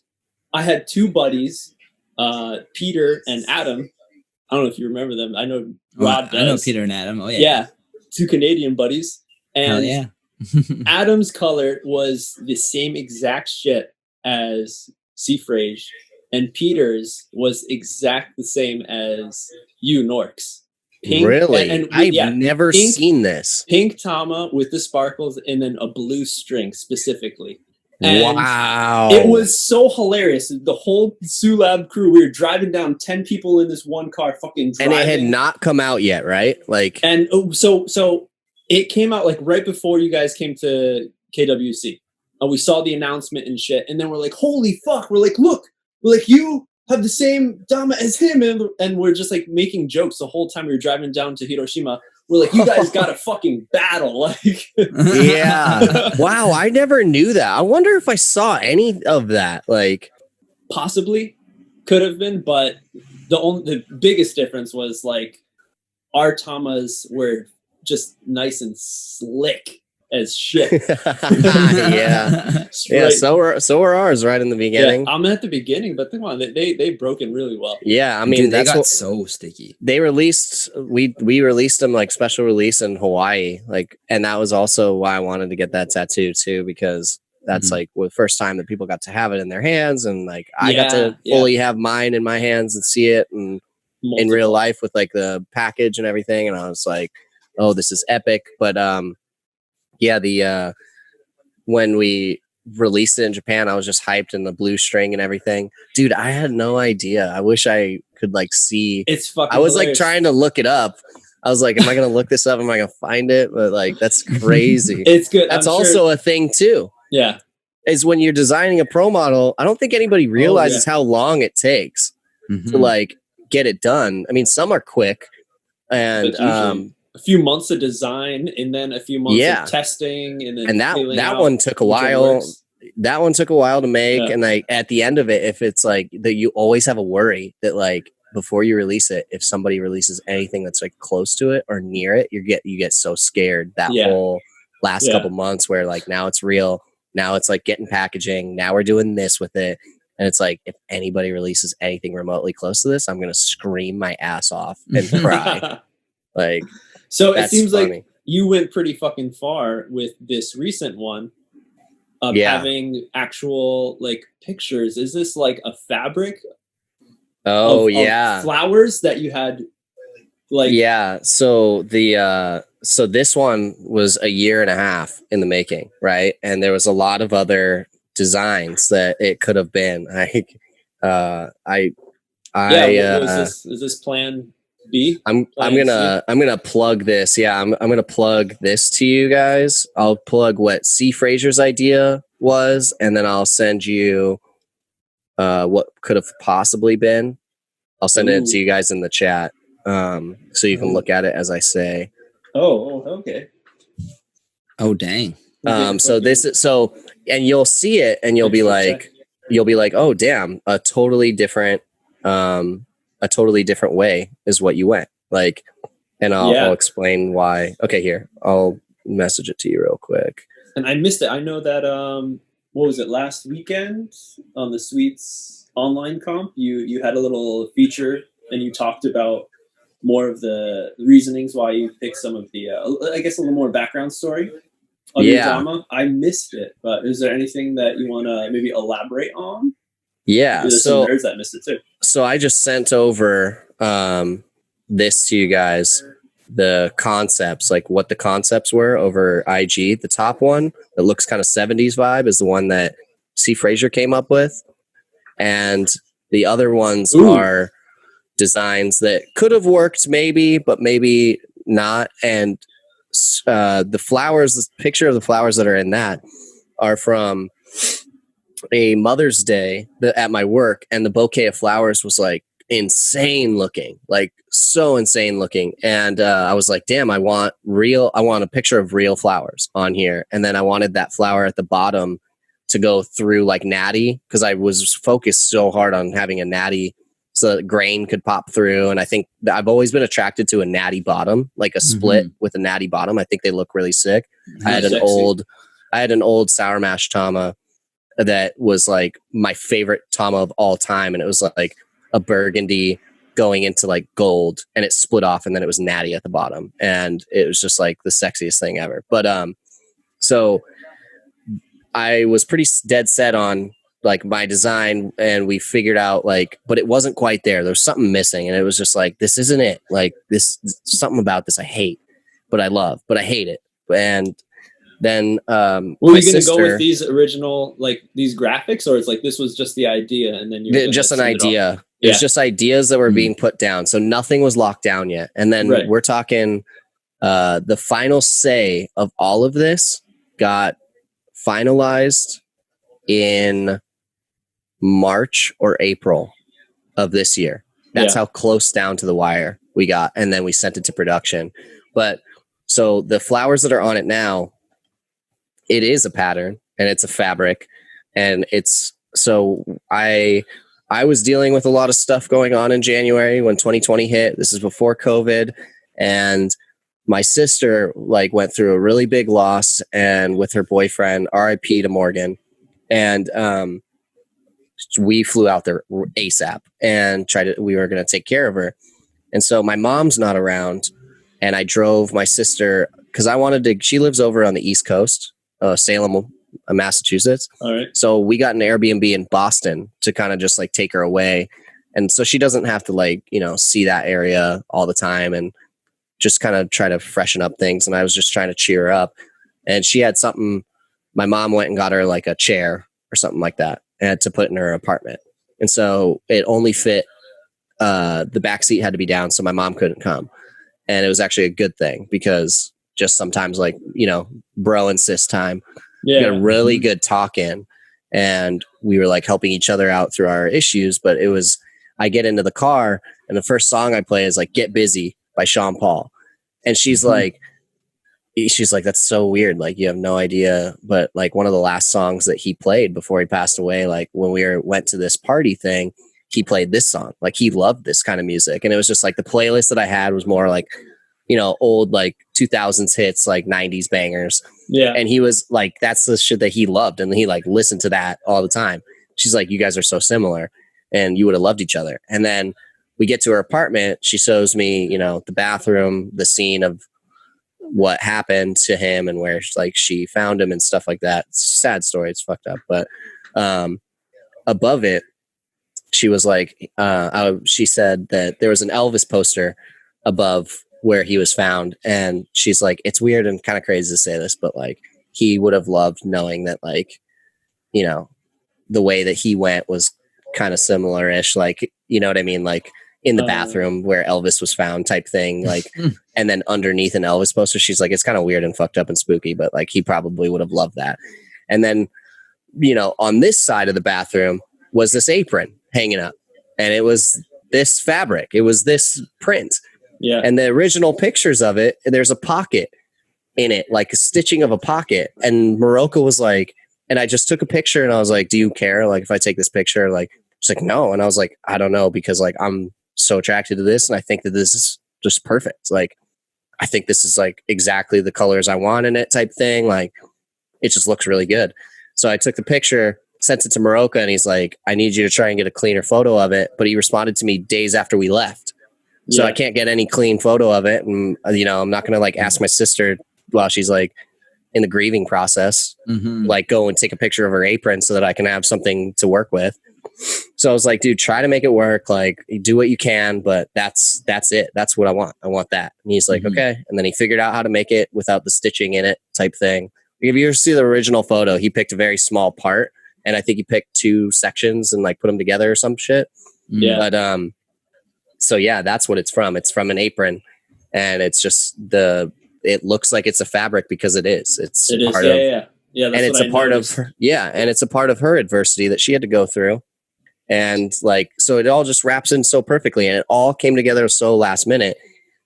[SPEAKER 2] I had two buddies, Peter and Adam. I don't know if you remember them. I know Rod does.
[SPEAKER 1] I know Peter and Adam. Oh yeah.
[SPEAKER 2] Yeah. Two Canadian buddies. And
[SPEAKER 1] yeah.
[SPEAKER 2] Adam's color was the same exact shit as Seafrage, and Peter's was exact the same as you, Norks.
[SPEAKER 3] Pink, really? I've never seen this.
[SPEAKER 2] Pink Dama with the sparkles and then a blue string specifically. And
[SPEAKER 3] wow.
[SPEAKER 2] It was so hilarious. The whole Sulab crew, we were driving down 10 people in this one car, fucking driving.
[SPEAKER 3] And it had not come out yet, right? Like,
[SPEAKER 2] and so it came out like right before you guys came to KWC. We saw the announcement and shit, and then we're like, holy fuck. We're like, look, we're like, you have the same Dama as him. And we're just like making jokes the whole time we were driving down to Hiroshima. We're like, you guys got a fucking battle. Like,
[SPEAKER 3] yeah. Wow. I never knew that. I wonder if I saw any of that. Like,
[SPEAKER 2] possibly could have been, but the biggest difference was like our Tamas were just nice and slick as shit.
[SPEAKER 3] Yeah. Yeah, so were ours right in the beginning.
[SPEAKER 2] Yeah, I'm at the beginning, but come on, they broken really well.
[SPEAKER 3] Yeah, I mean,
[SPEAKER 1] dude, they got so sticky.
[SPEAKER 3] They released we released them like special release in Hawaii, like, and that was also why I wanted to get that tattoo too, because that's like the first time that people got to have it in their hands, and like I got to fully have mine in my hands and see it and in real life with like the package and everything, and I was like, oh, this is epic. But when we released it in Japan, I was just hyped in the blue string and everything. Dude, I had no idea. I wish I could like see.
[SPEAKER 2] It's fucking
[SPEAKER 3] I was
[SPEAKER 2] hilarious.
[SPEAKER 3] like trying to look it up. I was like, am I going to look this up? Am I going to find it? But like, that's crazy.
[SPEAKER 2] It's good.
[SPEAKER 3] That's also a thing too.
[SPEAKER 2] Yeah.
[SPEAKER 3] Is when you're designing a pro model, I don't think anybody realizes how long it takes to like get it done. I mean, some are quick and
[SPEAKER 2] a few months of design and then a few months of testing and then
[SPEAKER 3] that one took a while. That one took a while to make, and like at the end of it, if it's like that, you always have a worry that like before you release it, if somebody releases anything that's like close to it or near it, you get so scared that whole last couple months where like now it's real, now it's like getting packaging, now we're doing this with it, and it's like if anybody releases anything remotely close to this, I'm gonna scream my ass off and cry. Like.
[SPEAKER 2] So it seems like you went pretty fucking far with this recent one of having actual like pictures. Is this like a fabric?
[SPEAKER 3] Oh,
[SPEAKER 2] of flowers that you had like.
[SPEAKER 3] Yeah. So so this one was a year and a half in the making, right? And there was a lot of other designs that it could have been.
[SPEAKER 2] Is this plan B?
[SPEAKER 3] I'm gonna plug this. Yeah, I'm gonna plug this to you guys. I'll plug what C. Frazier's idea was, and then I'll send you what could have possibly been. I'll send it to you guys in the chat, so you can look at it as I say.
[SPEAKER 2] Oh, okay.
[SPEAKER 1] Oh, dang.
[SPEAKER 3] So this is and you'll see it, and you'll be like, oh, damn, a totally different way is what you went like, and I'll explain why. Okay, here, I'll message it to you real quick.
[SPEAKER 2] And I missed it. I know that what was it, last weekend on the Sweets online comp, you had a little feature and you talked about more of the reasonings why you picked some of the, I guess, a little more background story of your Dama. I missed it, but is there anything that you want to maybe elaborate on?
[SPEAKER 3] Yeah,
[SPEAKER 2] there's some nerds that missed it too.
[SPEAKER 3] So I just sent over this to you guys, the concepts, like what the concepts were over IG. The top one that looks kind of 70s vibe is the one that C. Fraser came up with. And the other ones are designs that could have worked maybe, but maybe not. And the flowers, the picture of the flowers that are in that are from a Mother's Day at my work, and the bouquet of flowers was like insane looking, like so insane looking. And I was like, damn, I want a picture of real flowers on here. And then I wanted that flower at the bottom to go through like natty, because I was focused so hard on having a natty so that grain could pop through. And I think I've always been attracted to a natty bottom, like a split with a natty bottom. I think they look really sick. I had an old Sour Mash Tama that was like my favorite Tama of all time, and it was like a burgundy going into like gold, and it split off, and then it was natty at the bottom, and it was just like the sexiest thing ever. But so I was pretty dead set on like my design, and we figured out like, but it wasn't quite there. There was something missing, and it was just like, this isn't it. Like this, something about this I hate, but I love, but I hate it. And then were you
[SPEAKER 2] gonna go with these original, like these graphics, or it's like this was just the idea and then you
[SPEAKER 3] just an idea? It was just ideas that were being put down, so nothing was locked down yet. And then we're talking the final say of all of this got finalized in March or April of this year. That's how close down to the wire we got, and then we sent it to production. But so the flowers that are on it now, it is a pattern and it's a fabric, and it's, so I was dealing with a lot of stuff going on in January when 2020 hit. This is before COVID, and my sister like went through a really big loss, and with her boyfriend, RIP to Morgan. And we flew out there ASAP and we were going to take care of her. And so my mom's not around, and I drove my sister, because I wanted to, she lives over on the East Coast, Salem, Massachusetts.
[SPEAKER 2] All right.
[SPEAKER 3] So we got an Airbnb in Boston to kind of just like take her away. And so she doesn't have to like, see that area all the time, and just kind of try to freshen up things. And I was just trying to cheer her up. And she had something, my mom went and got her like a chair or something like that, and to put in her apartment. And so it only fit, the back seat had to be down, so my mom couldn't come. And it was actually a good thing, because just sometimes like, bro and sis time, we got a really good talk in, and we were like helping each other out through our issues. But it was, I get into the car, and the first song I play is like Get Busy by Sean Paul. And she's like, that's so weird. Like, you have no idea. But like one of the last songs that he played before he passed away, like when we went to this party thing, he played this song. Like he loved this kind of music. And it was just like the playlist that I had was more like, old like 2000s hits, like 90s bangers.
[SPEAKER 2] Yeah.
[SPEAKER 3] And he was like, that's the shit that he loved. And he like listened to that all the time. She's like, you guys are so similar, and you would have loved each other. And then we get to her apartment. She shows me, the bathroom, the scene of what happened to him, and where like she found him and stuff like that. It's a sad story. It's fucked up. But above it, she was like, she said that there was an Elvis poster above where he was found. And she's like, it's weird and kind of crazy to say this, but like he would have loved knowing that, like, the way that he went was kind of similar-ish, like, you know what I mean? Like in the bathroom where Elvis was found type thing, like, and then underneath an Elvis poster, she's like, it's kind of weird and fucked up and spooky, but like he probably would have loved that. And then, on this side of the bathroom was this apron hanging up, and it was this fabric. It was this print.
[SPEAKER 2] Yeah.
[SPEAKER 3] And the original pictures of it, there's a pocket in it, like a stitching of a pocket. And Morocco was like, and I just took a picture, and I was like, do you care? Like if I take this picture, like, she's like, no. And I was like, I don't know, because like, I'm so attracted to this. And I think that this is just perfect. Like, I think this is like exactly the colors I want in it type thing. Like, it just looks really good. So I took the picture, sent it to Maroka, and he's like, I need you to try and get a cleaner photo of it. But he responded to me days after we left. So I can't get any clean photo of it. And, you know, I'm not going to like ask my sister while she's like in the grieving process, like go and take a picture of her apron so that I can have something to work with. So I was like, dude, try to make it work. Like, do what you can, but that's it. That's what I want. I want that. And he's like, okay. And then he figured out how to make it without the stitching in it type thing. If you ever see the original photo, he picked a very small part, and I think he picked 2 sections and like put them together or some shit.
[SPEAKER 2] Yeah.
[SPEAKER 3] But so yeah, that's what it's from. It's from an apron, and it's just it looks like it's a fabric because it is. It is. Yeah. And it's a part of her, and it's a part of her adversity that she had to go through. And like, so it all just wraps in so perfectly, and it all came together so last minute.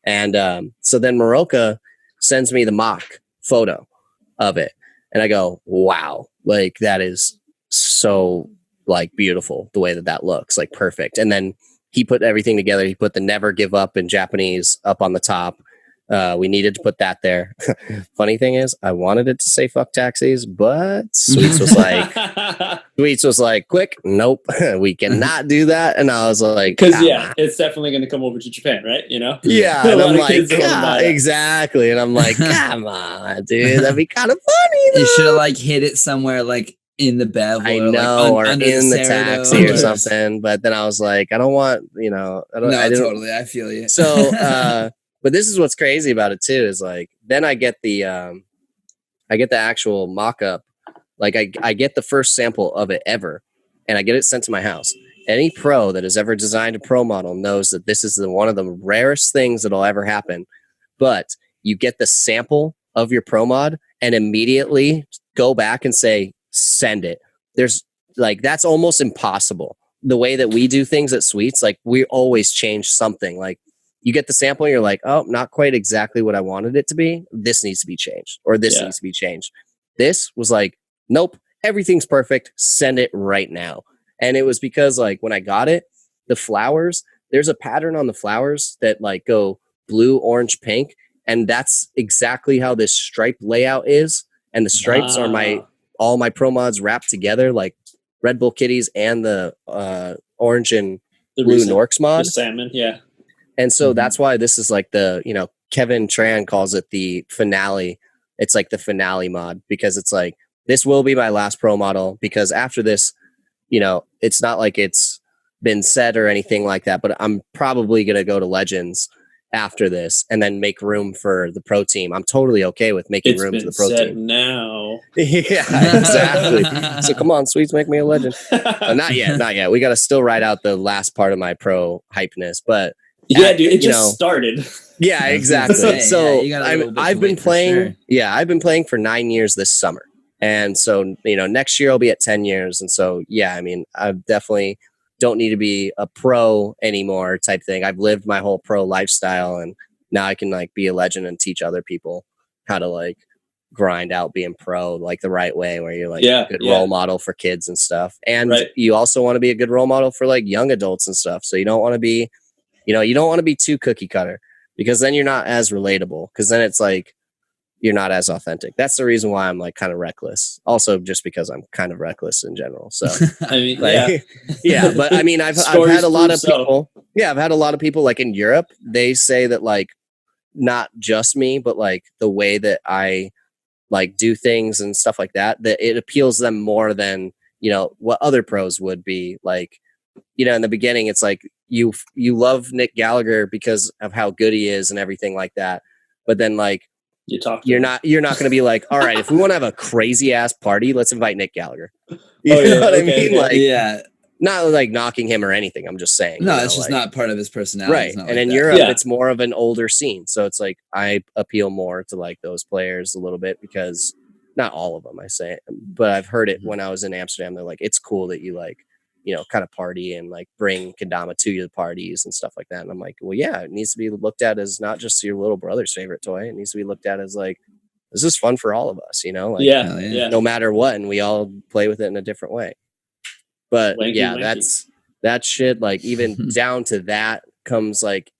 [SPEAKER 3] And so then Maroka sends me the mock photo of it, and I go, wow, like that is so like beautiful the way that looks, like perfect. And then he put everything together. He put the never give up in Japanese up on the top. We needed to put that there. Funny thing is, I wanted it to say fuck taxis, but Sweets was like, quick, nope, we cannot do that. And I was like,
[SPEAKER 2] because it's definitely going to come over to Japan, right? You know?
[SPEAKER 3] Yeah. And I'm like, exactly. And I'm like, come on, dude, that'd be kind of funny though.
[SPEAKER 1] You should have like hid it somewhere like in the bevel,
[SPEAKER 3] I know, or in the taxi or something. But then I was like, I don't want, you know,
[SPEAKER 1] totally, I feel you.
[SPEAKER 3] So but this is what's crazy about it too, is like, then I get the actual mock-up. Like I get the first sample of it ever, and I get it sent to my house. Any pro that has ever designed a pro model knows that this is one of the rarest things that'll ever happen. But you get the sample of your pro mod and immediately go back and say, send it. There's like, that's almost impossible. The way that we do things at Sweets, like we always change something. Like, you get the sample and you're like, oh, not quite exactly what I wanted it to be. This needs to be changed, or this needs to be changed. This was like, nope, everything's perfect. Send it right now. And it was because like when I got it, the flowers, there's a pattern on the flowers that like go blue, orange, pink. And that's exactly how this stripe layout is. And the stripes are all my pro mods wrapped together, like Red Bull Kitties and the orange and blue Norcross mod.
[SPEAKER 2] The salmon, yeah.
[SPEAKER 3] And so that's why this is like the, you know, Kevin Tran calls it the finale. It's like the finale mod, because it's like, this will be my last pro model, because after this, you know, it's not like it's been said or anything like that, but I'm probably going to go to Legends after this and then make room for the pro team. I'm totally okay with making room for the pro team
[SPEAKER 2] now.
[SPEAKER 3] Yeah, exactly. So come on, Sweets, make me a legend. Not yet. We got to still ride out the last part of my pro hypeness, but
[SPEAKER 2] yeah, dude, it just started.
[SPEAKER 3] Yeah, exactly. So I've been playing.
[SPEAKER 1] Sure.
[SPEAKER 3] Yeah, I've been playing for 9 years this summer, and so you know, next year I'll be at 10 years, and so yeah, I mean, I definitely don't need to be a pro anymore, type thing. I've lived my whole pro lifestyle, and now I can like be a legend and teach other people how to like grind out being pro like the right way, where you're like a good role model for kids and stuff, and you also want to be a good role model for like young adults and stuff. So you don't want to be. You know, you don't want to be too cookie cutter, because then you're not as relatable, because then it's like you're not as authentic. That's the reason why I'm like kind of reckless. Also, just because I'm kind of reckless in general. So
[SPEAKER 2] I mean,
[SPEAKER 3] like, yeah, but I mean, I've had a lot of people. Yeah, I've had a lot of people like in Europe. They say that like not just me, but like the way that I like do things and stuff like that, that it appeals them more than, you know, what other pros would be like. You know, in the beginning, it's like you love Nick Gallagher because of how good he is and everything like that. But then like you're not going to be like, all right, if we want to have a crazy ass party, let's invite Nick Gallagher. You know what I mean?
[SPEAKER 1] Okay.
[SPEAKER 3] Like,
[SPEAKER 1] yeah,
[SPEAKER 3] not like knocking him or anything. I'm just saying.
[SPEAKER 1] No, it's just like, not part of his personality.
[SPEAKER 3] Right. And in Europe, it's more of an older scene. So it's like I appeal more to like those players a little bit, because not all of them, I say, but I've heard it when I was in Amsterdam. They're like, it's cool that you like, you know, kind of party and like bring kendama to your parties and stuff like that. And I'm like, well, yeah, it needs to be looked at as not just your little brother's favorite toy. It needs to be looked at as like, this is fun for all of us, you know, like, no matter what. And we all play with it in a different way. But wanky. That's shit. Like even down to that comes like,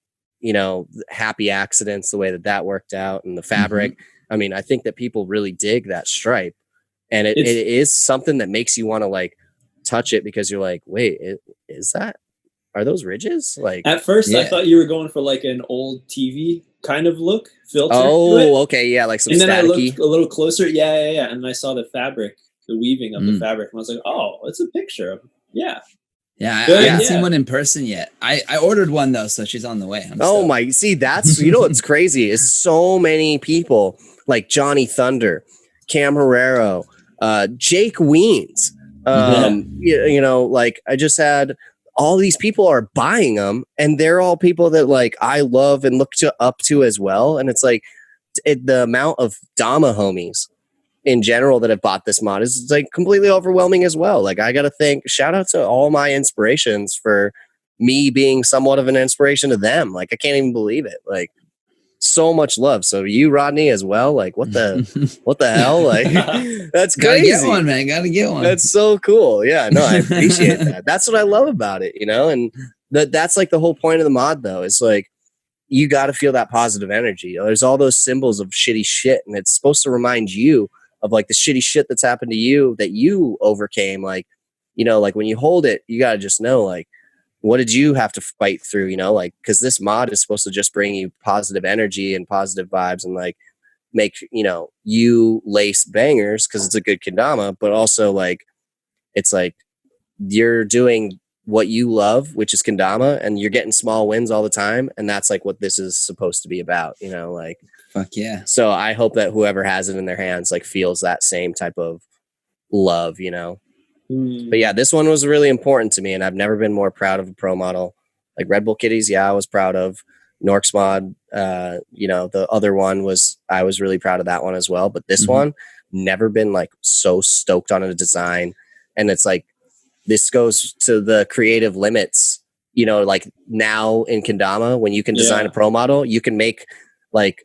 [SPEAKER 3] you know, happy accidents, the way that worked out, and the fabric. I mean, I think that people really dig that stripe, and it is something that makes you want to like touch it because you're like, wait, are those ridges? Like
[SPEAKER 2] at first I thought you were going for like an old TV kind of look filter.
[SPEAKER 3] Oh, okay, yeah, like some
[SPEAKER 2] and then
[SPEAKER 3] staticky.
[SPEAKER 2] I looked a little closer, yeah, and I saw the fabric, the weaving of the fabric, and I was like, oh, it's a picture of
[SPEAKER 1] Yeah, I haven't seen one in person yet. I ordered one though, so she's on the way.
[SPEAKER 3] See, that's what's crazy is so many people like Johnny Thunder, Cam Herrero, Jake Weens. Like I just had all these people are buying them, and they're all people that like I love and look up to as well. And it's like the amount of Dama homies in general that have bought this mod is like completely overwhelming as well. Like I got to shout out to all my inspirations for me being somewhat of an inspiration to them. Like I can't even believe it. Like so much love. So you, Rodney, as well. Like what the hell? Like that's crazy.
[SPEAKER 1] Gotta get one, man. Gotta get one.
[SPEAKER 3] That's so cool. Yeah, no, I appreciate that. That's what I love about it, and that's like the whole point of the mod though. It's like you got to feel that positive energy. There's all those symbols of shitty shit, and it's supposed to remind you of like the shitty shit that's happened to you that you overcame. Like, like when you hold it, you got to just know like, what did you have to fight through, like, because this mod is supposed to just bring you positive energy and positive vibes and like make, you lace bangers because it's a good kendama, but also like, it's like you're doing what you love, which is kendama, and you're getting small wins all the time. And that's like what this is supposed to be about, like.
[SPEAKER 1] Fuck yeah.
[SPEAKER 3] So I hope that whoever has it in their hands like feels that same type of love, But yeah, this one was really important to me, and I've never been more proud of a pro model. Like Red Bull Kitties, I was proud of. Norcross mod, the other one I was really proud of that one as well. But this one, never been like so stoked on a design. And it's like, this goes to the creative limits, like now in kendama, when you can design a pro model, you can make like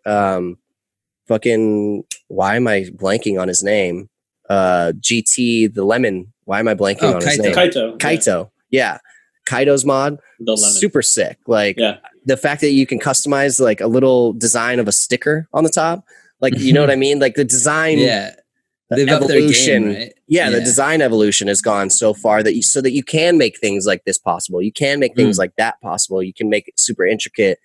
[SPEAKER 3] fucking, why am I blanking on his name? GT the lemon. Why am I blanking on his name? Kaito. Yeah. Kaito's mod. Super sick. Like the fact that you can customize like a little design of a sticker on the top. Like, you know what I mean? Like the design evolution. Game, right? The design evolution has gone so far that you can make things like this possible. You can make things like that possible. You can make super intricate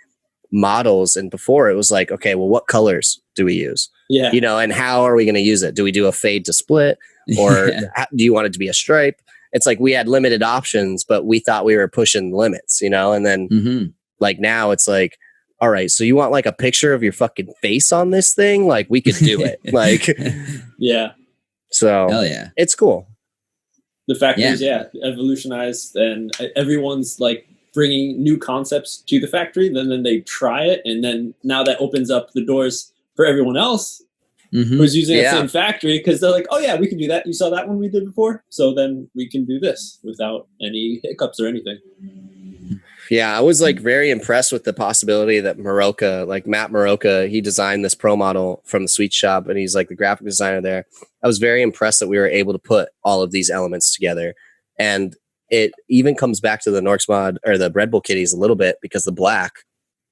[SPEAKER 3] models. And before it was like, okay, well, what colors do we use? And how are we going to use it? Do we do a fade to split, or do you want it to be a stripe? It's like we had limited options, but we thought we were pushing the limits, and then like now it's like, all right, so you want like a picture of your fucking face on this thing? Like we could do it. Like, so
[SPEAKER 1] hell yeah,
[SPEAKER 3] it's cool.
[SPEAKER 2] The factories, evolutionized, and everyone's like bringing new concepts to the factory. Then they try it, and then now that opens up the doors for everyone else who's using the same factory, because they're like, oh yeah, we can do that. You saw that one we did before, so then we can do this without any hiccups or anything.
[SPEAKER 3] Yeah, I was like very impressed with the possibility that Matt Maroka, he designed this pro model from the Sweet Shop, and he's like the graphic designer there. I was very impressed that we were able to put all of these elements together. And it even comes back to the Norcross mod or the Red Bull Kitties a little bit, because the black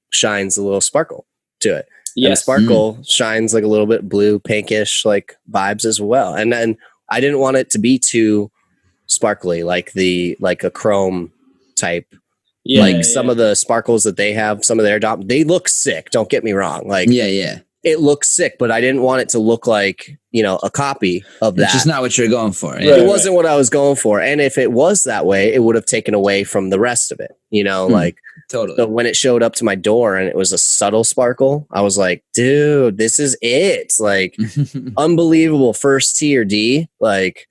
[SPEAKER 3] shines a little sparkle to it. Yes. And the sparkle shines like a little bit blue, pinkish like vibes as well. And then I didn't want it to be too sparkly, like a chrome type. Some of the sparkles that they have, some of their they look sick. Don't get me wrong. Like, it looks sick, but I didn't want it to look like, a copy of that.
[SPEAKER 1] It's just not what you're going for.
[SPEAKER 3] Right? It wasn't what I was going for. And if it was that way, it would have taken away from the rest of it, like
[SPEAKER 1] totally.
[SPEAKER 3] So when it showed up to my door and it was a subtle sparkle, I was like, dude, this is it. Like unbelievable first tier D. Like,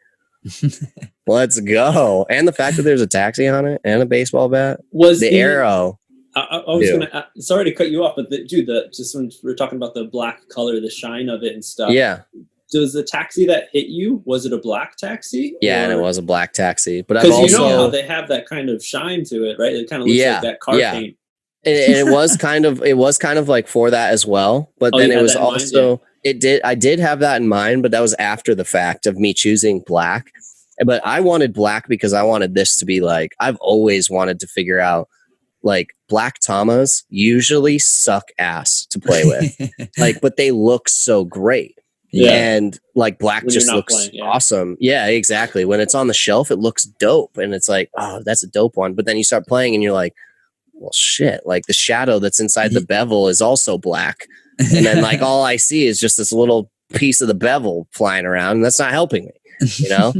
[SPEAKER 3] let's go. And the fact that there's a taxi on it and a baseball bat was the arrow.
[SPEAKER 2] I was gonna. Sorry to cut you off, but just when we're talking about the black color, the shine of it and stuff.
[SPEAKER 3] Yeah.
[SPEAKER 2] Does the taxi that hit you, was it a black taxi?
[SPEAKER 3] Yeah, and it was a black taxi. But
[SPEAKER 2] because you know how they have that kind of shine to it, right? It kind of looks like that car paint.
[SPEAKER 3] And it was kind of like for that as well. But then it was also I did have that in mind, but that was after the fact of me choosing black. But I wanted black because I wanted this to be like, I've always wanted to figure out, like, black Tamas usually suck ass to play with. Like, but they look so great. And like black just looks awesome. Yeah, exactly. When it's on the shelf, it looks dope. And it's like, oh, that's a dope one. But then you start playing and you're like, well, shit, like the shadow that's inside the bevel is also black. And then like all I see is just this little piece of the bevel flying around, and that's not helping me, you know?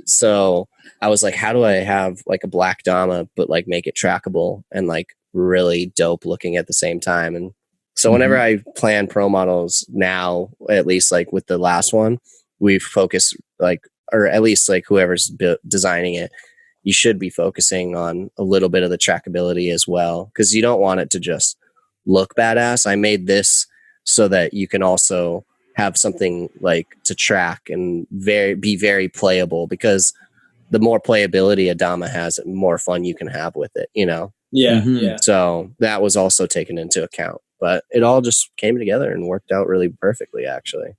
[SPEAKER 3] So I was like, how do I have like a black Dama, but like make it trackable and like really dope looking at the same time? And so whenever I plan pro models now, at least like with the last one, we focus like, or at least like whoever's designing it, you should be focusing on a little bit of the trackability as well, because you don't want it to just look badass. I made this so that you can also have something like to track and be very playable, because the more playability a Dama has, the more fun you can have with it, you know?
[SPEAKER 2] Yeah.
[SPEAKER 3] So that was also taken into account, but it all just came together and worked out really perfectly, actually.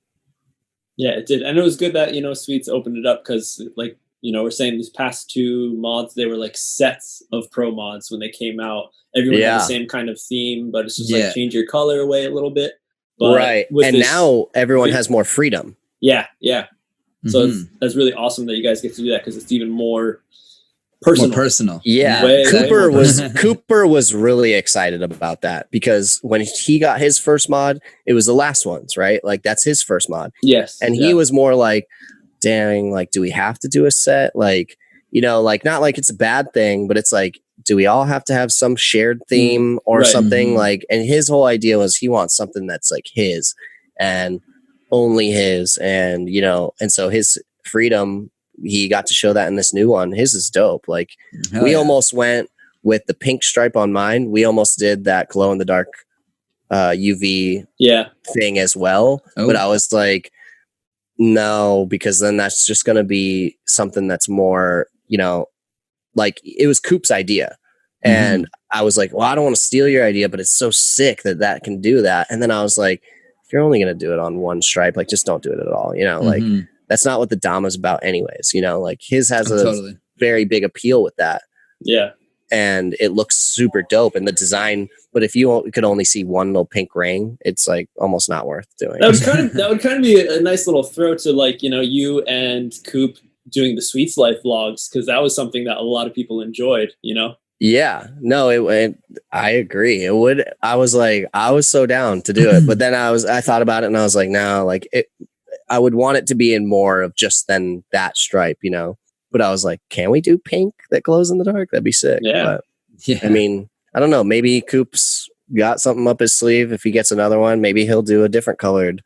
[SPEAKER 2] Yeah, it did. And it was good that, Sweets opened it up, because like, we're saying these past 2 mods, they were like sets of pro mods when they came out. Everyone had the same kind of theme, but it's just like change your color away a little bit. But
[SPEAKER 3] right. And now everyone has more freedom.
[SPEAKER 2] Yeah. So that's really awesome that you guys get to do that, because it's even more personal.
[SPEAKER 3] Yeah. Cooper was really excited about that, because when he got his first mod, it was the last one's, right? Like that's his first mod.
[SPEAKER 2] Yes.
[SPEAKER 3] And he was more like, dang, like, do we have to do a set? Like, like not like it's a bad thing, but it's like, do we all have to have some shared theme or something? Like, and his whole idea was he wants something that's like his and only his, and and so his freedom, he got to show that in this new one. His is dope. Like we almost went with the pink stripe on mine. We almost did that glow in the dark UV thing as well. But I was like, no, because then that's just going to be something that's more, like it was Coop's idea. And I was like, well, I don't want to steal your idea, but it's so sick that can do that. And then I was like, if you're only going to do it on one stripe, like just don't do it at all. Like that's not what the Dama's about anyways, like his has a very big appeal with that.
[SPEAKER 2] Yeah.
[SPEAKER 3] And it looks super dope, and the design, but if you could only see one little pink ring, it's like almost not worth doing.
[SPEAKER 2] That would kind of be a nice little throw to like, you and Coop doing the Sweets Life vlogs, because that was something that a lot of people enjoyed,
[SPEAKER 3] Yeah, no, I agree. It would. I was so down to do it, but then I thought about it and I was like, no, like I would want it to be in more of just than that stripe, But I was like, can we do pink that glows in the dark? That'd be sick.
[SPEAKER 2] Yeah.
[SPEAKER 3] But, I mean, I don't know. Maybe Coop's got something up his sleeve. If he gets another one, maybe he'll do a different colored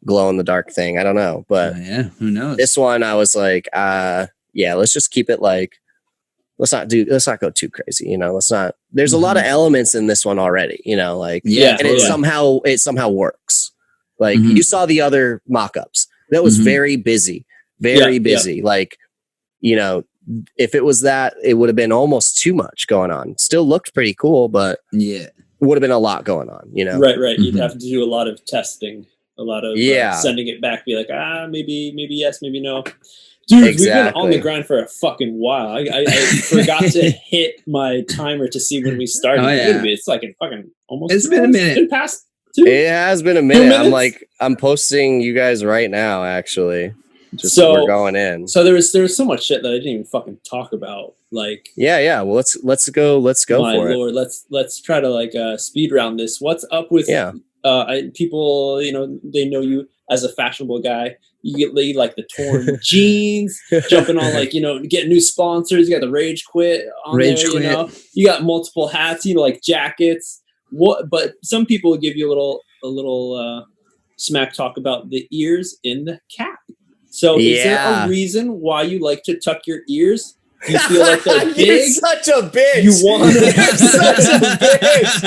[SPEAKER 3] glow in the dark thing. I don't know. But
[SPEAKER 1] who knows?
[SPEAKER 3] This one, I was like, let's just keep it like, let's not go too crazy. Let's not, there's a lot of elements in this one already, like, and it somehow works. Like you saw the other mock-ups that was very busy. Like, if it was that, it would have been almost too much going on. Still looked pretty cool, but would have been a lot going on,
[SPEAKER 2] Right. You'd have to do a lot of testing, a lot of sending it back, be like, maybe yes, maybe no. Dude, we've been on the grind for a fucking while. I forgot to hit my timer to see when we started. It's like in fucking almost.
[SPEAKER 1] It's been a minute.
[SPEAKER 2] It's been past 2.
[SPEAKER 3] It has been a minute. I'm posting you guys right now, actually. So we're going in.
[SPEAKER 2] So there was so much shit that I didn't even fucking talk about. Like
[SPEAKER 3] well, let's go for
[SPEAKER 2] Lord,
[SPEAKER 3] it.
[SPEAKER 2] Let's try to like speed round this. What's up with people? They know you as a fashionable guy. You get like the torn jeans, jumping on like getting new sponsors. You got the Rage Quit on there. You got multiple hats. Like jackets. But some people give you a little smack talk about the ears in the cap. So is there a reason why you like to tuck your ears? You feel like they're big?
[SPEAKER 3] You're such a bitch.
[SPEAKER 2] You want to
[SPEAKER 3] You're such a bitch.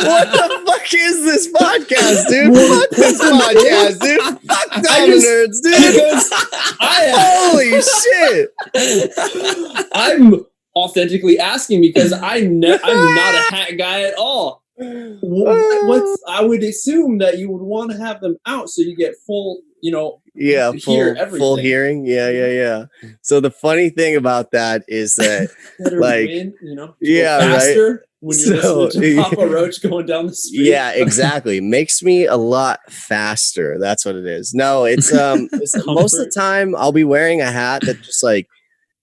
[SPEAKER 3] What the fuck is this podcast, dude? Fuck this podcast, dude. Fuck damanerds, dude. Holy shit.
[SPEAKER 2] I'm authentically asking because I'm not a hat guy at all. I would assume that you would want to have them out so you get full, full
[SPEAKER 3] hearing. Yeah. So the funny thing about that is that, like,
[SPEAKER 2] faster, when you're listening to Papa Roach going down the street.
[SPEAKER 3] Yeah, exactly. Makes me a lot faster. That's what it is. No, it's most of the time I'll be wearing a hat that just like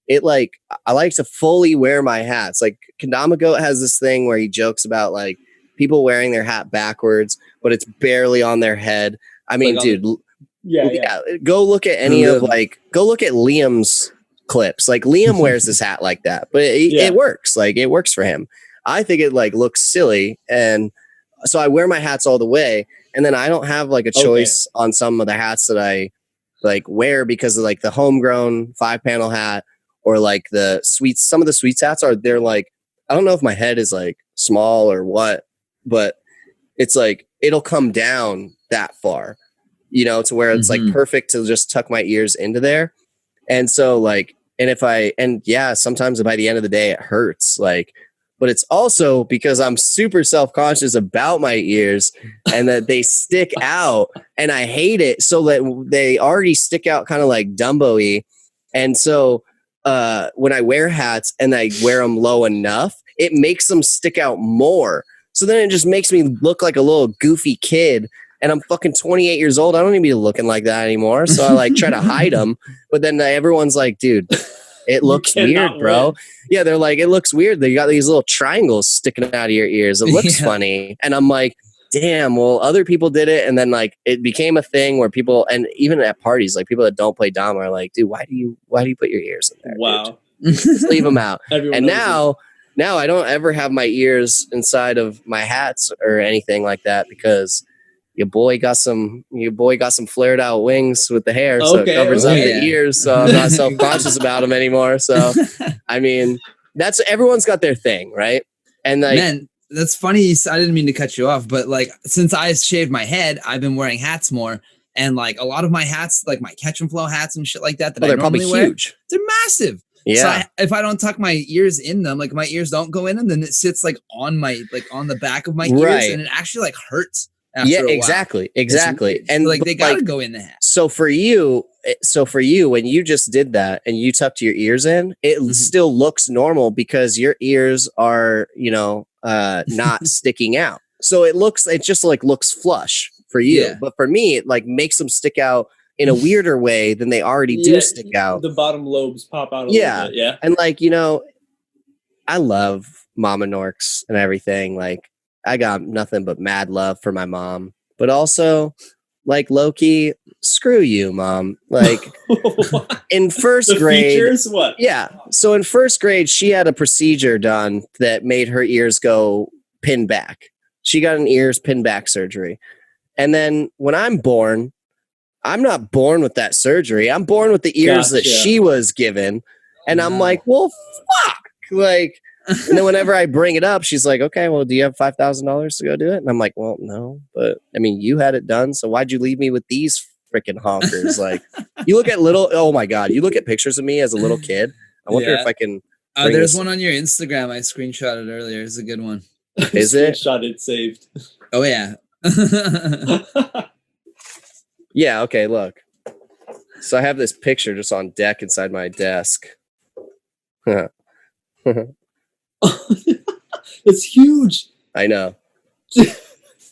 [SPEAKER 3] it like I like to fully wear my hats. Like Kendama Goat has this thing where he jokes about like people wearing their hat backwards, but it's barely on their head. I mean, like dude, go look at go look at Liam's clips. Like Liam wears this hat like that, but it works. Like it works for him. I think it like looks silly, and so I wear my hats all the way, and then I don't have like a choice on some of the hats that I like wear because of like the homegrown 5-panel hat or like the sweets. Some of the sweets hats they're like, I don't know if my head is like small or what, but it's like it'll come down that far, you know, to where it's like perfect to just tuck my ears into there. And so like, sometimes by the end of the day it hurts, like, but it's also because I'm super self-conscious about my ears and that they stick out and I hate it. So that they already stick out kind of like Dumbo-y. And so when I wear hats and I wear them low enough, it makes them stick out more. So then it just makes me look like a little goofy kid. And I'm fucking 28 years old. I don't need to be looking like that anymore. So I like try to hide them. But then everyone's like, dude, it looks weird, bro. Win. Yeah, they're like, it looks weird. They got these little triangles sticking out of your ears. It looks funny. And I'm like, damn, well, other people did it. And then like it became a thing where people, and even at parties, like people that don't play Dama are like, dude, why do you put your ears in there?
[SPEAKER 2] Wow.
[SPEAKER 3] Just leave them out. And now I don't ever have my ears inside of my hats or anything like that because your boy got some flared out wings with the hair, so it covers up the ears. So I'm not self-conscious about them anymore. So I mean, everyone's got their thing, right? And like,
[SPEAKER 1] man, that's funny. I didn't mean to cut you off, but like since I shaved my head, I've been wearing hats more, and like a lot of my hats, like my catch and flow hats and shit like that,
[SPEAKER 3] they're probably huge.
[SPEAKER 1] They're massive. Yeah. So if I don't tuck my ears in them, like my ears don't go in them, then it sits like on the back of my ears, and it actually like hurts.
[SPEAKER 3] Yeah, exactly.
[SPEAKER 1] And like they gotta go in the hat.
[SPEAKER 3] So for you, when you just did that and you tucked your ears in, it still looks normal because your ears are, not sticking out. So it just like looks flush for you. Yeah. But for me, it like makes them stick out in a weirder way than they already do stick out.
[SPEAKER 2] The bottom lobes pop out a little bit. Yeah.
[SPEAKER 3] And like, I love Mama Norks and everything. Like, I got nothing but mad love for my mom, but also like Loki, screw you, mom. Like in first grade,
[SPEAKER 2] features, what?
[SPEAKER 3] Yeah. So in first grade, she had a procedure done that made her ears go pin back. She got an ears pin back surgery. And then when I'm born, I'm not born with that surgery. I'm born with the ears that she was given. And I'm like, well, fuck. Like, and then whenever I bring it up, she's like, okay, well, do you have $5,000 to go do it? And I'm like, well, no, but I mean, you had it done. So why'd you leave me with these freaking honkers? Like you look at oh my God, you look at pictures of me as a little kid. I wonder if I can.
[SPEAKER 1] There's one on your Instagram. I screenshotted earlier. It's a good one.
[SPEAKER 3] Is it?
[SPEAKER 2] Screenshotted, saved.
[SPEAKER 1] Oh yeah.
[SPEAKER 3] Yeah. Okay. Look. So I have this picture just on deck inside my desk.
[SPEAKER 2] It's huge.
[SPEAKER 3] I know.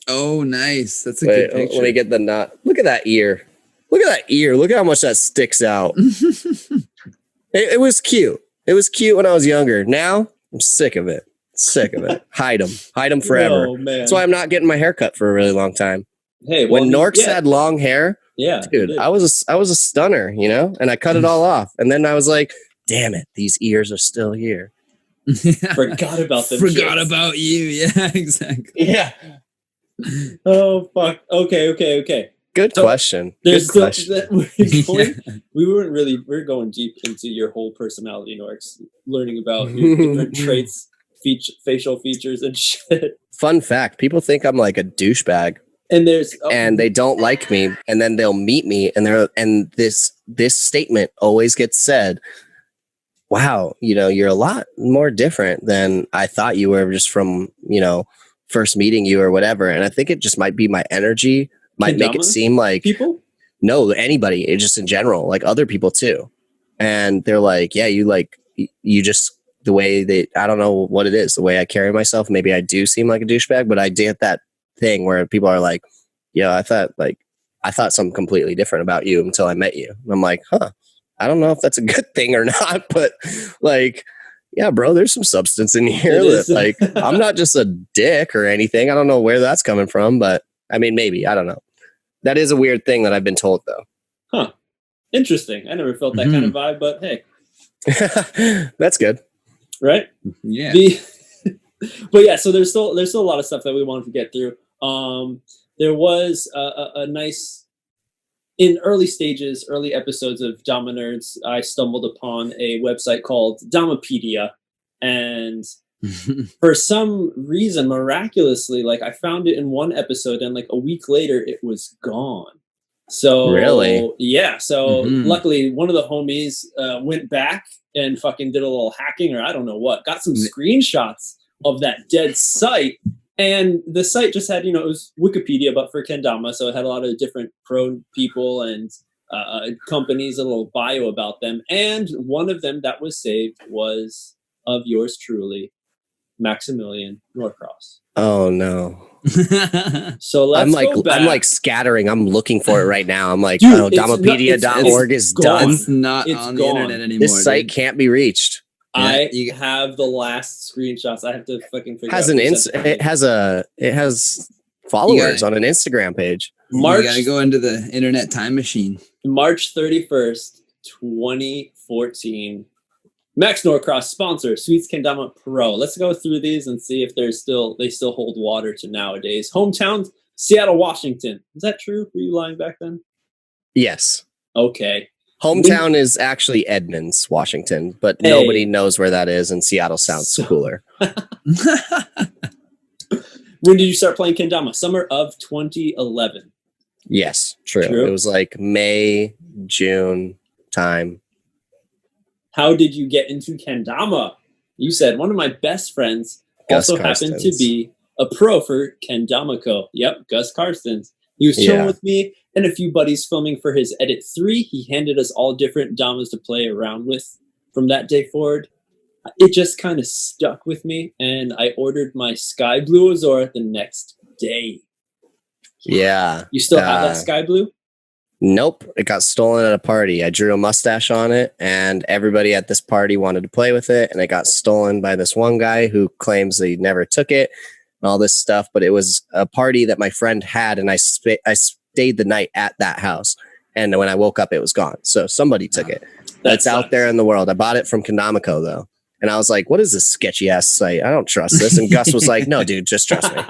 [SPEAKER 1] Oh, nice. That's a good picture.
[SPEAKER 3] Let me get the knot. Look at that ear. Look at that ear. Look at how much that sticks out. It was cute. It was cute when I was younger. Now I'm sick of it. Hide them forever. Oh, man. That's why I'm not getting my hair cut for a really long time.
[SPEAKER 2] Hey,
[SPEAKER 3] when Norks had long hair, dude, I was a stunner, and I cut it all off. And then I was like, damn it, these ears are still here.
[SPEAKER 2] Forgot about them.
[SPEAKER 1] Forgot about you. Yeah, exactly.
[SPEAKER 3] Yeah.
[SPEAKER 2] Oh fuck. Okay.
[SPEAKER 3] Good question.
[SPEAKER 2] There's we're going deep into your whole personality, Norks, learning about your different traits, facial features, and shit.
[SPEAKER 3] Fun fact: people think I'm like a douchebag, and they don't like me, and then they'll meet me, and this statement always gets said. Wow, you're a lot more different than I thought you were just from, first meeting you or whatever. And I think it just might be my energy, might make it seem like
[SPEAKER 2] people?
[SPEAKER 3] No, anybody, it just in general, like other people too. And they're like, yeah, the way I don't know what it is, the way I carry myself. Maybe I do seem like a douchebag, but I did that thing where people are like, yeah, I thought something completely different about you until I met you. And I'm like, huh, I don't know if that's a good thing or not, but like, yeah, bro, there's some substance in here that like, I'm not just a dick or anything. I don't know where that's coming from, but I mean, maybe, I don't know. That is a weird thing that I've been told though.
[SPEAKER 2] Huh. Interesting. I never felt that kind of vibe, but hey.
[SPEAKER 3] That's good.
[SPEAKER 2] Right?
[SPEAKER 1] Yeah.
[SPEAKER 2] But yeah, so there's still a lot of stuff that we wanted to get through. There was a nice, in early episodes of Dama Nerds, I stumbled upon a website called Damapedia, and for some reason, miraculously, like I found it in one episode, and like a week later, it was gone. So
[SPEAKER 3] really,
[SPEAKER 2] yeah. So luckily, one of the homies went back and fucking did a little hacking, or I don't know what, got some screenshots of that dead site. And the site just had, it was Wikipedia, but for kendama. So it had a lot of different pro people and companies, a little bio about them. And one of them that was saved was of yours truly, Maximilian Norcross.
[SPEAKER 3] Oh no.
[SPEAKER 2] So let's go back.
[SPEAKER 3] I'm like scattering. I'm looking for it right now. I'm like, dude, Damapedia.org is done.
[SPEAKER 1] It's not on the internet anymore.
[SPEAKER 3] This site can't be reached.
[SPEAKER 2] I have the last screenshots. I have to fucking figure out.
[SPEAKER 3] It has followers on an Instagram page.
[SPEAKER 1] You gotta go into the internet time machine.
[SPEAKER 2] March 31st, 2014. Max Norcross sponsor, Sweets Kendama Pro. Let's go through these and see if they still hold water to nowadays. Hometown, Seattle, Washington. Is that true? Were you lying back then?
[SPEAKER 3] Yes.
[SPEAKER 2] Okay.
[SPEAKER 3] Hometown is actually Edmonds, Washington, but nobody knows where that is, and Seattle sounds cooler.
[SPEAKER 2] When did you start playing kendama? Summer of 2011.
[SPEAKER 3] Yes, true. It was like May, June time.
[SPEAKER 2] How did you get into kendama? You said one of my best friends also happened to be a pro for Kendama Co. Yep, Gus Carstens. He was chilling with me and a few buddies filming for his Edit 3. He handed us all different damas to play around with from that day forward. It just kind of stuck with me, and I ordered my Sky Blue Azora the next day.
[SPEAKER 3] Yeah.
[SPEAKER 2] You still have that Sky Blue?
[SPEAKER 3] Nope. It got stolen at a party. I drew a mustache on it, and everybody at this party wanted to play with it, and it got stolen by this one guy who claims he never took it and all this stuff. But it was a party that my friend had, and I stayed the night at that house. And when I woke up, it was gone. So somebody took it. That's out there in the world. I bought it from kendama Co, though. And I was like, what is this sketchy ass site? I don't trust this. And Gus was like, no, dude, just trust me.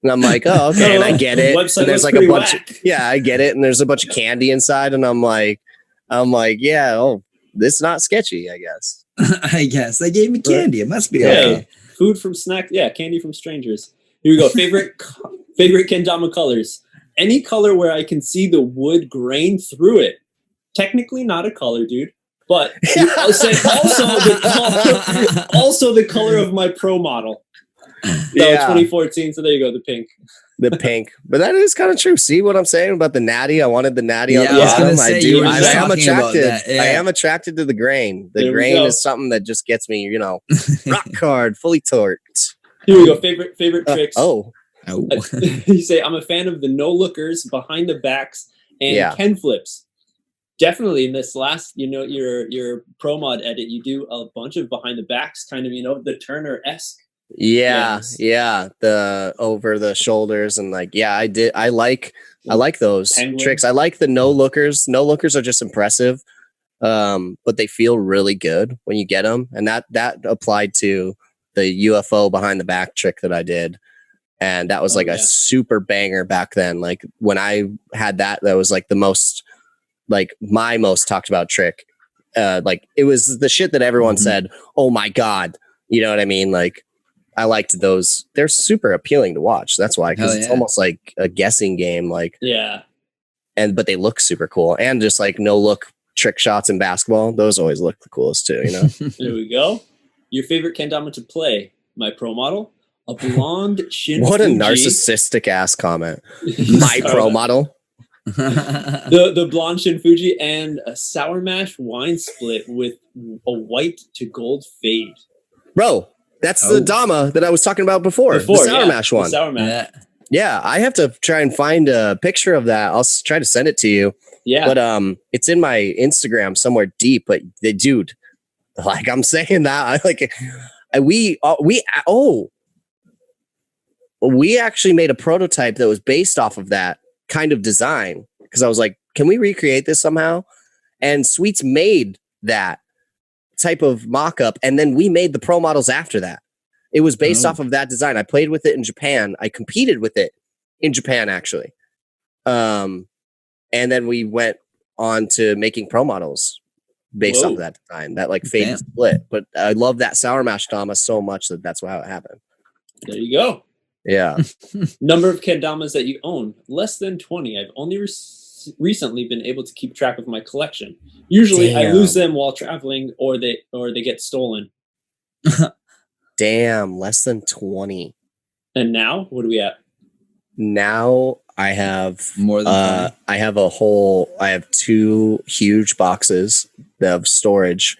[SPEAKER 3] And I'm like, oh, okay. And I get it. And there's like a bunch I get it. And there's a bunch of candy inside. And I'm like, yeah, this is not sketchy, I guess.
[SPEAKER 1] I guess. They gave me candy. It must be okay.
[SPEAKER 2] Food from snack. Yeah, candy from strangers. Here we go. Favorite kendama colors. Any color where I can see the wood grain through it. Technically not a color, dude. But also the color of my pro model. So 2014. So there you go, the pink.
[SPEAKER 3] The pink. But that is kind of true. See what I'm saying about the natty? I wanted the natty on the bottom. I do. I am attracted. I am attracted to the grain. The grain is something that just gets me, rock hard, fully torqued.
[SPEAKER 2] Here we go. Favorite tricks.
[SPEAKER 3] You
[SPEAKER 2] say I'm a fan of the no lookers, behind the backs, and Ken flips. Definitely in this last, your pro mod edit, you do a bunch of behind the backs, kind of, the Turner-esque.
[SPEAKER 3] Yeah. The over the shoulders and I did. I like those tricks. I like the no lookers. No lookers are just impressive, but they feel really good when you get them. And that applied to the UFO behind the back trick that I did. And that was a super banger back then. Like when I had that was like the most, my most talked about trick. It was the shit that everyone said, oh my God. You know what I mean? Like I liked those. They're super appealing to watch. That's why, because it's almost like a guessing game. But they look super cool. And just no look trick shots in basketball. Those always look the coolest too,
[SPEAKER 2] There we go. Your favorite kendama to play, my pro model, a blonde Shin
[SPEAKER 3] What a
[SPEAKER 2] Fuji.
[SPEAKER 3] narcissistic ass comment. My pro model.
[SPEAKER 2] the blonde Shin Fuji and a sour mash wine split with a white to gold fade.
[SPEAKER 3] Bro, that's the Dama that I was talking about before. The Sour Mash one.
[SPEAKER 2] The Sour Mash.
[SPEAKER 3] Yeah, I have to try and find a picture of that. I'll try to send it to you.
[SPEAKER 2] Yeah.
[SPEAKER 3] But it's in my Instagram somewhere deep. But dude, like I'm saying that, we actually made a prototype that was based off of that kind of design, because I was like, can we recreate this somehow? And Sweets made that type of mock-up, and then we made the pro models after that. It was based off of that design. I played with it in Japan. I competed with it in Japan, actually. And then we went on to making pro models based off of that design, that like fade and split. But I love that Sour Mash Dama so much that that's how it happened.
[SPEAKER 2] There you go.
[SPEAKER 3] Yeah.
[SPEAKER 2] Number of kendamas that you own, less than 20. I've only recently been able to keep track of my collection. Usually I lose them while traveling, or they get stolen.
[SPEAKER 3] Damn, less than 20.
[SPEAKER 2] And now, what are we at?
[SPEAKER 3] Now I have
[SPEAKER 1] more than 20.
[SPEAKER 3] I have 2 huge boxes of storage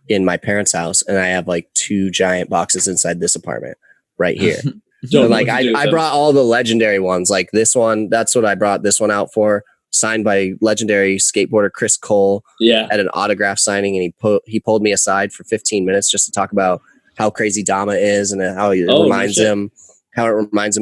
[SPEAKER 3] in my parents' house, and I have like 2 giant boxes inside this apartment right here. So like I brought all the legendary ones, like this one. That's what I brought this one out for. Signed by legendary skateboarder Chris Cole.
[SPEAKER 2] Yeah,
[SPEAKER 3] at an autograph signing, and he pulled me aside for 15 minutes just to talk about how crazy Dama is and how it reminds him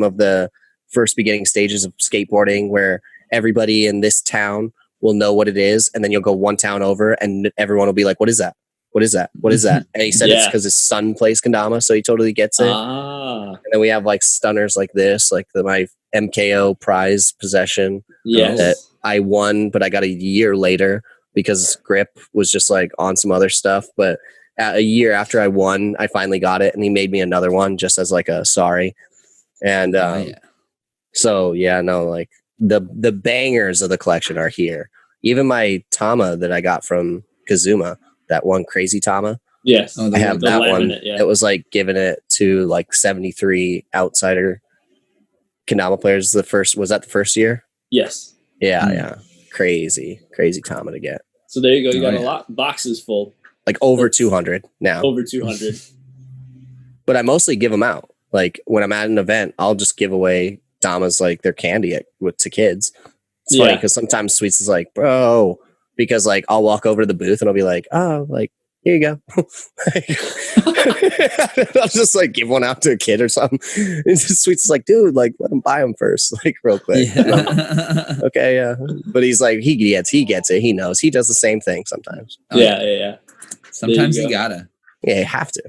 [SPEAKER 3] of the first beginning stages of skateboarding, where everybody in this town will know what it is, and then you'll go one town over, and everyone will be like, "What is that? What is that? What is that?" And he said it's because his son plays kendama, so he totally gets it. And then we have like stunners like this, like my MKO prize possession that I won, but I got a year later because Grip was just like on some other stuff. But a year after I won, I finally got it, and he made me another one just as like a sorry. And so yeah, no, like the bangers of the collection are here. Even my Tama that I got from Kazuma, that one crazy Tama.
[SPEAKER 2] Yes,
[SPEAKER 3] I have that one. It was like giving it to like 73 outsider kendama players. Was that the first year?
[SPEAKER 2] Yes.
[SPEAKER 3] Yeah. Crazy Tama to get.
[SPEAKER 2] So there you go. You got a lot, boxes full.
[SPEAKER 3] Like over 200 now.
[SPEAKER 2] Over 200.
[SPEAKER 3] But I mostly give them out. Like when I'm at an event, I'll just give away Damas like their candy to kids. It's funny because sometimes Sweets is like, bro, because like I'll walk over to the booth and I'll be like, oh, like, here you go. I'll just like give one out to a kid or something. And Sweets is like, dude, like let him buy them first, like real quick. Yeah. Okay, yeah. But he's like, he gets it. He knows. He does the same thing sometimes.
[SPEAKER 2] Yeah.
[SPEAKER 1] Sometimes you gotta.
[SPEAKER 3] Yeah, you have to.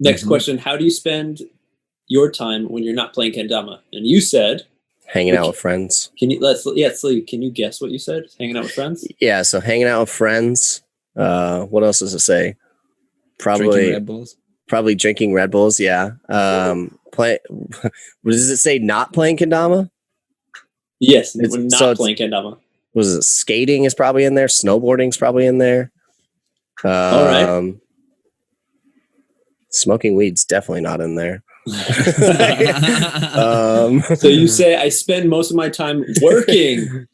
[SPEAKER 2] Next question: how do you spend your time when you're not playing kendama? And you said
[SPEAKER 3] hanging out with friends.
[SPEAKER 2] Can you can you guess what you said? Hanging out with friends?
[SPEAKER 3] Yeah, so hanging out with friends. What else does it say? Probably
[SPEAKER 1] drinking Red Bulls.
[SPEAKER 3] Probably drinking Red Bulls, yeah. Does it say not playing kendama?
[SPEAKER 2] Yes, we're not playing kendama.
[SPEAKER 3] Was it skating is probably in there, snowboarding's probably in there.
[SPEAKER 2] All right.
[SPEAKER 3] Smoking weed's definitely not in there.
[SPEAKER 2] So you say I spend most of my time working,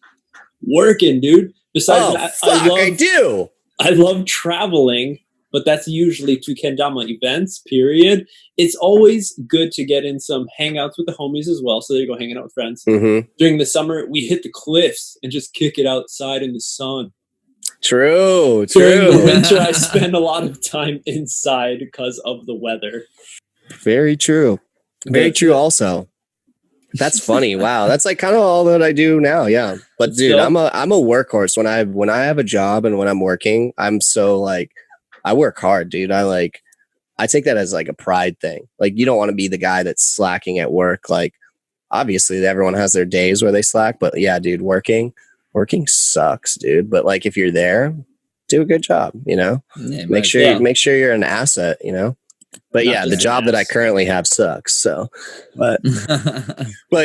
[SPEAKER 2] dude. Besides that,
[SPEAKER 3] I do.
[SPEAKER 2] I love traveling, but that's usually to kendama events, period. It's always good to get in some hangouts with the homies as well. So there you go, hanging out with friends.
[SPEAKER 3] Mm-hmm.
[SPEAKER 2] During the summer, we hit the cliffs and just kick it outside in the sun.
[SPEAKER 3] True.
[SPEAKER 2] During the winter, I spend a lot of time inside because of the weather.
[SPEAKER 3] Very true. Very true also. That's funny. Wow. That's like kind of all that I do now. Yeah. But dude, I'm a workhorse. When I have a job and when I'm working, I'm so like, I work hard, dude. I take that as like a pride thing. Like you don't want to be the guy that's slacking at work. Like obviously everyone has their days where they slack, but yeah, dude, working sucks, dude. But like if you're there, do a good job, you know?
[SPEAKER 1] Yeah,
[SPEAKER 3] make sure you're an asset, you know? But yeah, the job that I currently have sucks. So, but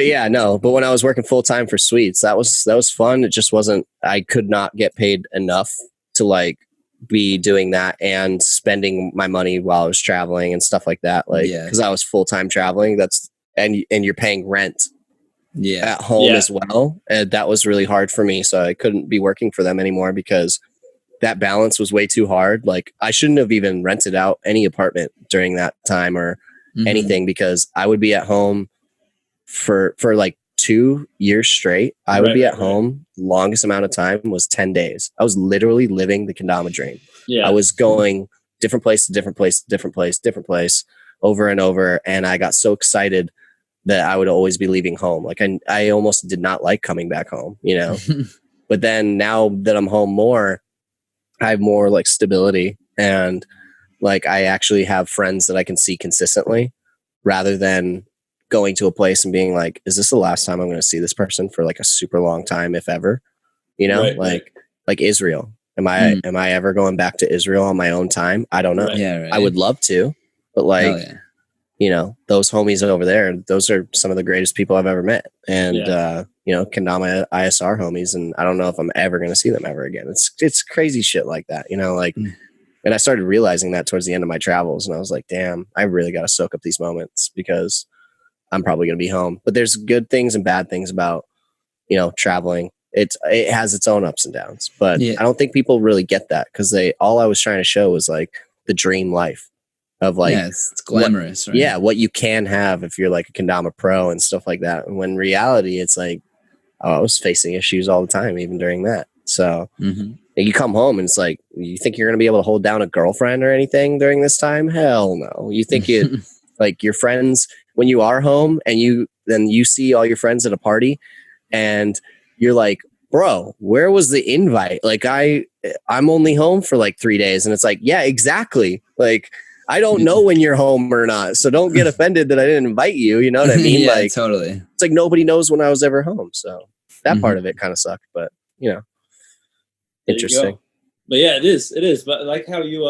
[SPEAKER 3] yeah, no. But when I was working full time for Sweets, that was fun. It just wasn't. I could not get paid enough to like be doing that and spending my money while I was traveling and stuff like that. Like because I was full time traveling. And you're paying rent. At home as well, and that was really hard for me. So I couldn't be working for them anymore because that balance was way too hard. Like I shouldn't have even rented out any apartment during that time or anything, because I would be at home for like 2 years straight. I would be at home. Longest amount of time was 10 days. I was literally living the kendama dream. I was going different place to different place to different place, different place over and over. And I got so excited that I would always be leaving home. Like I almost did not like coming back home, you know? But then now that I'm home more, I have more like stability, and like I actually have friends that I can see consistently, rather than going to a place and being like, is this the last time I'm going to see this person for like a super long time, if ever? You know, like Israel. Am I ever going back to Israel on my own time? I don't know. I would love to, but like, you know, those homies over there, those are some of the greatest people I've ever met. And, you know, kendama ISR homies. And I don't know if I'm ever going to see them ever again. It's crazy shit like that, you know, like, and I started realizing that towards the end of my travels, and I was like, damn, I really got to soak up these moments, because I'm probably going to be home. But there's good things and bad things about, you know, traveling. It has its own ups and downs, but I don't think people really get that, because all I was trying to show was like the dream life of like,
[SPEAKER 1] it's glamorous, right?
[SPEAKER 3] What you can have if you're like a kendama pro and stuff like that. And when in reality, it's like, I was facing issues all the time, even during that. So you come home and it's like, you think you're going to be able to hold down a girlfriend or anything during this time? Hell no. You think like your friends, when you are home and you see all your friends at a party, and you're like, bro, where was the invite? Like I'm only home for like 3 days. And it's like, yeah, exactly. Like, I don't know when you're home or not. So don't get offended that I didn't invite you. You know what I mean?
[SPEAKER 1] Yeah,
[SPEAKER 3] like,
[SPEAKER 1] totally.
[SPEAKER 3] It's like nobody knows when I was ever home. So that part of it kind of sucked, but you know, interesting.
[SPEAKER 2] But yeah, it is. But I like how you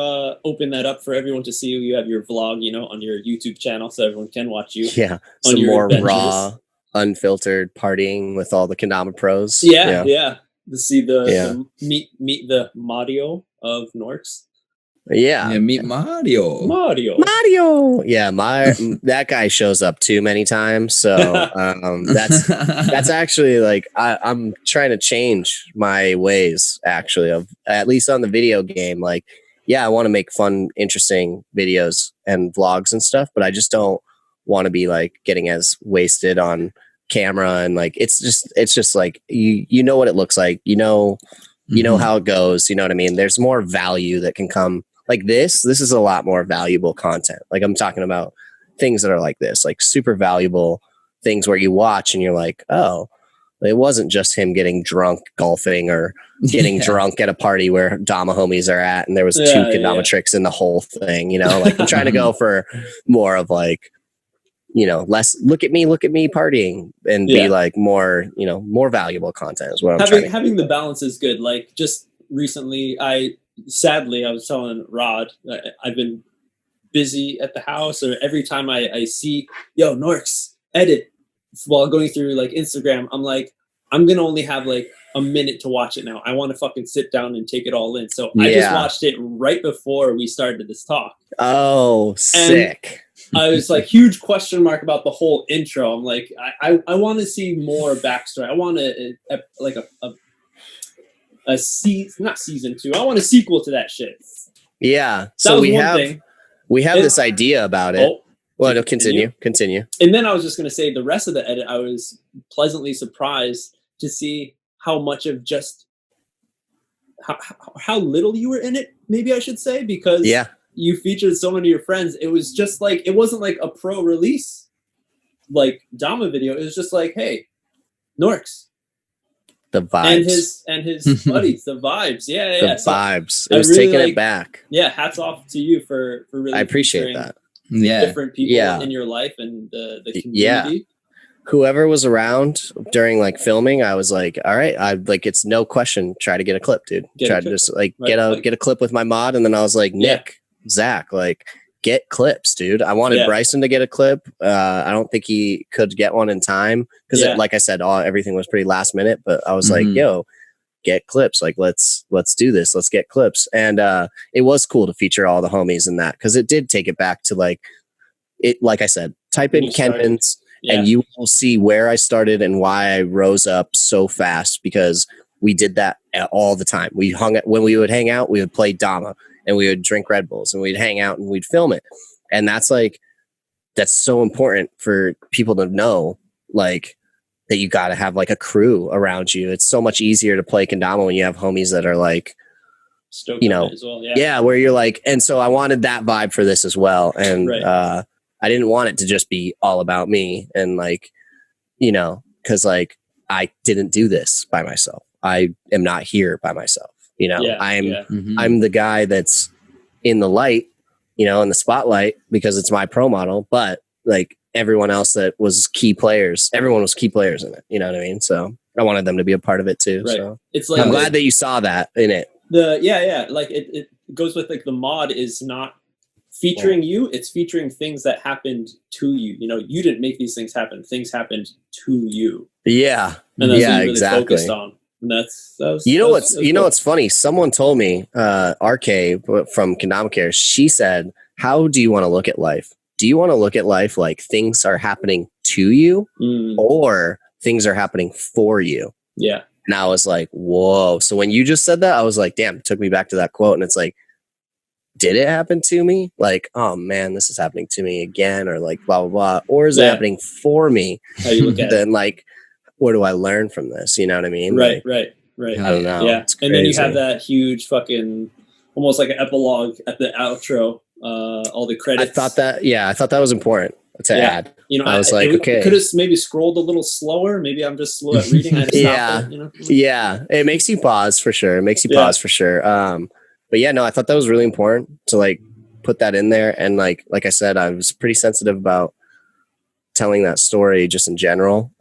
[SPEAKER 2] open that up for everyone to see. You have your vlog, you know, on your YouTube channel, so everyone can watch you.
[SPEAKER 3] Yeah, some more raw, unfiltered partying with all the kendama pros.
[SPEAKER 2] Yeah. To see the meet the Mario of Norks.
[SPEAKER 3] Yeah,
[SPEAKER 1] meet Mario.
[SPEAKER 3] Yeah, that guy shows up too many times. So that's actually like I'm trying to change my ways, actually, of at least on the video game. Like, I want to make fun, interesting videos and vlogs and stuff, but I just don't want to be like getting as wasted on camera, and like it's just like you know what it looks like, you know how it goes, you know what I mean? There's more value that can come. Like this is a lot more valuable content. Like I'm talking about things that are like this, like super valuable things where you watch and you're like, oh, it wasn't just him getting drunk golfing or getting drunk at a party where Dama homies are at, and there was 2 kendama tricks in the whole thing, you know? Like I'm trying to go for more of like, you know, less look at me partying, and be like more, you know, more valuable content is what I'm trying to
[SPEAKER 2] having the balance is good. Like just recently, sadly, I was telling Rod, I've been busy at the house, or every time I see, yo, Norks, edit, while going through like Instagram, I'm like, I'm going to only have like a minute to watch it now. I want to fucking sit down and take it all in. So I just watched it right before we started this talk.
[SPEAKER 3] Oh, sick.
[SPEAKER 2] And I was like, huge question mark about the whole intro. I'm like, I want to see more backstory. I want like not season 2. I want a sequel to that shit.
[SPEAKER 3] Yeah. So we have this idea about it. Well, no, continue.
[SPEAKER 2] And then I was just going to say the rest of the edit, I was pleasantly surprised to see how much of just how little you were in it, maybe I should say, because you featured so many of your friends. It was just like, it wasn't like a pro release like Dama video. It was just like, hey, Norks.
[SPEAKER 3] The vibes.
[SPEAKER 2] And his buddies, the vibes. The
[SPEAKER 3] vibes. It was really taking it back.
[SPEAKER 2] Yeah, hats off to you for really,
[SPEAKER 3] I appreciate that.
[SPEAKER 2] Different people in your life and the community.
[SPEAKER 3] Yeah. Whoever was around during like filming, I was like, all right, I like, it's no question. Try to get a clip, dude. Try to just like get a clip with my mod. And then I was like, Nick, Zach, like get clips, dude. I wanted Bryson to get a clip. I don't think he could get one in time because like I said, everything was pretty last minute, but I was like, yo, get clips. Like, let's do this. Let's get clips. And it was cool to feature all the homies in that, because it did take it back to like I said, type in Kenmans and you will see where I started and why I rose up so fast, because we did that all the time. When we would hang out, we would play Dama and we would drink Red Bulls and we'd hang out and we'd film it. And that's so important for people to know, like, that you got to have like a crew around you. It's so much easier to play kendama when you have homies that are like,
[SPEAKER 2] stoked on it as well.
[SPEAKER 3] Yeah, where you're like, and so I wanted that vibe for this as well. And I didn't want it to just be all about me and like, because like I didn't do this by myself. I am not here by myself. I'm the guy that's in the light, in the spotlight because it's my pro model, but like everyone else that was key players, everyone was key players in it. You know what I mean? So I wanted them to be a part of it too. Right. So it's like, I'm glad that you saw that in it.
[SPEAKER 2] Like it goes with like the mod is not featuring you, it's featuring things that happened to you. You didn't make these things happen. Things happened to you.
[SPEAKER 3] Yeah.
[SPEAKER 2] And that's what you really focused on. And that's
[SPEAKER 3] what's funny? Someone told me, RK from Kendama Care, she said, how do you want to look at life? Do you want to look at life like things are happening to you or things are happening for you?
[SPEAKER 2] Yeah.
[SPEAKER 3] And I was like, whoa. So when you just said that, I was like, damn, it took me back to that quote. And it's like, did it happen to me? Like, oh man, this is happening to me again, or like blah, blah, blah. Or is it happening for me?
[SPEAKER 2] How you look at
[SPEAKER 3] then like, what do I learn from this? You know what I mean?
[SPEAKER 2] Right,
[SPEAKER 3] like,
[SPEAKER 2] right.
[SPEAKER 3] I don't know.
[SPEAKER 2] Yeah. And then you have that huge fucking, almost like an epilogue at the outro, all the credits.
[SPEAKER 3] I thought that was important to add. I was like, okay.
[SPEAKER 2] Could have maybe scrolled a little slower. Maybe I'm just slow at reading. I had to stop it,
[SPEAKER 3] Yeah. It makes you pause for sure. But yeah, no, I thought that was really important to like put that in there. And like I said, I was pretty sensitive about telling that story just in general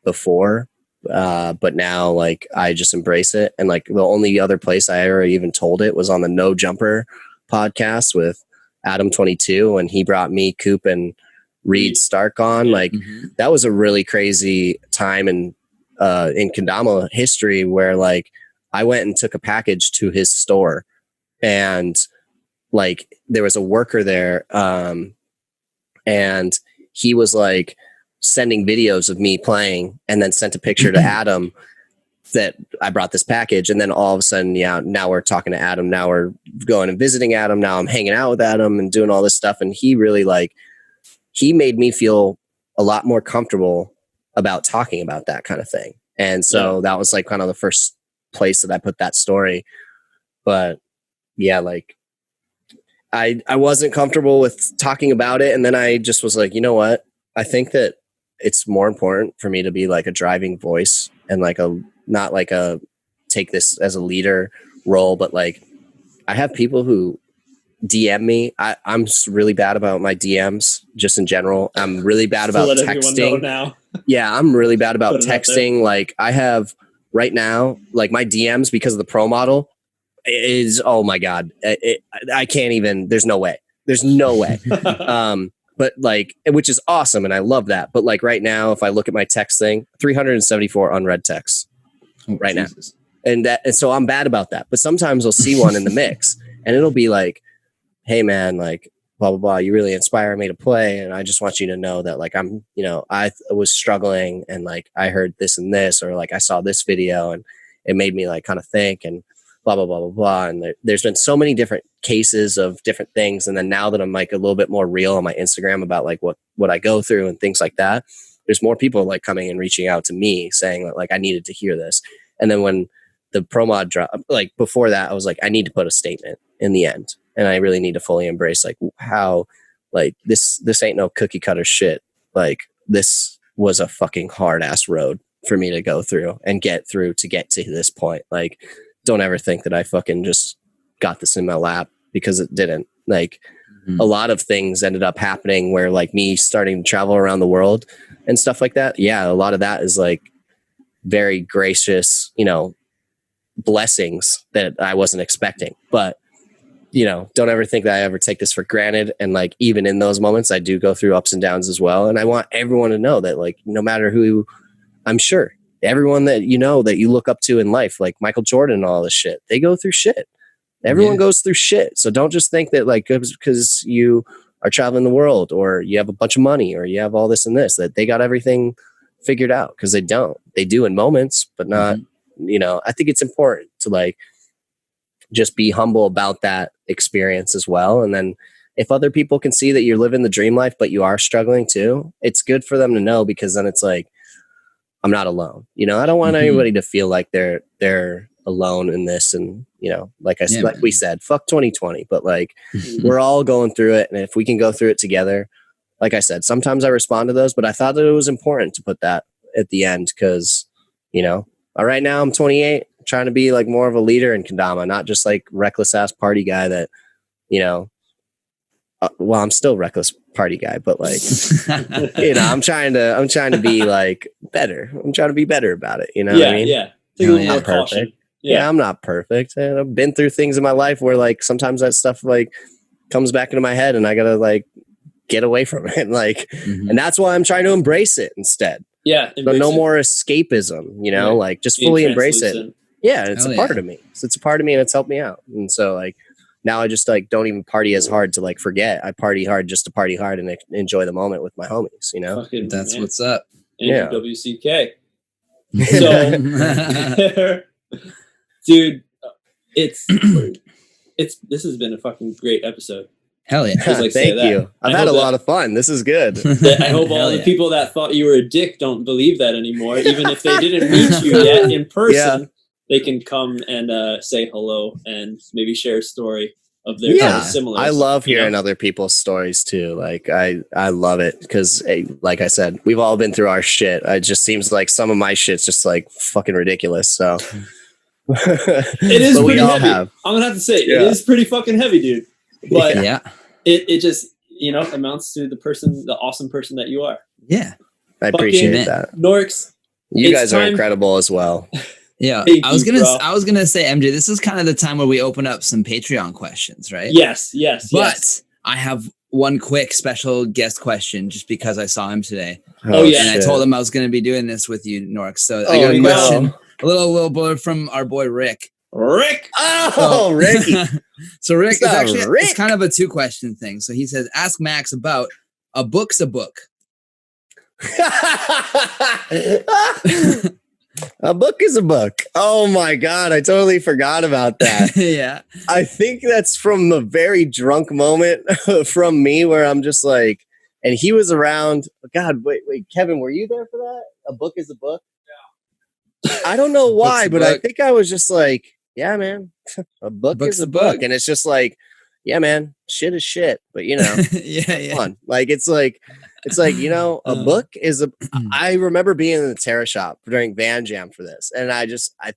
[SPEAKER 3] before. But now like I just embrace it. And like the only other place I ever even told it was on the No Jumper podcast with Adam.42 when he brought me, Coop, and Reed Stark on. Like that was a really crazy time in kendama history where like I went and took a package to his store and like there was a worker there and he was like sending videos of me playing and then sent a picture to Adam that I brought this package. And then all of a sudden, now we're talking to Adam. Now we're going and visiting Adam. Now I'm hanging out with Adam and doing all this stuff. And he really he made me feel a lot more comfortable about talking about that kind of thing. And so that was like kind of the first place that I put that story. But yeah, like I wasn't comfortable with talking about it. And then I just was like, you know what? I think that it's more important for me to be like a driving voice and like not like a take this as a leader role, but like I have people who DM me. I'm really bad about my DMs just in general. I'm really bad about texting.
[SPEAKER 2] Now.
[SPEAKER 3] Yeah, I'm really bad about texting. Like I have right now, like my DMs because of the pro model is, oh my God, I can't even, there's no way. But like, which is awesome. And I love that. But like right now, if I look at my text thing, 374 unread texts right now. And so I'm bad about that. But sometimes I'll see one in the mix and it'll be like, hey man, like blah, blah, blah. You really inspire me to play. And I just want you to know that like, I'm, I was struggling and like, I heard this and this, or like I saw this video and it made me like kind of think and blah, blah, blah, blah, blah. And there's been so many different cases of different things. And then now that I'm like a little bit more real on my Instagram about like what I go through and things like that, there's more people like coming and reaching out to me saying that like, I needed to hear this. And then when the pro mod dropped, like before that, I was like, I need to put a statement in the end. And I really need to fully embrace like how like this ain't no cookie cutter shit. Like this was a fucking hard ass road for me to go through and get through to get to this point. Like, don't ever think that I fucking just got this in my lap because it didn't. Like a lot of things ended up happening where like me starting to travel around the world and stuff like that. Yeah. A lot of that is like very gracious, blessings that I wasn't expecting, but don't ever think that I ever take this for granted. And like, even in those moments, I do go through ups and downs as well. And I want everyone to know that like, no matter who, I'm sure everyone that that you look up to in life, like Michael Jordan and all this shit, they go through shit. Everyone goes through shit. So don't just think that like, because you are traveling the world or you have a bunch of money or you have all this and this, that they got everything figured out, because they don't. They do in moments, but not you know, I think it's important to like just be humble about that experience as well. And then if other people can see that you're living the dream life, but you are struggling too, it's good for them to know, because then it's like, I'm not alone. You know, I don't want anybody to feel like they're alone in this. And, you know, like I said, like we said, fuck 2020, but like we're all going through it. And if we can go through it together, like I said, sometimes I respond to those, but I thought that it was important to put that at the end, because, you know, right now I'm 28, trying to be like more of a leader in kendama, not just like reckless ass party guy that, you know, well, I'm still reckless party guy, but like, you know, I'm trying to be like better. I'm trying to be better about it. You know what I mean?
[SPEAKER 2] Yeah. Take a little more caution.
[SPEAKER 3] Yeah, I'm not perfect. And I've been through things in my life where like sometimes that stuff like comes back into my head and I gotta like get away from it. Like, and that's why I'm trying to embrace it instead.
[SPEAKER 2] Yeah.
[SPEAKER 3] So no more escapism, you know, like just fully embrace it. Yeah, it's a part of me. So it's a part of me and it's helped me out. And so like now I just like don't even party as hard to like forget. I party hard just to party hard and enjoy the moment with my homies, you know?
[SPEAKER 1] That's what's up.
[SPEAKER 2] Yeah. WCK. So dude, this has been a fucking great episode.
[SPEAKER 1] Hell yeah.
[SPEAKER 3] Like, thank you. I've had a lot of fun. This is good.
[SPEAKER 2] I hope all the people that thought you were a dick don't believe that anymore. Even if they didn't meet you yet in person, they can come and say hello and maybe share a story of their similar.
[SPEAKER 3] I love hearing other people's stories too. Like I love it because, like I said, we've all been through our shit. It just seems like some of my shit's just like fucking ridiculous. So
[SPEAKER 2] it is pretty heavy. I'm gonna have to say it is pretty fucking heavy, dude. But it just, you know, amounts to the awesome person that you are.
[SPEAKER 1] Yeah,
[SPEAKER 3] I appreciate that.
[SPEAKER 2] Norks,
[SPEAKER 3] you guys are incredible as well.
[SPEAKER 1] Yeah, I was gonna say, MJ, this is kind of the time where we open up some Patreon questions, right?
[SPEAKER 2] Yes.
[SPEAKER 1] But I have one quick special guest question, just because I saw him today.
[SPEAKER 2] Oh yeah,
[SPEAKER 1] and I told him I was going to be doing this with you, Nork. So I got a question, a little blurb from our boy Rick.
[SPEAKER 2] Ricky.
[SPEAKER 1] So Rick is actually it's kind of a 2-question thing. So he says, ask Max about a book's a book.
[SPEAKER 3] A book is a book. Oh my God. I totally forgot about that.
[SPEAKER 1] Yeah.
[SPEAKER 3] I think that's from a very drunk moment from me where I'm just like, and he was around. God, wait, Kevin, were you there for that? A book is a book? Yeah. I don't know why, but I think I was just like, yeah, man, a book is a book. And it's just like, yeah, man, shit is shit. But you know, fun. Like, it's like, you know, a book is a, I remember being in the Terra shop during Van Jam for this. And I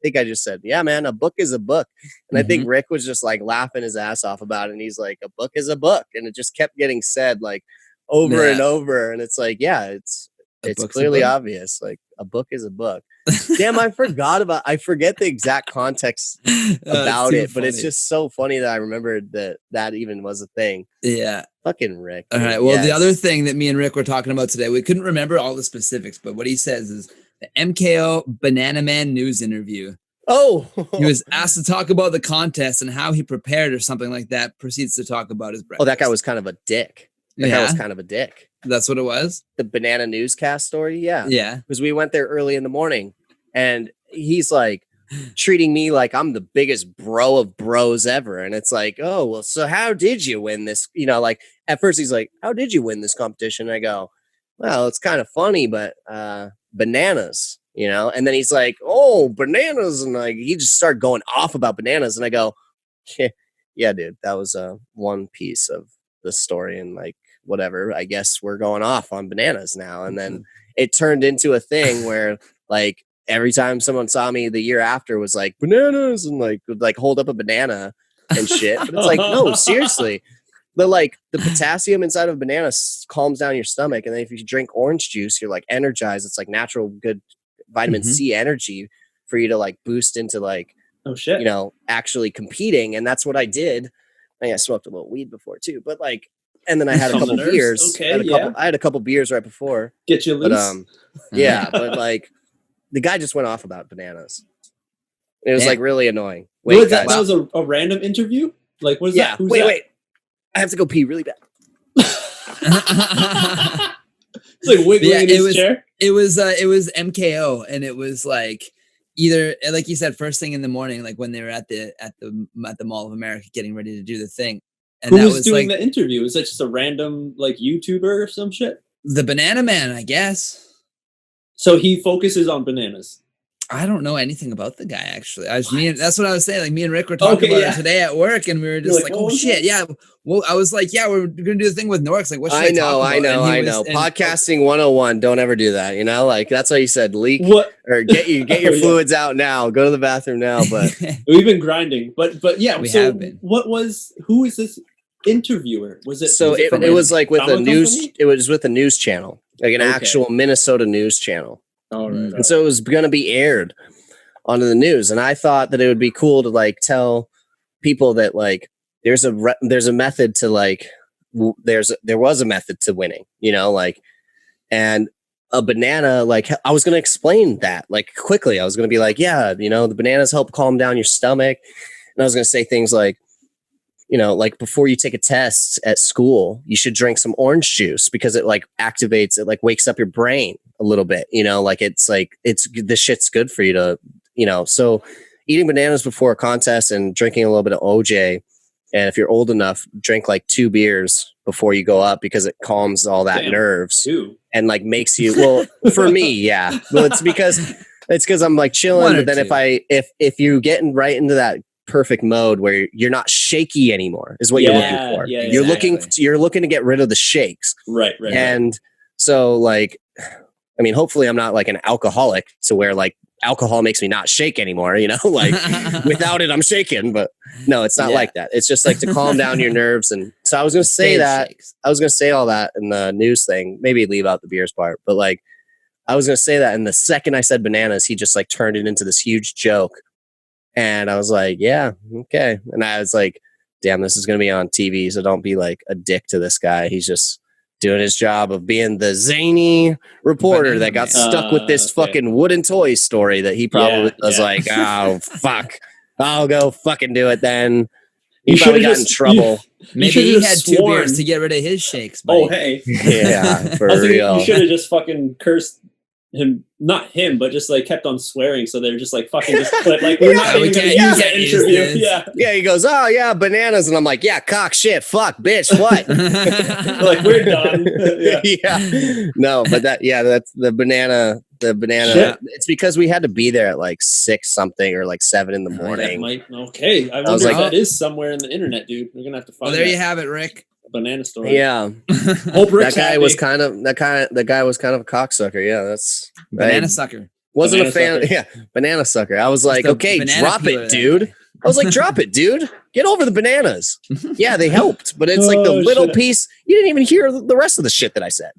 [SPEAKER 3] think I just said, yeah, man, a book is a book. And I think Rick was just like laughing his ass off about it. And he's like, a book is a book. And it just kept getting said like over and over. And it's like, yeah, it's clearly obvious. Like a book is a book. Damn, I forget the exact context about it, but it's just so funny that I remembered that even was a thing.
[SPEAKER 1] Yeah.
[SPEAKER 3] Fucking Rick.
[SPEAKER 1] All right. Well, the other thing that me and Rick were talking about today, we couldn't remember all the specifics, but what he says is the MKO Banana Man news interview.
[SPEAKER 3] Oh,
[SPEAKER 1] he was asked to talk about the contest and how he prepared or something like that. Proceeds to talk about his breakfast.
[SPEAKER 3] Oh, that guy was kind of a dick. That guy was kind of a dick.
[SPEAKER 1] That's what it was?
[SPEAKER 3] The banana newscast story? Yeah.
[SPEAKER 1] Yeah.
[SPEAKER 3] Because we went there early in the morning and he's like treating me like I'm the biggest bro of bros ever. And it's like, oh, well, so how did you win this? You know, like at first he's like, how did you win this competition? And I go, well, it's kind of funny, but bananas, you know? And then he's like, oh, bananas. And like, he just started going off about bananas. And I go, yeah, dude, that was one piece of the story. And like, whatever, I guess we're going off on bananas now. And then it turned into a thing where like every time someone saw me the year after was like bananas and like would like hold up a banana and shit. But it's like, no, seriously. But like the potassium inside of a banana calms down your stomach. And then if you drink orange juice, you're like energized. It's like natural, good vitamin C energy for you to like boost into like, you know, actually competing. And that's what I did. I mean, I smoked a little weed before too, but like, and then I had a couple beers.
[SPEAKER 2] Okay,
[SPEAKER 3] I had a couple beers right before.
[SPEAKER 2] Get you loose.
[SPEAKER 3] But, but like the guy just went off about bananas. It was like really annoying. Wait,
[SPEAKER 2] that was a random interview? Like, what is that? Who's
[SPEAKER 3] wait. I have to go pee really bad.
[SPEAKER 2] It's like wiggling in his chair.
[SPEAKER 1] It was MKO, and it was like, either, like you said, first thing in the morning, like when they were at the Mall of America getting ready to do the thing. And
[SPEAKER 2] who was doing the interview? Was that just a random like YouTuber or some shit?
[SPEAKER 1] The Banana Man, I guess.
[SPEAKER 2] So he focuses on bananas.
[SPEAKER 1] I don't know anything about the guy, actually. That's what I was saying. Like, me and Rick were talking about it today at work, and we were just like, oh shit, yeah. Well, I was like, yeah, we're gonna do the thing with Norks. Like, what should I talk about?
[SPEAKER 3] I know. Podcasting 101. Don't ever do that. You know, like that's why you said leak or get your fluids out now. Go to the bathroom now. But
[SPEAKER 2] we've been grinding. But yeah,
[SPEAKER 1] we have been.
[SPEAKER 2] Who is this interviewer? Was it?
[SPEAKER 3] So it was like with a news. Company? It was with a news channel, like an actual Minnesota news channel.
[SPEAKER 2] All right.
[SPEAKER 3] And so it was going to be aired on the news. And I thought that it would be cool to like tell people that like, there's a method to like, there was a method to winning, you know, like, and a banana, like I was going to explain that like quickly. I was going to be like, yeah, you know, the bananas help calm down your stomach. And I was going to say things like, you know, like before you take a test at school, you should drink some orange juice because it like activates, it like wakes up your brain a little bit, you know, like this shit's good for you to, you know, so eating bananas before a contest and drinking a little bit of OJ. And if you're old enough, drink like 2 beers before you go up because it calms all that nerves and like makes you, well, for me, yeah. Well, it's because I'm like chilling. But then if you're getting right into that perfect mode where you're not shaky anymore is what you're looking for. Yeah, you're looking to get rid of the shakes.
[SPEAKER 2] Right.
[SPEAKER 3] And so like, I mean, hopefully I'm not like an alcoholic to where like alcohol makes me not shake anymore, you know, like without it, I'm shaking, but no, it's not like that. It's just like to calm down your nerves. And so I was going to say that I was going to say all that in the news thing, maybe leave out the beers part, but like, I was going to say that. And the second I said bananas, he just like turned it into this huge joke. And I was like, yeah, okay. And I was like, damn, this is going to be on TV. So don't be like a dick to this guy. He's just doing his job of being the zany reporter that got stuck with this fucking wooden toy story that he probably was like, oh, fuck, I'll go fucking do it then. He probably got in trouble.
[SPEAKER 1] Maybe he had 2 beers to get rid of his shakes. Buddy.
[SPEAKER 2] Oh, hey.
[SPEAKER 3] Yeah, for real.
[SPEAKER 2] You should have just fucking cursed him, not him, but just like kept on swearing. So they're just like fucking just put like we're not even gonna use that interview.
[SPEAKER 3] Yeah. He goes, oh yeah, bananas, and I'm like, yeah, cock, shit, fuck, bitch, what?
[SPEAKER 2] Like we're done.
[SPEAKER 3] No, but that's the banana. Shit. It's because we had to be there at like 6 something or like 7 in the morning.
[SPEAKER 2] I wonder if that is somewhere in the internet, dude. We're gonna have to find.
[SPEAKER 1] Well, there you have it, Rick.
[SPEAKER 2] Banana story.
[SPEAKER 3] Yeah. That guy was kind of a cocksucker. Yeah, that's
[SPEAKER 1] banana sucker.
[SPEAKER 3] Wasn't a fan. Yeah, banana sucker. I was like, okay, drop it, dude. I was like, drop it, dude. Get over the bananas. Yeah, they helped, but it's like the little piece. You didn't even hear the rest of the shit that I said.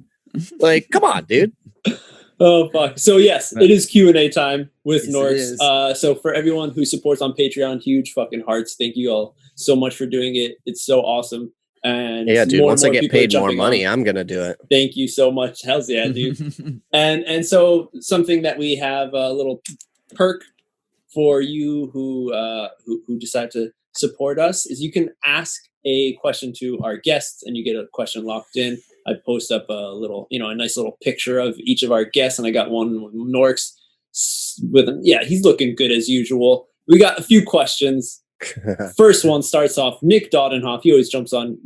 [SPEAKER 3] Like, come on, dude.
[SPEAKER 2] Oh fuck. So yes, it is Q&A time with Norks. So for everyone who supports on Patreon, huge fucking hearts. Thank you all so much for doing it. It's so awesome. And
[SPEAKER 3] yeah, dude, once I get paid more money, I'm gonna do it.
[SPEAKER 2] Thank you so much. Hells yeah, dude. and so something that we have a little perk for you who decide to support us is you can ask a question to our guests and you get a question locked in. I post up a little, a nice little picture of each of our guests, and I got one with Norks with him. Yeah, he's looking good as usual. We got a few questions. First one starts off Nick Dodenhoff. He always jumps on.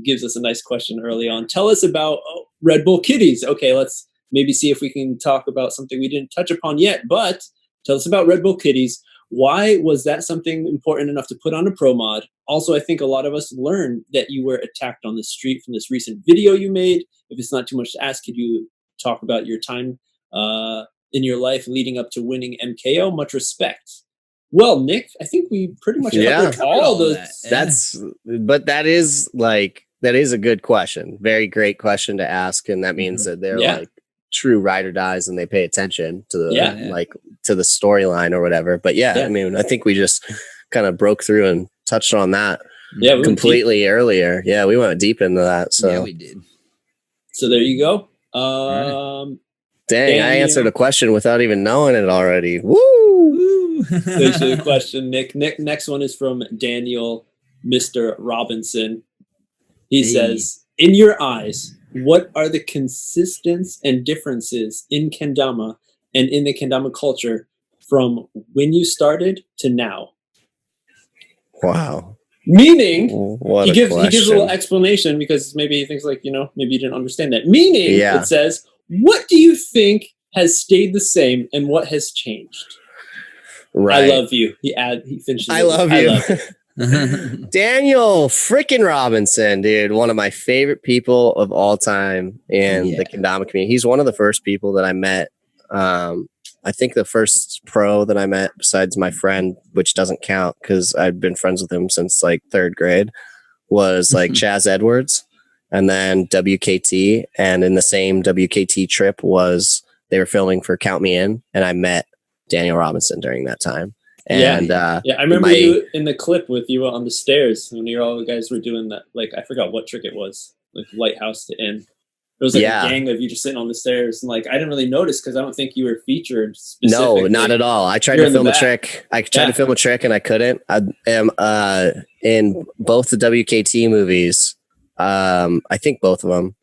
[SPEAKER 2] Gives us a nice question early on. Tell us about Red Bull Kitties. Okay, let's maybe see if we can talk about something we didn't touch upon yet. But tell us about Red Bull Kitties. Why was that something important enough to put on a pro mod? Also, I think a lot of us learned that you were attacked on the street from this recent video you made. If it's not too much to ask, could you talk about your time in your life leading up to winning MKO? Much respect. Well, Nick, I think we pretty much covered all those.
[SPEAKER 3] That is a good question. Very great question to ask, and that means that they're like true ride or dies, and they pay attention to the to the storyline or whatever. But I mean, I think we just kind of broke through and touched on that completely earlier. Yeah, we went deep into that. So
[SPEAKER 1] yeah, we did.
[SPEAKER 2] So there you go.
[SPEAKER 3] Dang, Daniel. I answered a question without even knowing it already. Woo!
[SPEAKER 2] Thanks for the question, Nick. Next one is from Daniel, Mr. Robinson. He says, in your eyes, what are the consistencies and differences in kendama and in the kendama culture from when you started to now.
[SPEAKER 3] Wow.
[SPEAKER 2] Meaning,
[SPEAKER 3] what
[SPEAKER 2] he gives a little explanation because maybe he thinks like, maybe you didn't understand that. Meaning, it says, what do you think has stayed the same and what has changed?
[SPEAKER 3] Right.
[SPEAKER 2] I love you. He finishes.
[SPEAKER 3] I love you. Daniel freaking Robinson, dude. One of my favorite people of all time in the kendama community. He's one of the first people that I met. I think the first pro that I met besides my friend, which doesn't count because I've been friends with him since like third grade, was like Chaz Edwards and then WKT. And in the same WKT trip they were filming for Count Me In, and I met Daniel Robinson during that time. And
[SPEAKER 2] I remember you in the clip with you on the stairs when you guys were doing that. Like, I forgot what trick it was, like lighthouse to in. There was like a gang of you just sitting on the stairs, and like I didn't really notice because I don't think you were featured specifically.
[SPEAKER 3] No, not at all. I tried to film a trick. To film a trick and I couldn't. I am in both the WKT movies. I think both of them.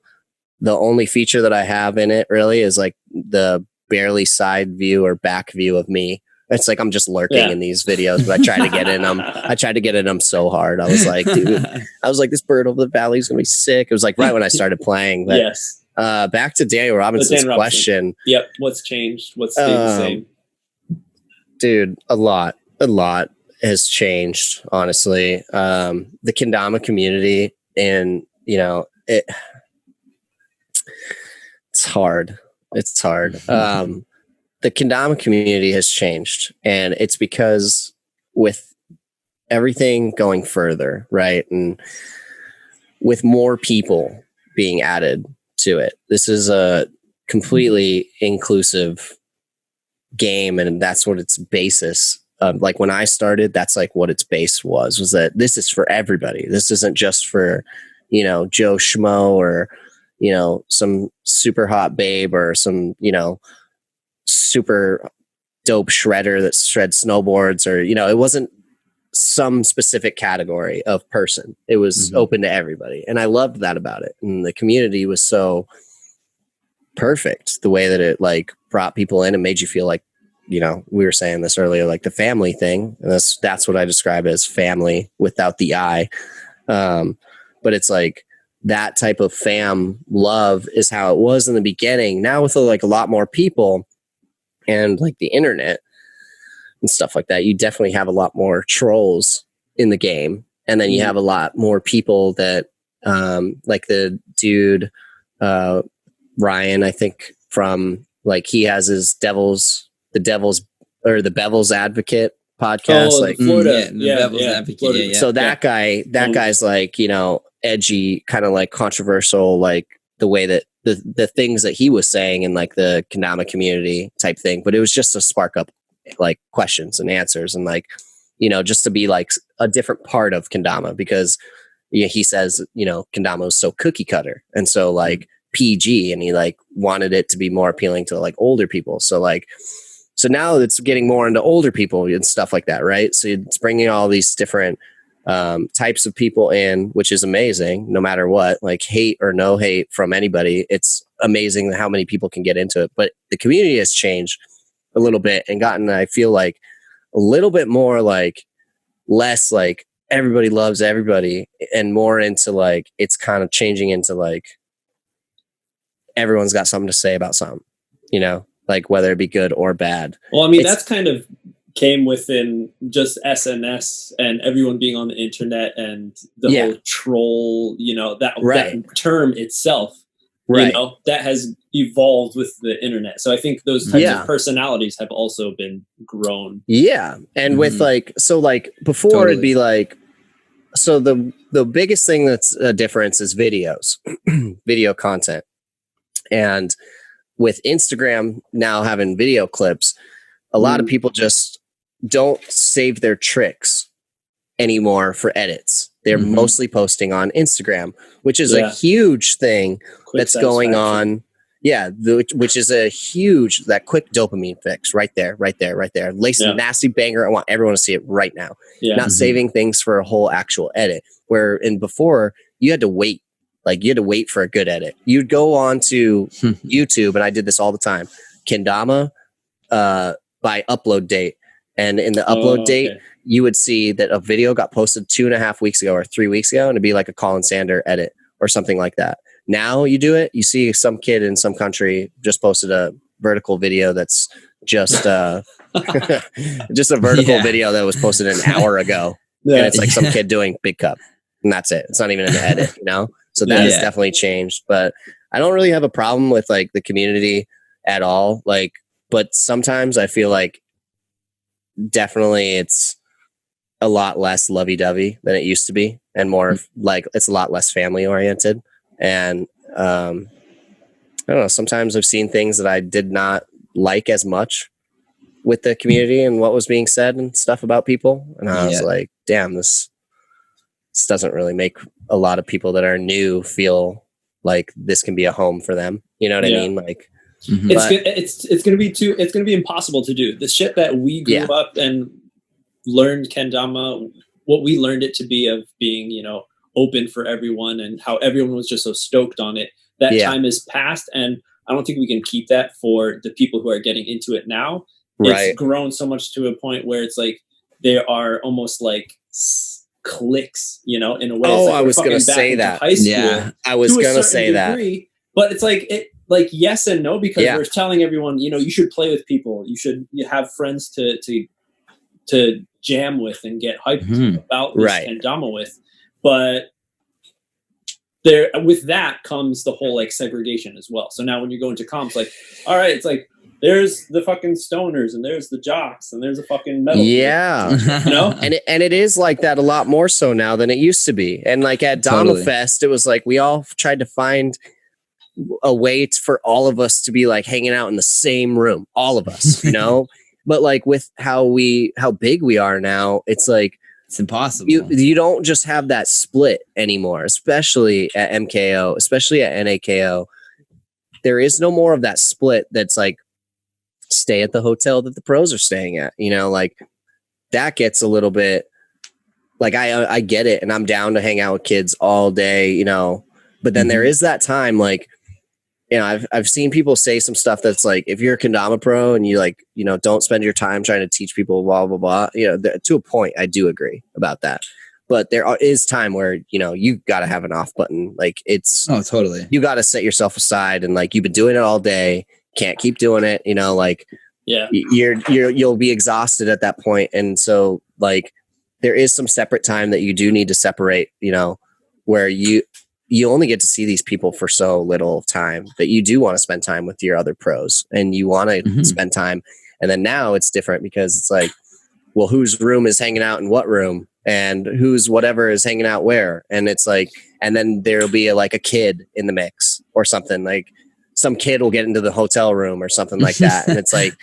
[SPEAKER 3] The only feature that I have in it really is like the barely side view or back view of me. It's like I'm just lurking in these videos, but I tried to get in them. I tried to get in them so hard. I was like, dude, this bird over the valley is gonna be sick. It was like right when I started playing. But, back to Daniel Robinson's question.
[SPEAKER 2] Yep. What's changed? What's stayed the same?
[SPEAKER 3] Dude, a lot has changed. Honestly, the kendama community, and it's hard. It's hard. The kendama community has changed, and it's because with everything going further, right, and with more people being added to it, this is a completely inclusive game, and that's what its basis. Like when I started, that's like what its base was that this is for everybody. This isn't just for Joe Schmo or some super hot babe or some super dope shredder that shreds snowboards, or it wasn't some specific category of person. It was open to everybody, and I loved that about it. And the community was so perfect, the way that it like brought people in and made you feel like we were saying this earlier, like the family thing, and that's what I describe as family without the I. But it's like that type of fam love is how it was in the beginning. Now with like a lot more people and like the internet and stuff like that, you definitely have a lot more trolls in the game. And then you have a lot more people that, like the dude, Ryan, I think from like, he has his Bevel's Advocate podcast.
[SPEAKER 1] Bevel's Advocate.
[SPEAKER 3] So that guy's like, edgy, kind of like controversial, like the way that the things that he was saying in like the kendama community type thing, but it was just to spark up like questions and answers, and like just to be like a different part of kendama, because he says kendama is so cookie cutter and so like PG, and he like wanted it to be more appealing to like older people. So now it's getting more into older people and stuff like that, right? So it's bringing all these different types of people in, which is amazing. No matter what, like hate or no hate from anybody, it's amazing how many people can get into it. But the community has changed a little bit and gotten, I feel like, a little bit more like less like everybody loves everybody, and more into like it's kind of changing into like everyone's got something to say about something, like whether it be good or bad.
[SPEAKER 2] Well, I mean, that's kind of came within just SNS and everyone being on the internet and the whole troll, that term itself, that has evolved with the internet. So I think those types of personalities have also been grown.
[SPEAKER 3] Yeah. And with like, so like before it'd be like, so the biggest thing that's a difference is videos, video content. And with Instagram now having video clips, a lot of people just don't save their tricks anymore for edits. They're mostly posting on Instagram, which is a huge thing that's going on. Yeah, which is a huge, that quick dopamine fix right there. Lacey, nasty banger. I want everyone to see it right now. Yeah. Not saving things for a whole actual edit. Where before you had to wait. Like you had to wait for a good edit. You'd go on to YouTube, and I did this all the time. Kendama, by upload date. And in the upload date, you would see that a video got posted 2.5 weeks ago or 3 weeks ago, and it'd be like a Colin Sander edit or something like that. Now you do it, you see some kid in some country just posted a vertical video that's just just a vertical video that was posted an hour ago. And it's like some kid doing big cup, and that's it. It's not even an edit, you know? So that has definitely changed. But I don't really have a problem with like the community at all. Like, but sometimes I feel like definitely it's a lot less lovey-dovey than it used to be, and more like it's a lot less family oriented. And I don't know, sometimes I've seen things that I did not like as much with the community and what was being said and stuff about people. And I was like, damn, this doesn't really make a lot of people that are new feel like this can be a home for them. You know what I mean? Like,
[SPEAKER 2] it's gonna be impossible to do the shit that we grew up and learned kendama, what we learned it to be, of being, you know, open for everyone and how everyone was just so stoked on it. That time is past, and I don't think we can keep that for the people who are getting into it now. It's grown so much to a point where it's like there are almost like cliques, you know, in a way.
[SPEAKER 3] Oh,
[SPEAKER 2] like
[SPEAKER 3] I was going to say that.
[SPEAKER 2] Yeah,
[SPEAKER 3] I was going to say
[SPEAKER 2] degree, but it's like yes and no, because we're telling everyone, you know, you should play with people, you have friends to jam with and get hyped about this kendama with, but there with that comes the whole like segregation as well. So now when you go into comps, like, all right, it's like there's the fucking stoners and there's the jocks and there's a fucking metal.
[SPEAKER 3] Yeah.
[SPEAKER 2] You know?
[SPEAKER 3] And it is like that a lot more so now than it used to be. And like at Dama Fest, it was like we all tried to find a way for all of us to be like hanging out in the same room, all of us, you know? But like with how big we are now, it's like
[SPEAKER 1] it's impossible.
[SPEAKER 3] You don't just have that split anymore, especially at MKO, especially at NAKO. There is no more of that split that's like stay at the hotel that the pros are staying at, you know, like that gets a little bit like I get it, and I'm down to hang out with kids all day, you know, but then there is that time, like, you know, I've seen people say some stuff that's like, if you're a kendama pro and you like, you know, don't spend your time trying to teach people blah, blah, blah, you know, to a point, I do agree about that. But there is time where, you know, you got to have an off button. Like it's,
[SPEAKER 1] totally.
[SPEAKER 3] You got to set yourself aside, and like, you've been doing it all day. Can't keep doing it, you know, like you'll be exhausted at that point. And so like, there is some separate time that you do need to separate, you know, where you only get to see these people for so little time that you do want to spend time with your other pros, and you want to spend time. And then now it's different because it's like, well, whose room is hanging out in what room, and whose whatever is hanging out where. And it's like, and then there'll be a kid in the mix or something, like some kid will get into the hotel room or something like that. And it's like,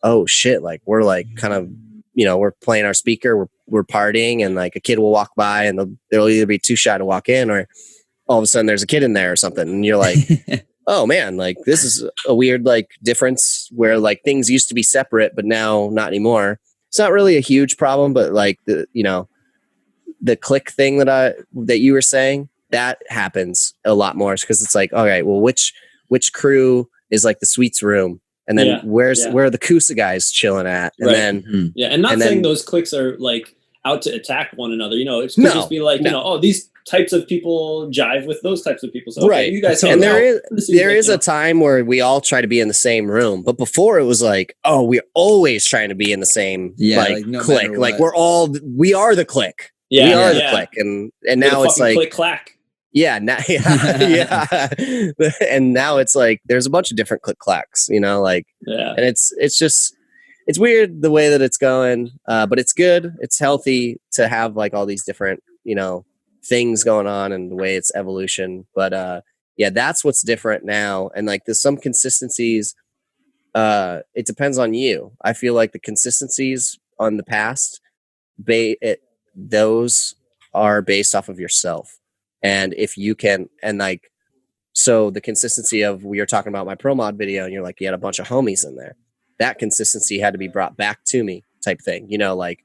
[SPEAKER 3] oh shit. Like we're like kind of, you know, we're playing our speaker, we're partying, and like a kid will walk by and they'll either be too shy to walk in, or all of a sudden there's a kid in there or something. And you're like, oh man, like this is a weird like difference where like things used to be separate, but now not anymore. It's not really a huge problem, but like the, you know, the click thing that you were saying, that happens a lot more, because it's like, all right, well, which crew is like the suites room? And then where are the Kusa guys chilling at? And then,
[SPEAKER 2] and not saying those cliques are like out to attack one another, you know, it could just be like, you know, oh, these types of people jive with those types of people. So okay, you guys,
[SPEAKER 3] and there is a time where we all try to be in the same room, but before it was like, oh, we're always trying to be in the same no clique. Like we are the clique. We are the clique. And now it's like
[SPEAKER 2] click clack.
[SPEAKER 3] Yeah, and now it's like there's a bunch of different click clacks, you know, like, and it's just, it's weird the way that it's going, but it's good. It's healthy to have like all these different, you know, things going on and the way it's evolution. But that's what's different now. And like there's some consistencies. It depends on you. I feel like the consistencies on the past, those are based off of yourself. And if you can, and like, so the consistency of, we were talking about my pro mod video and you're like, you had a bunch of homies in there. That consistency had to be brought back to me type thing. You know, like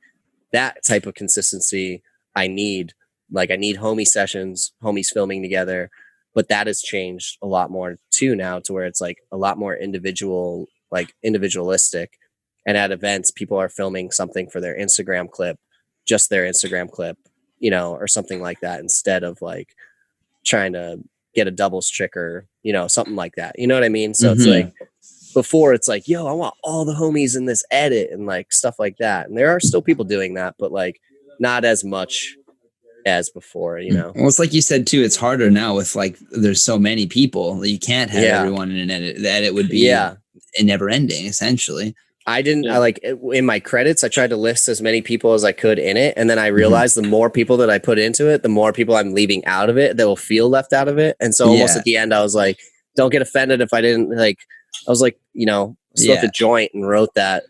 [SPEAKER 3] that type of consistency I need. Like I need homie sessions, homies filming together, but that has changed a lot more too now, to where it's like a lot more individual, like individualistic. And at events, people are filming something for their Instagram clip, just their Instagram clip, you know, or something like that, instead of like trying to get a doubles trick or, you know, something like that. You know what I mean? So it's like, before it's like, yo, I want all the homies in this edit and like stuff like that. And there are still people doing that, but like not as much as before, you know?
[SPEAKER 1] Well, it's like you said too, it's harder now with like, there's so many people that you can't have everyone in an edit. The edit would be never ending essentially.
[SPEAKER 3] I like in my credits, I tried to list as many people as I could in it. And then I realized the more people that I put into it, the more people I'm leaving out of it that will feel left out of it. And so almost at the end, I was like, don't get offended if I didn't like, I was like, you know, smoked a joint and wrote that.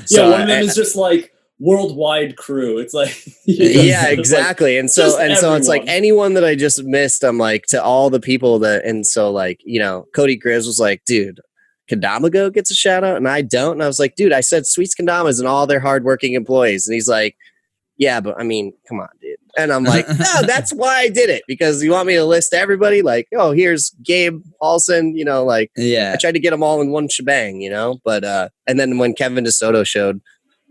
[SPEAKER 2] So one of them is just like worldwide crew. It's like,
[SPEAKER 3] exactly.
[SPEAKER 2] Like,
[SPEAKER 3] and so it's like anyone that I just missed, I'm like, to all the people that, and so like, you know, Cody Grizz was like, dude, Kendama gets a shout out and I don't. And I was like, dude, I said Sweets Kendamas and all their hardworking employees. And he's like, yeah, but I mean, come on, dude. And I'm like, no, that's why I did it. Because you want me to list everybody? Like, oh, here's Gabe Paulson, you know, like, I tried to get them all in one shebang, you know? But, and then when Kevin DeSoto showed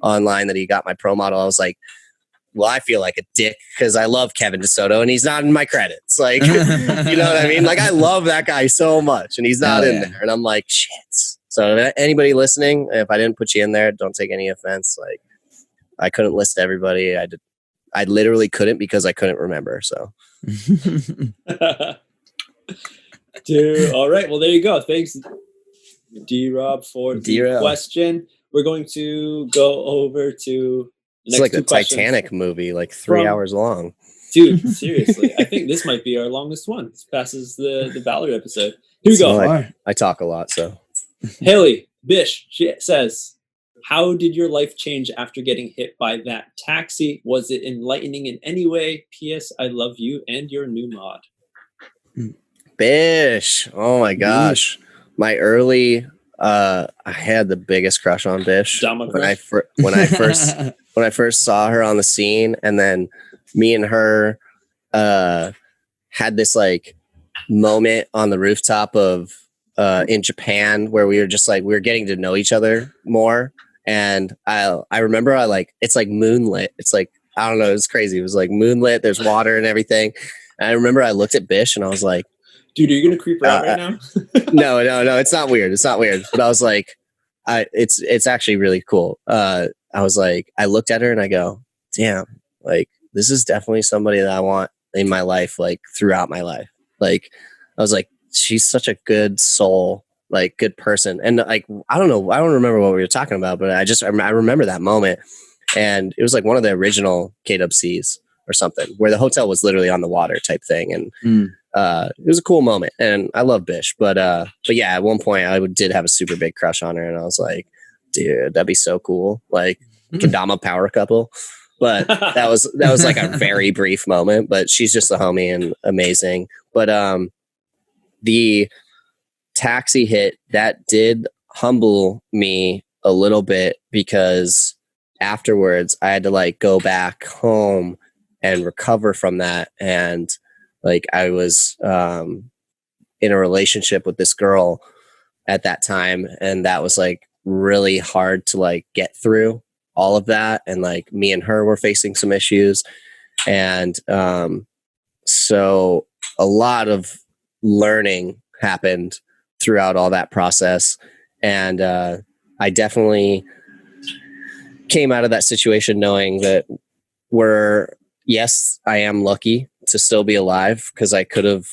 [SPEAKER 3] online that he got my pro model, I was like, well, I feel like a dick because I love Kevin DeSoto and he's not in my credits. Like, you know what I mean? Like, I love that guy so much and he's not in there. And I'm like, shit. So anybody listening, if I didn't put you in there, don't take any offense. Like, I couldn't list everybody. I literally couldn't because I couldn't remember. So,
[SPEAKER 2] dude. All right. Well, there you go. Thanks, D-Rob, for the question. We're going to go over to
[SPEAKER 3] it's like a Titanic movie, like 3 hours long.
[SPEAKER 2] Dude, seriously. I think this might be our longest one. This passes the Ballard episode. Here we go.
[SPEAKER 3] I talk a lot, so.
[SPEAKER 2] Haley Bish, she says, how did your life change after getting hit by that taxi? Was it enlightening in any way? P.S. I love you and your new mod.
[SPEAKER 3] Bish. Oh my gosh. My early I had the biggest crush on Bish
[SPEAKER 2] Dama
[SPEAKER 3] when I first saw her on the scene, and then me and her had this like moment on the rooftop of in Japan where we were getting to know each other more. And I remember it's like moonlit. It's like, I don't know. It was crazy. It was like moonlit. There's water and everything. And I remember I looked at Bish and I was like,
[SPEAKER 2] dude, are you going to creep her out right now?
[SPEAKER 3] No. It's not weird. It's not weird. But I was like, it's actually really cool. I was like, I looked at her and I go, damn, like, this is definitely somebody that I want in my life, like throughout my life. Like, I was like, she's such a good soul, like good person. And like, I don't know. I don't remember what we were talking about, but I remember that moment. And it was like one of the original KWCs or something where the hotel was literally on the water type thing. And it was a cool moment. And I love Bish, but yeah, at one point I did have a super big crush on her. And I was like, dude, that'd be so cool. Like kendama power couple. But that was like a very brief moment, but she's just a homie and amazing. But the taxi hit, that did humble me a little bit, because afterwards I had to like go back home and recover from that. And like, I was in a relationship with this girl at that time, and that was like really hard to like get through all of that. And like, me and her were facing some issues. And so a lot of learning happened throughout all that process. And I definitely came out of that situation knowing that yes, I am lucky to still be alive, because I could have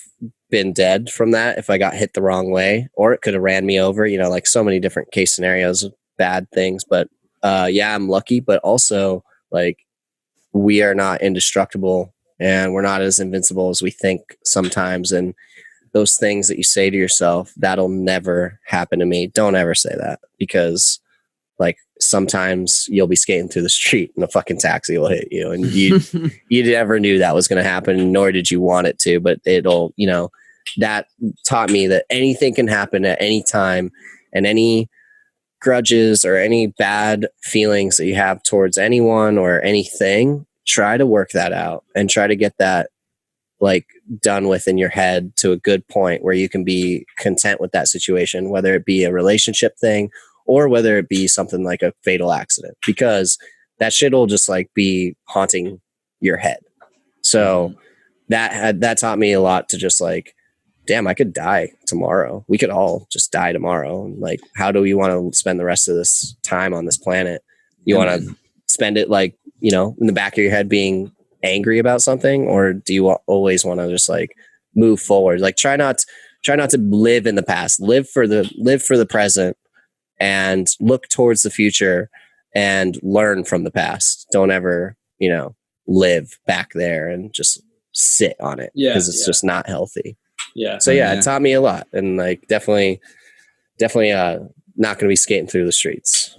[SPEAKER 3] been dead from that if I got hit the wrong way, or it could have ran me over, you know, like so many different case scenarios of bad things. But yeah, I'm lucky, but also like, we are not indestructible and we're not as invincible as we think sometimes. And those things that you say to yourself, that'll never happen to me, don't ever say that, because like sometimes you'll be skating through the street and a fucking taxi will hit you, and you never knew that was going to happen, nor did you want it to, but it'll, you know, that taught me that anything can happen at any time, and any grudges or any bad feelings that you have towards anyone or anything, try to work that out and try to get that like done with in your head to a good point where you can be content with that situation, whether it be a relationship thing or whether it be something like a fatal accident, because that shit will just like be haunting your head. So that taught me a lot to just like, damn, I could die tomorrow. We could all just die tomorrow. And like, how do you want to spend the rest of this time on this planet? You want to spend it like, you know, in the back of your head being angry about something, or do you always want to just like move forward? Like try not to live in the past, live for the present and look towards the future and learn from the past. Don't ever, you know, live back there and just sit on it, because it's just not healthy. So it taught me a lot, and like definitely not going to be skating through the streets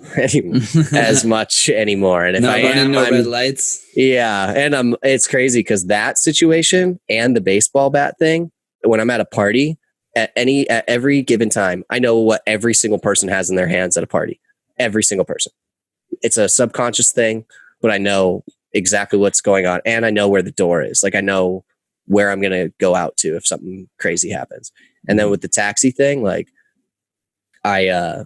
[SPEAKER 3] as much anymore. And if I am,
[SPEAKER 1] no red lights.
[SPEAKER 3] Yeah, and it's crazy because that situation and the baseball bat thing, when I'm at a party at every given time, I know what every single person has in their hands at a party. Every single person. It's a subconscious thing, but I know exactly what's going on, and I know where the door is. Like I know where I'm going to go out to if something crazy happens. And then with the taxi thing, like I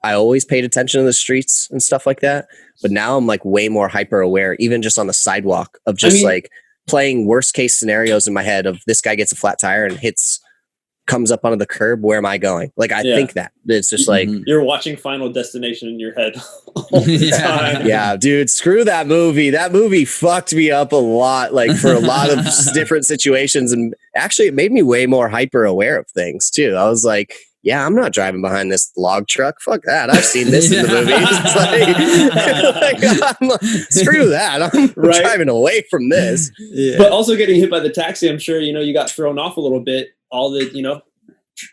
[SPEAKER 3] always paid attention to the streets and stuff like that, but now I'm like way more hyper aware, even just on the sidewalk, of just like playing worst case scenarios in my head of this guy gets a flat tire and comes up onto the curb. Where am I going? Like, I think that it's just like
[SPEAKER 2] you're watching Final Destination in your head all the time.
[SPEAKER 3] Yeah, dude, screw that movie. That movie fucked me up a lot, like for a lot of different situations. And actually it made me way more hyper aware of things too. I was like, yeah, I'm not driving behind this log truck. Fuck that. I've seen this in the movies. Screw that. I'm driving away from this.
[SPEAKER 2] Yeah. But also getting hit by the taxi, I'm sure, you know, you got thrown off a little bit. All the, you know,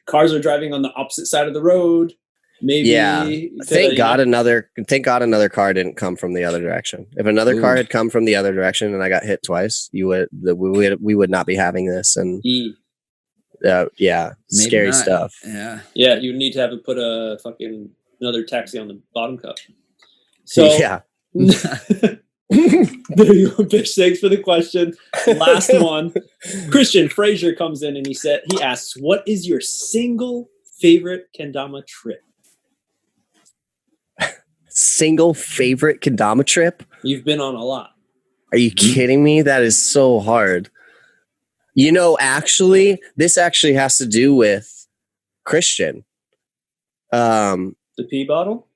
[SPEAKER 2] cars are driving on the opposite side of the road. Maybe. Yeah.
[SPEAKER 3] Thank God another car didn't come from the other direction. If another car had come from the other direction and I got hit twice, we would not be having this. And scary stuff.
[SPEAKER 2] Yeah, you need to put another taxi on the bottom cup. So
[SPEAKER 3] yeah.
[SPEAKER 2] There you go, bitch. Thanks for the question. Last one. Christian Frazier comes in and he asks, what is your single favorite kendama trip?
[SPEAKER 3] Single favorite kendama trip?
[SPEAKER 2] You've been on a lot.
[SPEAKER 3] Are you kidding me? That is so hard. You know, this actually has to do with Christian.
[SPEAKER 2] The pee bottle?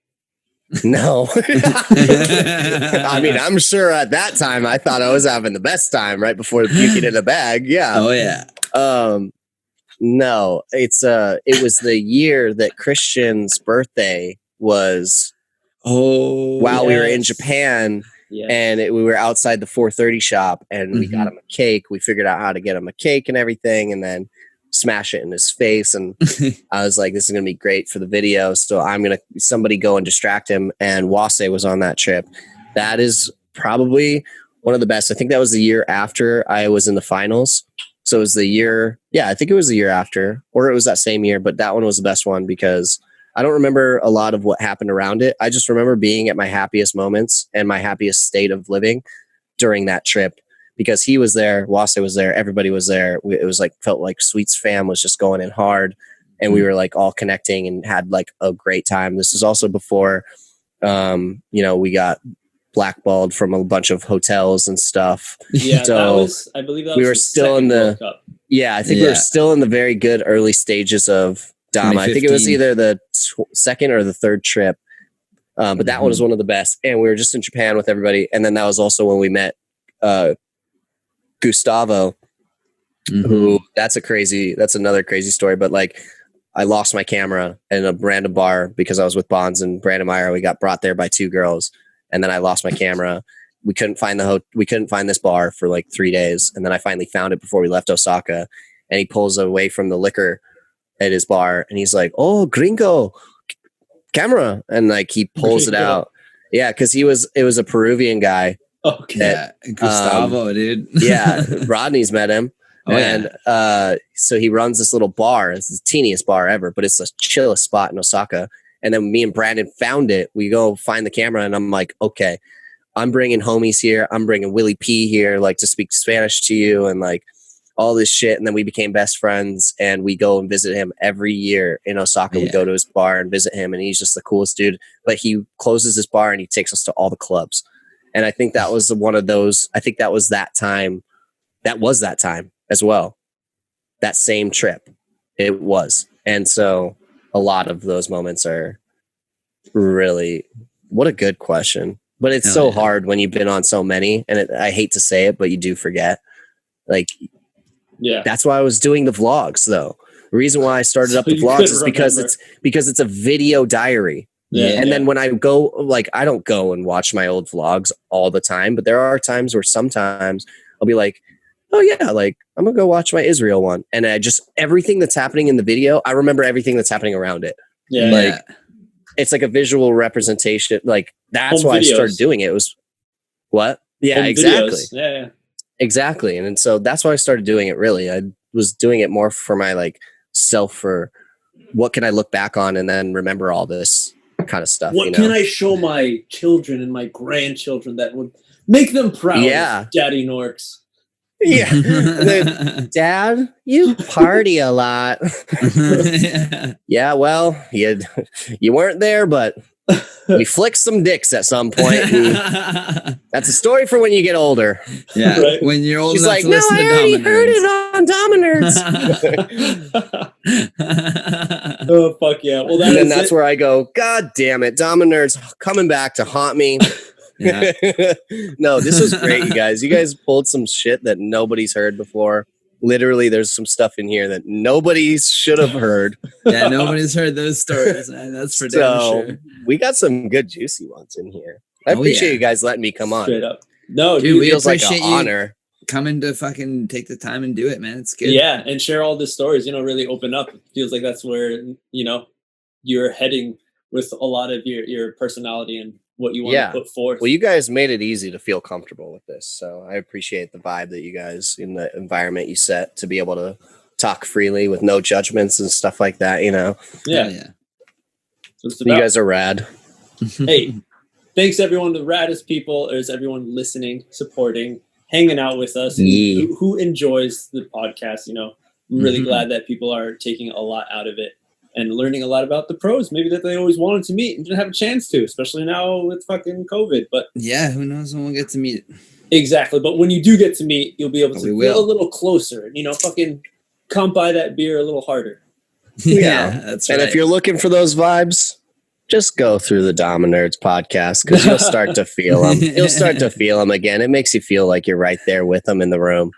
[SPEAKER 3] No. I mean, I'm sure at that time I thought I was having the best time right before puking in a bag. Yeah.
[SPEAKER 1] Oh yeah.
[SPEAKER 3] No, it was the year that Christian's birthday was. While we were in Japan. Yes. And we were outside the 430 shop, and we got him a cake. We figured out how to get him a cake and everything, and then smash it in his face. And I was like, this is going to be great for the video. So I'm going to somebody go and distract him. And Wase was on that trip. That is probably one of the best. I think that was the year after I was in the finals. So it was the year. Yeah, I think it was the year after, or it was that same year. But that one was the best one because I don't remember a lot of what happened around it. I just remember being at my happiest moments and my happiest state of living during that trip, because he was there, Wase was there, everybody was there. It was like, felt like Sweet's fam was just going in hard, and we were like all connecting and had like a great time. This is also before, you know, we got blackballed from a bunch of hotels and stuff.
[SPEAKER 2] Yeah,
[SPEAKER 3] so
[SPEAKER 2] I believe that
[SPEAKER 3] we were still in the, I think we were still in the very good early stages of Dama. I think it was either the second or the third trip, but that one was one of the best. And we were just in Japan with everybody, and then that was also when we met Gustavo, who that's another crazy story. But like, I lost my camera in a random bar because I was with Bonds and Brandon Meyer. We got brought there by two girls, and then I lost my camera. We couldn't find this bar for like 3 days, and then I finally found it before we left Osaka. And he pulls away from the liquor at his bar, and he's like, "Oh, gringo camera," and like he pulls it out. Yeah, because it was a Peruvian guy.
[SPEAKER 1] Okay, Gustavo, dude.
[SPEAKER 3] Yeah, Rodney's met him. So he runs this little bar. It's the teeniest bar ever, but it's the chillest spot in Osaka. And then me and Brandon found it. We go find the camera, and I'm like, okay, I'm bringing homies here. I'm bringing Willie P here, like to speak Spanish to you, and like all this shit. And then we became best friends, and we go and visit him every year in Osaka. We go to his bar and visit him, and he's just the coolest dude. But he closes his bar and he takes us to all the clubs. And I think that was one of those, I think that was that time. That was that time as well. That same trip. It was. And so a lot of those moments are really, what a good question. But it's so hard when you've been on so many, and I hate to say it, but you do forget. Like, that's why I was doing the vlogs, though. The reason why I started up the vlogs is because it's a video diary. And then when I go, like, I don't go and watch my old vlogs all the time, but there are times where sometimes I'll be like, oh yeah, like I'm gonna go watch my Israel one, and I just everything that's happening in the video, I remember everything that's happening around it. It's like a visual representation. Like that's why I started doing it. It was what? Yeah, exactly. Exactly. And so that's why I started doing it. Really, I was doing it more for my like self, for what can I look back on and then remember all this kind of stuff.
[SPEAKER 2] What can I show my children and my grandchildren that would make them proud? Daddy Norks.
[SPEAKER 3] Dad, you party a lot. Well, you weren't there, but we flicked some dicks at some point. That's a story for when you get older.
[SPEAKER 1] When you're old.
[SPEAKER 3] She's like, no, I already heard it on Dama Nerds.
[SPEAKER 2] Oh fuck yeah! Well,
[SPEAKER 3] that's where I go. God damn it, Dama Nerds coming back to haunt me. No, this was great, you guys. You guys pulled some shit that nobody's heard before. Literally, there's some stuff in here that nobody should have heard.
[SPEAKER 1] Nobody's heard those stories, man. That's for damn sure.
[SPEAKER 3] We got some good juicy ones in here. I appreciate you guys letting me come on.
[SPEAKER 2] Straight up. No,
[SPEAKER 1] dude,
[SPEAKER 3] it feels like an honor.
[SPEAKER 1] Coming to fucking take the time and do it, man. It's good.
[SPEAKER 2] Yeah, and share all the stories, really open up. It feels like that's where, you're heading with a lot of your personality and what you want to put forth.
[SPEAKER 3] Well, you guys made it easy to feel comfortable with this. So I appreciate the vibe that you guys, in the environment you set, to be able to talk freely with no judgments and stuff like that,
[SPEAKER 2] Yeah.
[SPEAKER 3] You guys are rad.
[SPEAKER 2] Hey, thanks everyone, the raddest people. There's everyone listening, supporting, hanging out with us, who enjoys the podcast. I'm really glad that people are taking a lot out of it and learning a lot about the pros, maybe that they always wanted to meet and didn't have a chance to, especially now with fucking COVID. But
[SPEAKER 1] who knows when we'll get to meet.
[SPEAKER 2] Exactly. But when you do get to meet, you'll be able to feel a little closer and, fucking come by that beer a little harder.
[SPEAKER 1] That's right.
[SPEAKER 3] And if you're looking for those vibes, just go through the Dama Nerds podcast, because you'll start to feel them. You'll start to feel them again. It makes you feel like you're right there with them in the room.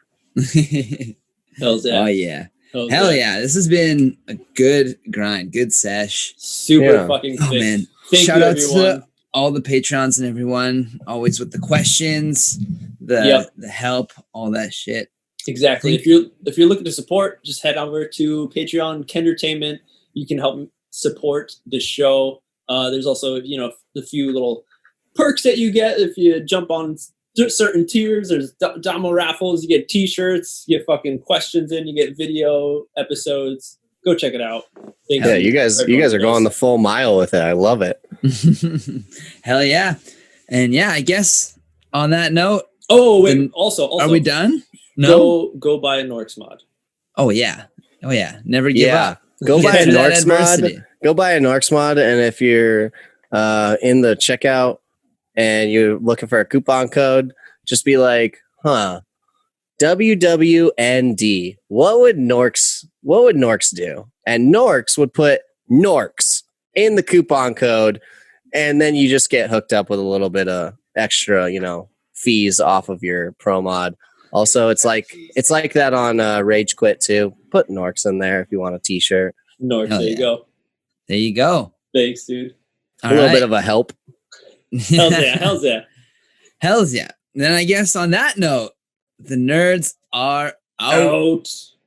[SPEAKER 2] Hells yeah.
[SPEAKER 1] Oh, yeah. Hell yeah. This has been a good grind, good sesh.
[SPEAKER 2] Super fucking sick.
[SPEAKER 1] Man. Shout out to all the patrons and everyone, always with the questions, the help, all that shit.
[SPEAKER 2] Exactly. If you're looking to support, just head over to Patreon, Kendertainment. You can help support the show. There's also, the few little perks that you get if you jump on certain tiers. There's Dama raffles, you get t-shirts, you get fucking questions in, you get video episodes. Go check it out.
[SPEAKER 3] You guys are going the full mile with it. I love it.
[SPEAKER 1] Hell yeah. And I guess on that note.
[SPEAKER 2] Oh, wait, also
[SPEAKER 1] are we done? No.
[SPEAKER 2] Go buy a Norcross mod.
[SPEAKER 1] Oh yeah. Never give up.
[SPEAKER 3] Go buy a Norcross mod. Go buy a Norcross mod, and if you're in the checkout and you're looking for a coupon code, just be like, WWND. What would Norcross do? And Norcross would put Norcross in the coupon code, and then you just get hooked up with a little bit of extra, fees off of your pro mod. Also, it's like that on Rage Quit too. Put Norcross in there if you want a t-shirt.
[SPEAKER 2] Norcross, there you go.
[SPEAKER 1] There you go.
[SPEAKER 2] Thanks, dude.
[SPEAKER 3] A little bit of a help.
[SPEAKER 2] Hells yeah.
[SPEAKER 1] Then I guess on that note, the nerds are out.